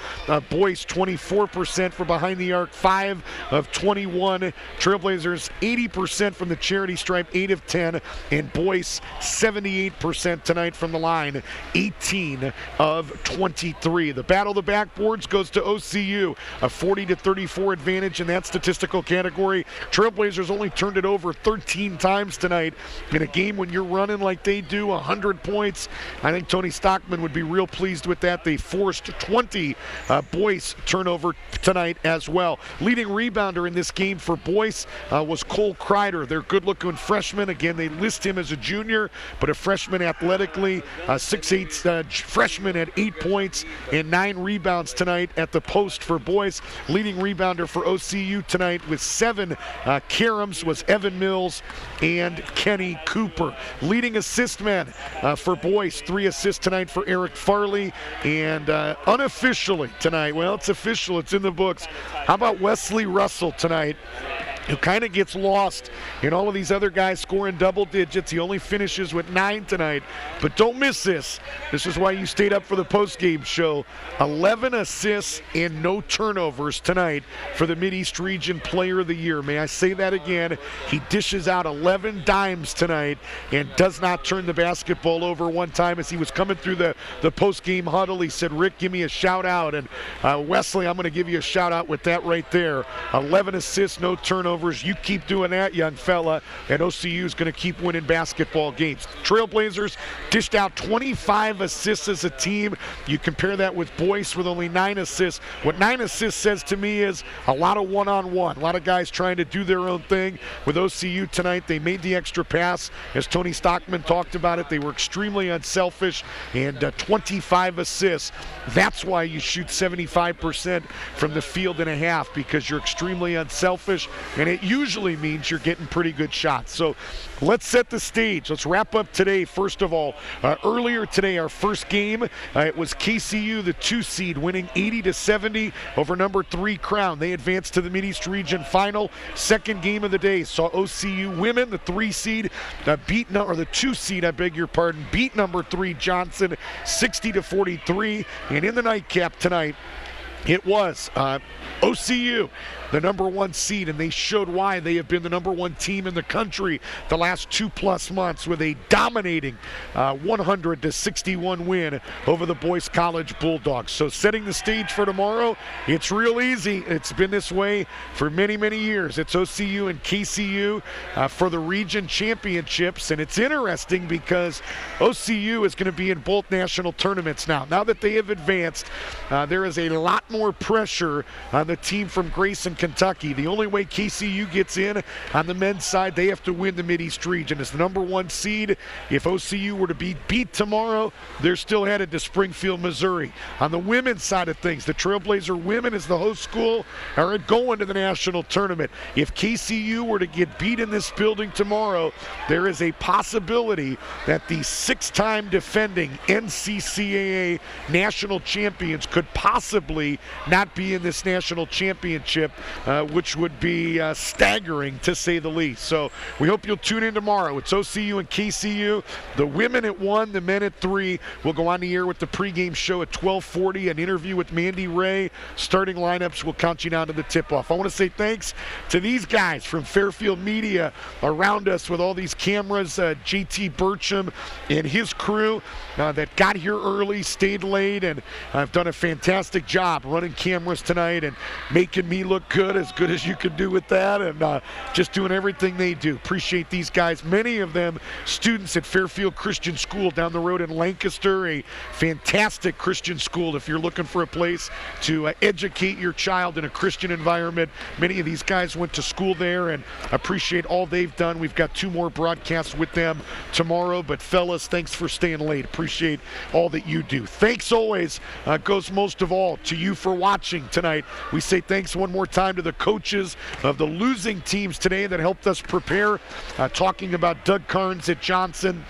Boyce 24% from behind the arc, 5 of 21. Trailblazers 80% from the charity stripe, 8 of 10. And Boyce 78% tonight from the line, 18 of 23. The battle of the backboards goes to OCU, a 40-34 advantage in that statistical category. Trailblazers only turned it over 13 times tonight in a game when you're running like they do, 100 points. I think Tony Stockman would be real pleased with that. They forced 20 Boyce turnover tonight as well. Leading rebounder in this game for Boyce was Cole Kreider, their good-looking freshman. Again, they list him as a junior, but a freshman athletically, 6'8" freshman at 8 8 points and 9 rebounds tonight at the post for Boyce. Leading rebounder for OCU tonight with 7 caroms was Evan Mills and Kenny Cooper. Leading assist man for Boyce, 3 assists tonight for Eric Farley. And unofficially tonight, well, it's official, it's in the books. How about Wesley Russell tonight, who kind of gets lost in all of these other guys scoring double digits. He only finishes with 9 tonight. But don't miss this. This is why you stayed up for the postgame show. 11 assists and no turnovers tonight for the Mideast Region Player of the Year. May I say that again? He dishes out 11 dimes tonight and does not turn the basketball over. One time as he was coming through the postgame huddle, he said, Rick, give me a shout out. And Wesley, I'm going to give you a shout out with that right there. 11 assists, no turnovers. You keep doing that, young fella, and OCU is going to keep winning basketball games. Trailblazers dished out 25 assists as a team. You compare that with Boyce with only 9 assists. What 9 assists says to me is a lot of one-on-one. A lot of guys trying to do their own thing. With OCU tonight, they made the extra pass. As Tony Stockman talked about it, they were extremely unselfish, and 25 assists. That's why you shoot 75% from the field and a half, because you're extremely unselfish. And it usually means you're getting pretty good shots. So let's set the stage. Let's wrap up today. First of all, earlier today, our first game, it was KCU, the 2 seed, winning 80-70 over number 3 Crown. They advanced to the Mideast Region Final. Second game of the day saw OCU women, the 3 seed, the 2 seed, I beg your pardon, beat number 3 Johnson 60-43. And in the nightcap tonight, it was OCU, the number 1 seed, and they showed why they have been the number 1 team in the country the last 2+ months with a dominating 100-61 win over the Boyce College Bulldogs. So setting the stage for tomorrow, it's real easy. It's been this way for many, many years. It's OCU and KCU for the region championships, and it's interesting because OCU is going to be in both national tournaments now. Now that they have advanced, there is a lot more pressure on the team from Grayson, Kentucky. The only way KCU gets in on the men's side, they have to win the Mideast Region. As the number 1 seed, if OCU were to be beat tomorrow, they're still headed to Springfield, Missouri. On the women's side of things, the Trailblazer women as the host school are going to the national tournament. If KCU were to get beat in this building tomorrow, there is a possibility that the 6-time defending NCCAA national champions could possibly not be in this national championship, which would be staggering to say the least. So we hope you'll tune in tomorrow. It's OCU and KCU. The women at 1, the men at 3. We'll go on the air with the pregame show at 12:40, an interview with Mandy Ray. Starting lineups will count you down to the tip-off. I want to say thanks to these guys from Fairfield Media around us with all these cameras, JT Burcham and his crew that got here early, stayed late, and have done a fantastic job running cameras tonight and making me look good as you can do with that, and just doing everything they do. Appreciate these guys. Many of them students at Fairfield Christian School down the road in Lancaster, a fantastic Christian school if you're looking for a place to educate your child in a Christian environment. Many of these guys went to school there, and appreciate all they've done. We've got 2 more broadcasts with them tomorrow, but fellas, thanks for staying late. Appreciate all that you do. Thanks always goes most of all to you for watching tonight. We say thanks one more time to the coaches of the losing teams today that helped us prepare, talking about Doug Carnes at Johnson,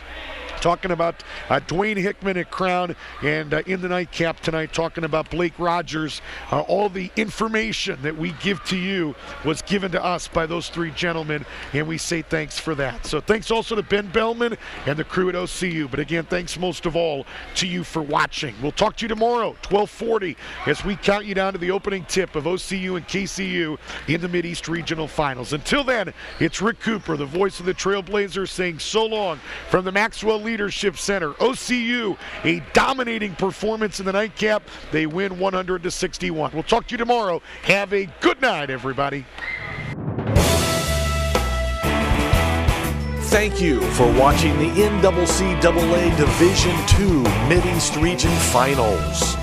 talking about Dwayne Hickman at Crown, and in the nightcap tonight talking about Blake Rogers. All the information that we give to you was given to us by those 3 gentlemen, and we say thanks for that. So thanks also to Ben Bellman and the crew at OCU. But again, thanks most of all to you for watching. We'll talk to you tomorrow, 12:40, as we count you down to the opening tip of OCU and KCU in the Mideast Regional Finals. Until then, it's Rick Cooper, the voice of the Trailblazers, saying so long from the Maxwell Leadership Center. OCU, a dominating performance in the nightcap. They win 100-61. We'll talk to you tomorrow. Have a good night, everybody. Thank you for watching the NCCAA Division II Mideast Region Finals.